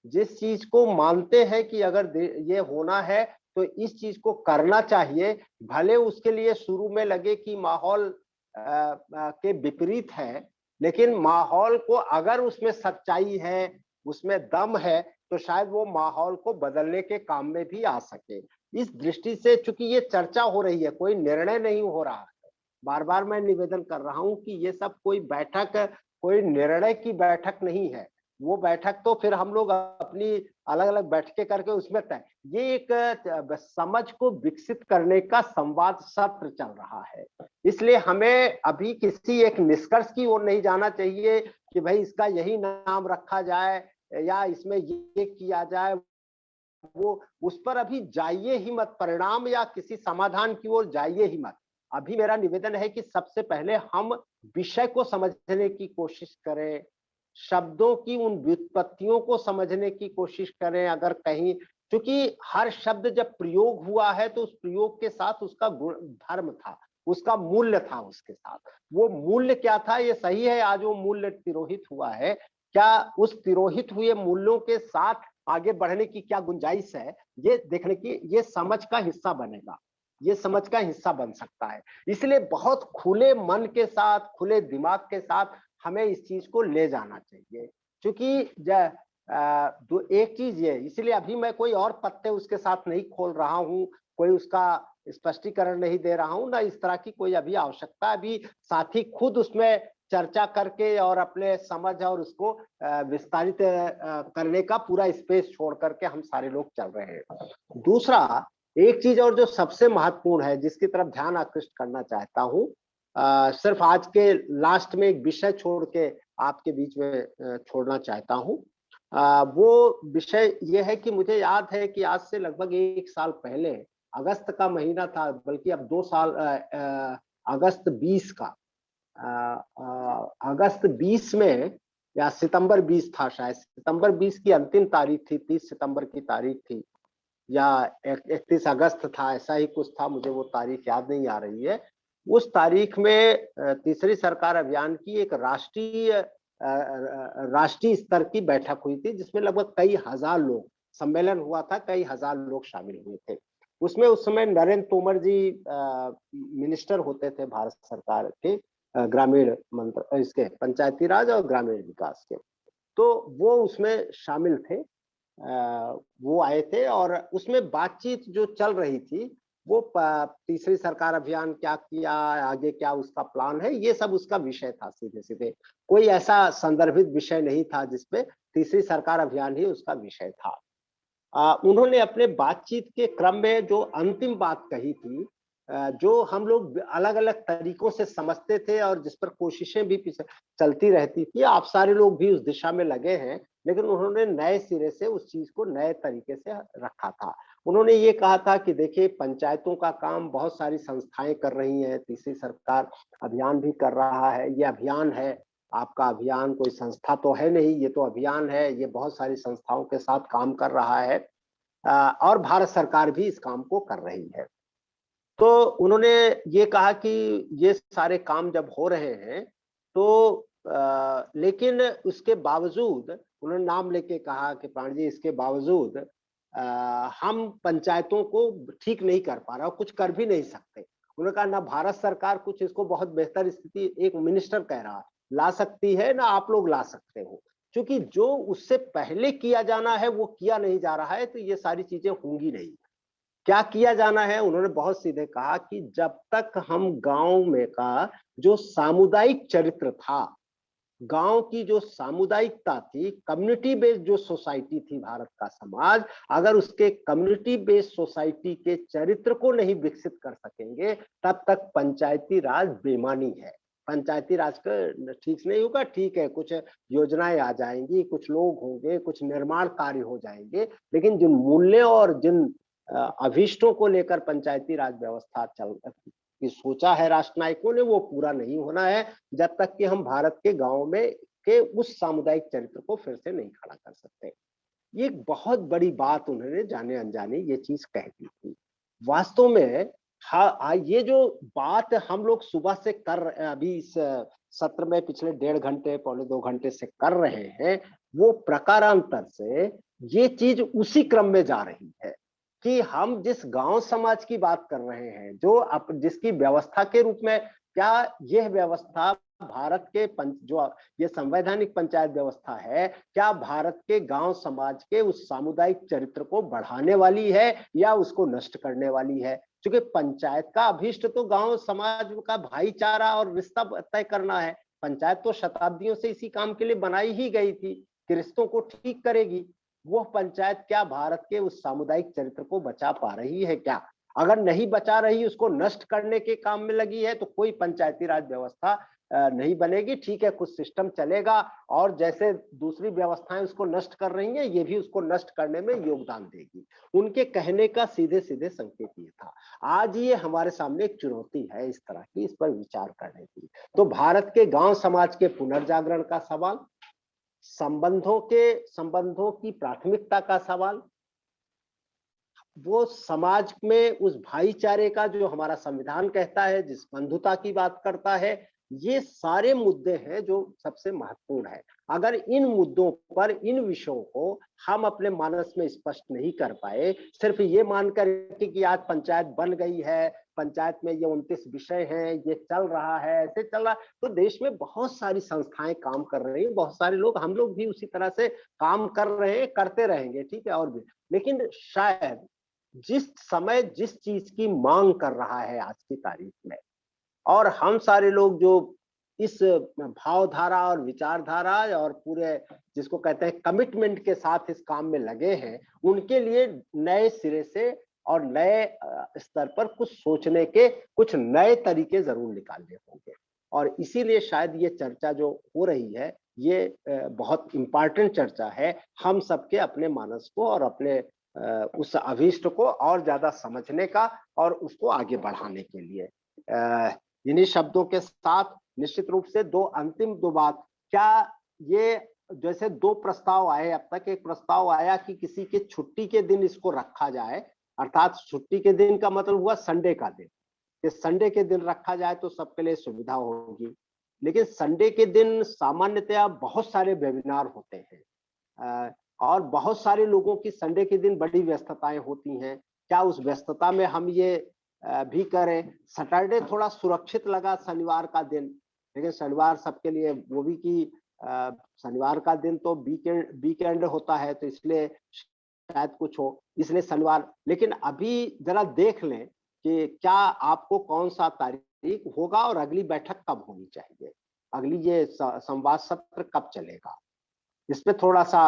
जिस चीज को मानते हैं कि अगर ये होना है तो इस चीज को करना चाहिए, भले उसके लिए शुरू में लगे कि माहौल के विपरीत है, लेकिन माहौल को अगर उसमें सच्चाई है, उसमें दम है, तो शायद वो माहौल को बदलने के काम में भी आ सके। इस दृष्टि से चूंकि ये चर्चा हो रही है, कोई निर्णय नहीं हो रहा है, बार बार मैं निवेदन कर रहा हूं कि ये सब कोई बैठक, कोई निर्णय की बैठक नहीं है। वो बैठक तो फिर हम लोग अपनी अलग अलग बैठकें करके उसमें तय, ये एक समझ को विकसित करने का संवाद सत्र चल रहा है। इसलिए हमें अभी किसी एक निष्कर्ष की ओर नहीं जाना चाहिए कि भाई इसका यही नाम रखा जाए या इसमें ये किया जाए, वो उस पर अभी जाइए ही मत, परिणाम या किसी समाधान की ओर जाइए ही मत। अभी मेरा निवेदन है कि सबसे पहले हम विषय को समझने की कोशिश करें, शब्दों की उन व्युत्पत्तियों को समझने की कोशिश करें। अगर कहीं, क्योंकि हर शब्द जब प्रयोग हुआ है तो उस प्रयोग के साथ उसका गुण धर्म था, उसका मूल्य था, उसके साथ वो मूल्य क्या था, ये सही है आज वो मूल्य तिरोहित हुआ है, क्या उस तिरोहित हुए मूल्यों के साथ आगे बढ़ने की क्या गुंजाइश है, ये देखने की, ये समझ का हिस्सा बनेगा। ये समझ का हिस्सा बन सकता है। इसलिए बहुत खुले मन के साथ, खुले दिमाग के साथ हमें इस चीज को ले जाना चाहिए, क्योंकि एक चीज ये, इसलिए अभी मैं कोई और पत्ते उसके साथ नहीं खोल रहा हूँ, कोई उसका स्पष्टीकरण नहीं दे रहा हूँ, ना इस तरह की कोई अभी आवश्यकता। अभी साथी खुद उसमें चर्चा करके और अपने समझ और उसको विस्तारित करने का पूरा स्पेस छोड़ करके हम सारे लोग चल रहे हैं। दूसरा एक चीज और जो सबसे महत्वपूर्ण है, जिसकी तरफ ध्यान आकृष्ट करना चाहता हूँ, सिर्फ आज के लास्ट में एक विषय छोड़ के आपके बीच में छोड़ना चाहता हूँ। वो विषय ये है कि मुझे याद है कि आज से लगभग 1 साल पहले, अगस्त का महीना था, बल्कि अब 2 साल, अगस्त 20 का, अगस्त 20 में या सितंबर 20 था शायद, सितंबर 20 की अंतिम तारीख थी, 30 सितंबर की तारीख थी या 31 अगस्त था, ऐसा ही कुछ था, मुझे वो तारीख याद नहीं आ रही है। उस तारीख में तीसरी सरकार अभियान की एक राष्ट्रीय स्तर की बैठक हुई थी, जिसमें लगभग कई हजार लोग, सम्मेलन हुआ था, कई हजार लोग शामिल हुए थे। उसमें उस समय नरेंद्र तोमर जी मिनिस्टर होते थे भारत सरकार के, ग्रामीण मंत्र इसके पंचायती राज और ग्रामीण विकास के, तो वो उसमें शामिल थे। वो आए थे और उसमें बातचीत जो चल रही थी वो तीसरी सरकार अभियान क्या किया, आगे क्या उसका प्लान है, ये सब उसका विषय था। सीधे सीधे कोई ऐसा संदर्भित विषय नहीं था जिसपे तीसरी सरकार अभियान ही उसका विषय था। उन्होंने अपने बातचीत के क्रम में जो अंतिम बात कही थी, जो हम लोग अलग अलग तरीकों से समझते थे और जिस पर कोशिशें भी चलती रहती थी, आप सारे लोग भी उस दिशा में लगे हैं, लेकिन उन्होंने नए सिरे से उस चीज को नए तरीके से रखा था। उन्होंने ये कहा था कि देखिए, पंचायतों का काम बहुत सारी संस्थाएं कर रही हैं, तीसरी सरकार अभियान भी कर रहा है, ये अभियान है, आपका अभियान कोई संस्था तो है नहीं, ये तो अभियान है, ये बहुत सारी संस्थाओं के साथ काम कर रहा है और भारत सरकार भी इस काम को कर रही है। तो उन्होंने ये कहा कि ये सारे काम जब हो रहे हैं तो लेकिन उसके बावजूद, उन्होंने नाम लेके कहा कि प्राण जी, इसके बावजूद हम पंचायतों को ठीक नहीं कर पा रहा, कुछ कर भी नहीं सकते। उन्होंने कहा ना भारत सरकार कुछ इसको बहुत बेहतर स्थिति, एक मिनिस्टर कह रहा, ला सकती है, ना आप लोग ला सकते हो, क्योंकि जो उससे पहले किया जाना है वो किया नहीं जा रहा है, तो ये सारी चीजें होंगी नहीं। क्या किया जाना है? उन्होंने बहुत सीधे कहा कि जब तक हम गांव में का जो सामुदायिक चरित्र था, गांव की जो सामुदायिकता थी, कम्युनिटी बेस्ड जो सोसाइटी थी भारत का समाज, अगर उसके कम्युनिटी बेस्ड सोसाइटी के चरित्र को नहीं विकसित कर सकेंगे, तब तक पंचायती राज बेमानी है। पंचायती राज का ठीक से नहीं होगा, ठीक है, कुछ योजनाएं आ जाएंगी, कुछ लोग होंगे, कुछ निर्माण कार्य हो जाएंगे, लेकिन जिन मूल्यों और जिन अभीष्टों को लेकर पंचायती राज व्यवस्था की सोचा है राष्ट्र नायकों ने, वो पूरा नहीं होना है जब तक कि हम भारत के गांव में के उस सामुदायिक चरित्र को फिर से नहीं खड़ा कर सकते। ये एक बहुत बड़ी बात उन्होंने जाने अनजाने ये चीज कह दी थी। वास्तव में ये जो बात हम लोग सुबह से कर, अभी इस सत्र में पिछले 1.5 घंटे, पौने 2 घंटे से कर रहे हैं, वो प्रकारांतर से ये चीज उसी क्रम में जा रही है कि हम जिस गांव समाज की बात कर रहे हैं, जो जिसकी व्यवस्था के रूप में, क्या यह व्यवस्था भारत के जो ये संवैधानिक पंचायत व्यवस्था है, क्या भारत के गांव समाज के उस सामुदायिक चरित्र को बढ़ाने वाली है या उसको नष्ट करने वाली है? क्योंकि पंचायत का अभीष्ट तो गांव समाज का भाईचारा और रिश्ता तय करना है। पंचायत तो शताब्दियों से इसी काम के लिए बनाई ही गई थी कि रिश्तों को ठीक करेगी। वो पंचायत क्या भारत के उस सामुदायिक चरित्र को बचा पा रही है? क्या अगर नहीं बचा रही, उसको नष्ट करने के काम में लगी है, तो कोई पंचायती राज व्यवस्था नहीं बनेगी। ठीक है, कुछ सिस्टम चलेगा और जैसे दूसरी व्यवस्थाएं उसको नष्ट कर रही हैं, ये भी उसको नष्ट करने में योगदान देगी। उनके कहने का सीधे सीधे संकेत ये था। आज ये हमारे सामने एक चुनौती है इस तरह की, इस पर विचार करने की। तो भारत के गांव समाज के पुनर्जागरण का सवाल, संबंधों की प्राथमिकता का सवाल, वो समाज में उस भाईचारे का जो हमारा संविधान कहता है, जिस बंधुता की बात करता है, ये सारे मुद्दे हैं जो सबसे महत्वपूर्ण है। अगर इन मुद्दों पर, इन विषयों को हम अपने मानस में स्पष्ट नहीं कर पाए, सिर्फ ये मानकर कि आज पंचायत बन गई है, पंचायत में ये 29 विषय हैं, ये चल रहा है, ऐसे चल रहा, तो देश में बहुत सारी संस्थाएं काम कर रही हैं, बहुत सारे लोग, हम लोग भी उसी तरह से काम कर रहे हैं, करते रहेंगे, ठीक है, और भी। लेकिन शायद जिस समय जिस चीज की मांग कर रहा है आज की तारीख में, और हम सारे लोग जो इस भावधारा और विचारधारा और पूरे जिसको कहते हैं कमिटमेंट के साथ इस काम में लगे हैं, उनके लिए नए सिरे से और नए स्तर पर कुछ सोचने के कुछ नए तरीके जरूर निकालने होंगे। और इसीलिए शायद ये चर्चा जो हो रही है, ये बहुत इम्पोर्टेंट चर्चा है हम सबके अपने मानस को और अपने उस अभीष्ट को और ज्यादा समझने का और उसको आगे बढ़ाने के लिए। इन्हीं शब्दों के साथ निश्चित रूप से अंतिम दो बात, क्या ये जैसे 2 प्रस्ताव आए अब तक, एक प्रस्ताव आया कि किसी के छुट्टी के दिन इसको रखा जाए, अर्थात छुट्टी के दिन का मतलब हुआ संडे का दिन, कि संडे के दिन रखा जाए तो सबके लिए सुविधा होगी। लेकिन संडे के दिन सामान्यतया बहुत सारे वेबिनार होते हैं और बहुत सारे लोगों की संडे के दिन बड़ी व्यस्तताएं होती हैं। क्या उस व्यस्तता में हम ये भी करें? सैटरडे थोड़ा सुरक्षित लगा, शनिवार का दिन, लेकिन शनिवार सबके लिए वो भी कि शनिवार का दिन तो वीकेंड होता है, तो इसलिए शायद कुछ हो, इसलिए शनिवार। लेकिन अभी जरा देख लें कि क्या आपको कौन सा तारीख होगा और अगली बैठक कब होनी चाहिए, अगली ये संवाद सत्र कब चलेगा, इस पे थोड़ा सा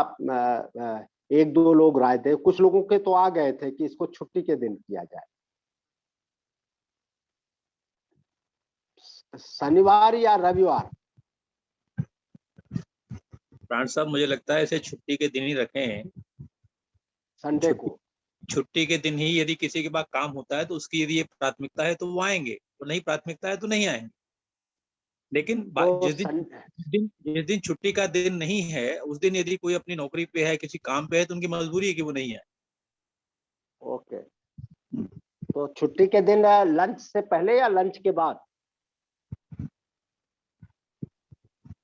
1-2 लोग राय दे। कुछ लोगों के तो आ गए थे कि इसको छुट्टी के दिन किया जाए, शनिवार या रविवार। प्राण साहब, मुझे लगता है इसे छुट्टी के दिन ही रखें, संडे को। छुट्टी के दिन ही यदि किसी के पास काम होता है तो उसकी यदि ये प्राथमिकता है तो वो आएंगे, तो नहीं प्राथमिकता है तो नहीं आएंगे। लेकिन तो जिस दिन छुट्टी का दिन नहीं है, उस दिन यदि कोई अपनी नौकरी पे है, किसी काम पे है, तो उनकी मजबूरी है कि वो नहीं आए। ओके, तो छुट्टी के दिन लंच से पहले या लंच के बाद?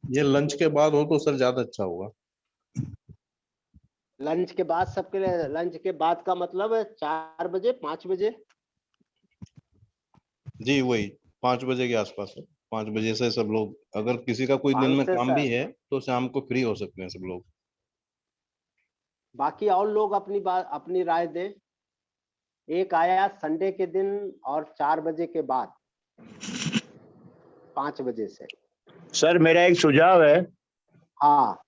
ये लंच के बाद हो तो सर ज्यादा अच्छा होगा। लंच के बाद सबके लिए, लंच के बाद का मतलब है 4 बजे 5 बजे? जी वही 5 बजे के आसपास है। 5 बजे से सब लोग, अगर किसी का कोई दिन में काम भी है तो शाम को फ्री हो सकते हैं सब लोग। बाकी और लोग अपनी राय दें। एक आया संडे के दिन और 4 बजे के बाद 5 बजे से। सर मेरा एक सुझाव है। हाँ,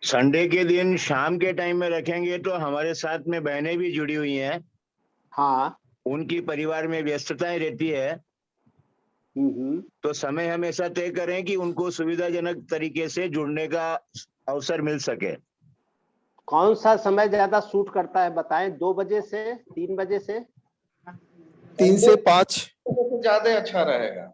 संडे के दिन शाम के टाइम में रखेंगे तो हमारे साथ में बहनें भी जुड़ी हुई हैं। हाँ, उनकी परिवार में व्यस्तताएं रहती है, तो समय हमेशा तय करें कि उनको सुविधाजनक तरीके से जुड़ने का अवसर मिल सके। कौन सा समय ज्यादा सूट करता है बताएं? 2 बजे से 3 बजे से? 3 से 5 ज्यादा अच्छा रहेगा।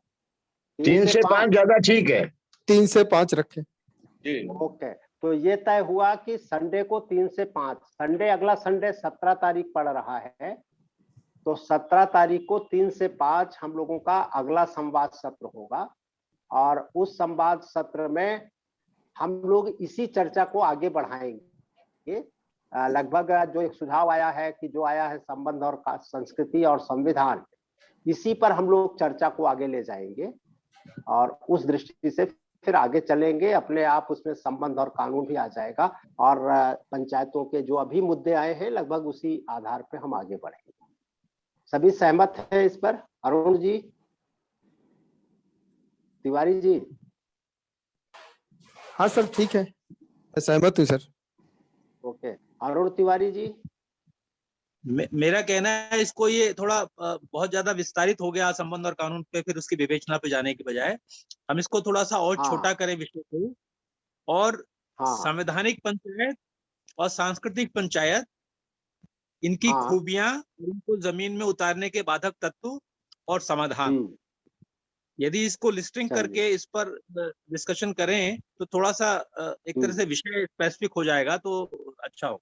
3 से 5 ज्यादा ठीक है। 3 से 5 रखें। जी ओके, तो ये तय हुआ कि संडे को 3 से 5। संडे, अगला संडे 17 तारीख पड़ रहा है, तो 17 तारीख को 3 से 5 हम लोगों का अगला संवाद सत्र होगा। और उस संवाद सत्र में हम लोग इसी चर्चा को आगे बढ़ाएंगे। लगभग जो एक सुझाव आया है कि जो आया है संबंध और संस्कृति और संविधान, इसी पर हम लोग चर्चा को आगे ले जाएंगे और उस दृष्टि से फिर आगे चलेंगे। अपने आप उसमें संबंध और कानून भी आ जाएगा और पंचायतों के जो अभी मुद्दे आए हैं लगभग उसी आधार पे हम आगे बढ़ेंगे। सभी सहमत हैं इस पर? अरुण जी, तिवारी जी? हाँ सर, ठीक है, मैं सहमत हूँ सर। ओके, अरुण तिवारी जी? मेरा कहना है इसको ये थोड़ा बहुत ज्यादा विस्तारित हो गया संबंध और कानून पे, फिर उसकी विवेचना पे जाने के बजाय हम इसको थोड़ा सा और छोटा करें विषय को, और संवैधानिक पंचायत और सांस्कृतिक पंचायत, इनकी खूबियां, इनको जमीन में उतारने के बाधक तत्व और समाधान, यदि इसको लिस्टिंग करके इस पर डिस्कशन करें तो थोड़ा सा एक तरह से विषय स्पेसिफिक हो जाएगा, तो अच्छा हो।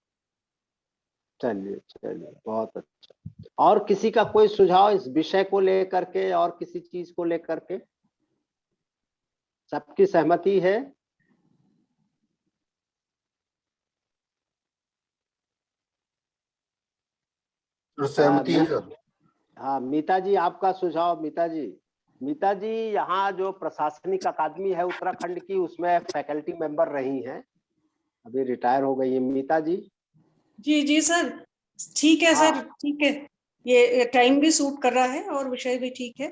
चलिए चलिए, बहुत अच्छा। और किसी का कोई सुझाव इस विषय को लेकर के और किसी चीज को लेकर के? सबकी सहमति है? सहमति है सर। हाँ मीता जी, आपका सुझाव। मीता जी यहाँ जो प्रशासनिक अकादमी है उत्तराखंड की, उसमें फैकल्टी मेंबर रही हैं, अभी रिटायर हो गई है मीता जी। जी सर, ठीक है सर, ठीक है, ये टाइम भी सूट कर रहा है और विषय भी ठीक है।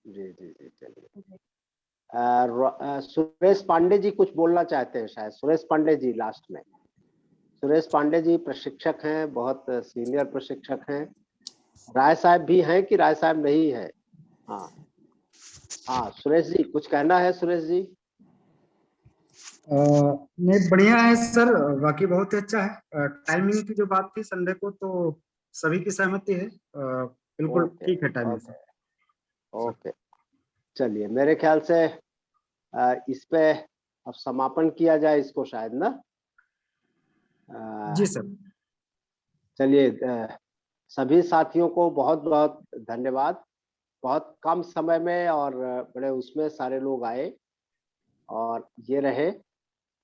जी चलिए। सुरेश पांडे जी कुछ बोलना चाहते हैं शायद। सुरेश पांडे जी लास्ट में। सुरेश पांडे जी प्रशिक्षक हैं, बहुत सीनियर प्रशिक्षक हैं। राय साहब भी हैं कि राय साहब नहीं है? हाँ सुरेश जी कुछ कहना है? सुरेश जी नहीं, बढ़िया है सर, बाकी बहुत ही अच्छा है। टाइमिंग की जो बात थी संडे को, तो सभी की सहमति है, बिल्कुल ठीक है टाइमिंग से। ओके चलिए, मेरे ख्याल से इस पे अब समापन किया जाए इसको शायद ना। जी सर। चलिए, सभी साथियों को बहुत बहुत धन्यवाद। बहुत कम समय में और बड़े उसमें सारे लोग आए और ये रहे।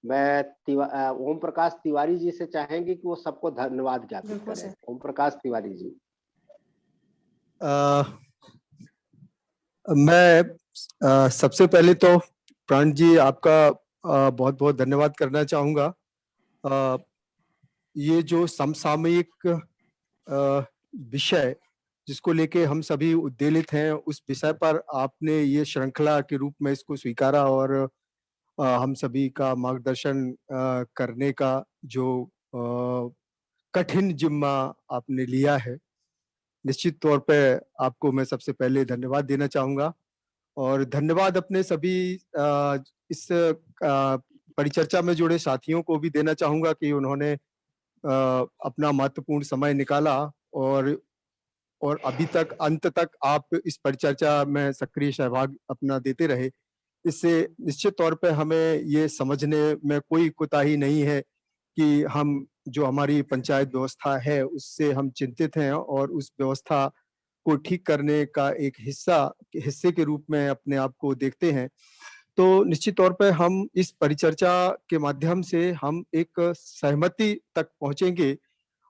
मैं ओम प्रकाश तिवारी जी से चाहेंगे कि वो सबको धन्यवाद ज्ञापित करें। ओम प्रकाश तिवारी जी। मैं सबसे पहले तो प्राण जी आपका बहुत बहुत धन्यवाद करना चाहूँगा। ये जो समसामयिक विषय जिसको लेके हम सभी उद्वेलित हैं, उस विषय पर आपने ये श्रृंखला के रूप में इसको स्वीकारा और हम सभी का मार्गदर्शन करने का जो कठिन जिम्मा आपने लिया है, निश्चित तौर पे आपको मैं सबसे पहले धन्यवाद देना चाहूँगा। और धन्यवाद अपने सभी इस परिचर्चा में जुड़े साथियों को भी देना चाहूँगा कि उन्होंने अपना महत्वपूर्ण समय निकाला और अभी तक अंत तक आप इस परिचर्चा में सक्रिय सहभाग अपना देते रहे। इससे निश्चित तौर पे हमें ये समझने में कोई कोताही नहीं है कि हम जो हमारी पंचायत व्यवस्था है उससे हम चिंतित हैं और उस व्यवस्था को ठीक करने का एक हिस्से के रूप में अपने आप को देखते हैं। तो निश्चित तौर पे हम इस परिचर्चा के माध्यम से हम एक सहमति तक पहुंचेंगे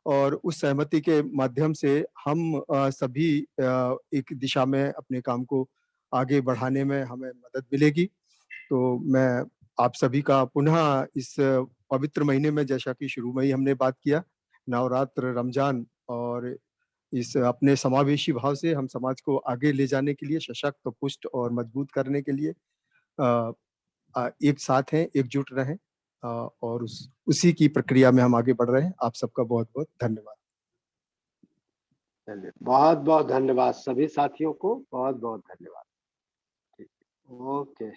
और उस सहमति के माध्यम से हम सभी एक दिशा में अपने काम को आगे बढ़ाने में हमें मदद मिलेगी। तो मैं आप सभी का पुनः इस पवित्र महीने में, जैसा कि शुरू में ही हमने बात किया, नवरात्र, रमजान और इस अपने समावेशी भाव से हम समाज को आगे ले जाने के लिए, सशक्त, पुष्ट और मजबूत करने के लिए एक साथ हैं, एकजुट रहें और उसी की प्रक्रिया में हम आगे बढ़ रहे हैं। आप सबका बहुत बहुत धन्यवाद। चलिए, बहुत बहुत धन्यवाद सभी साथियों को, बहुत बहुत धन्यवाद। ओके।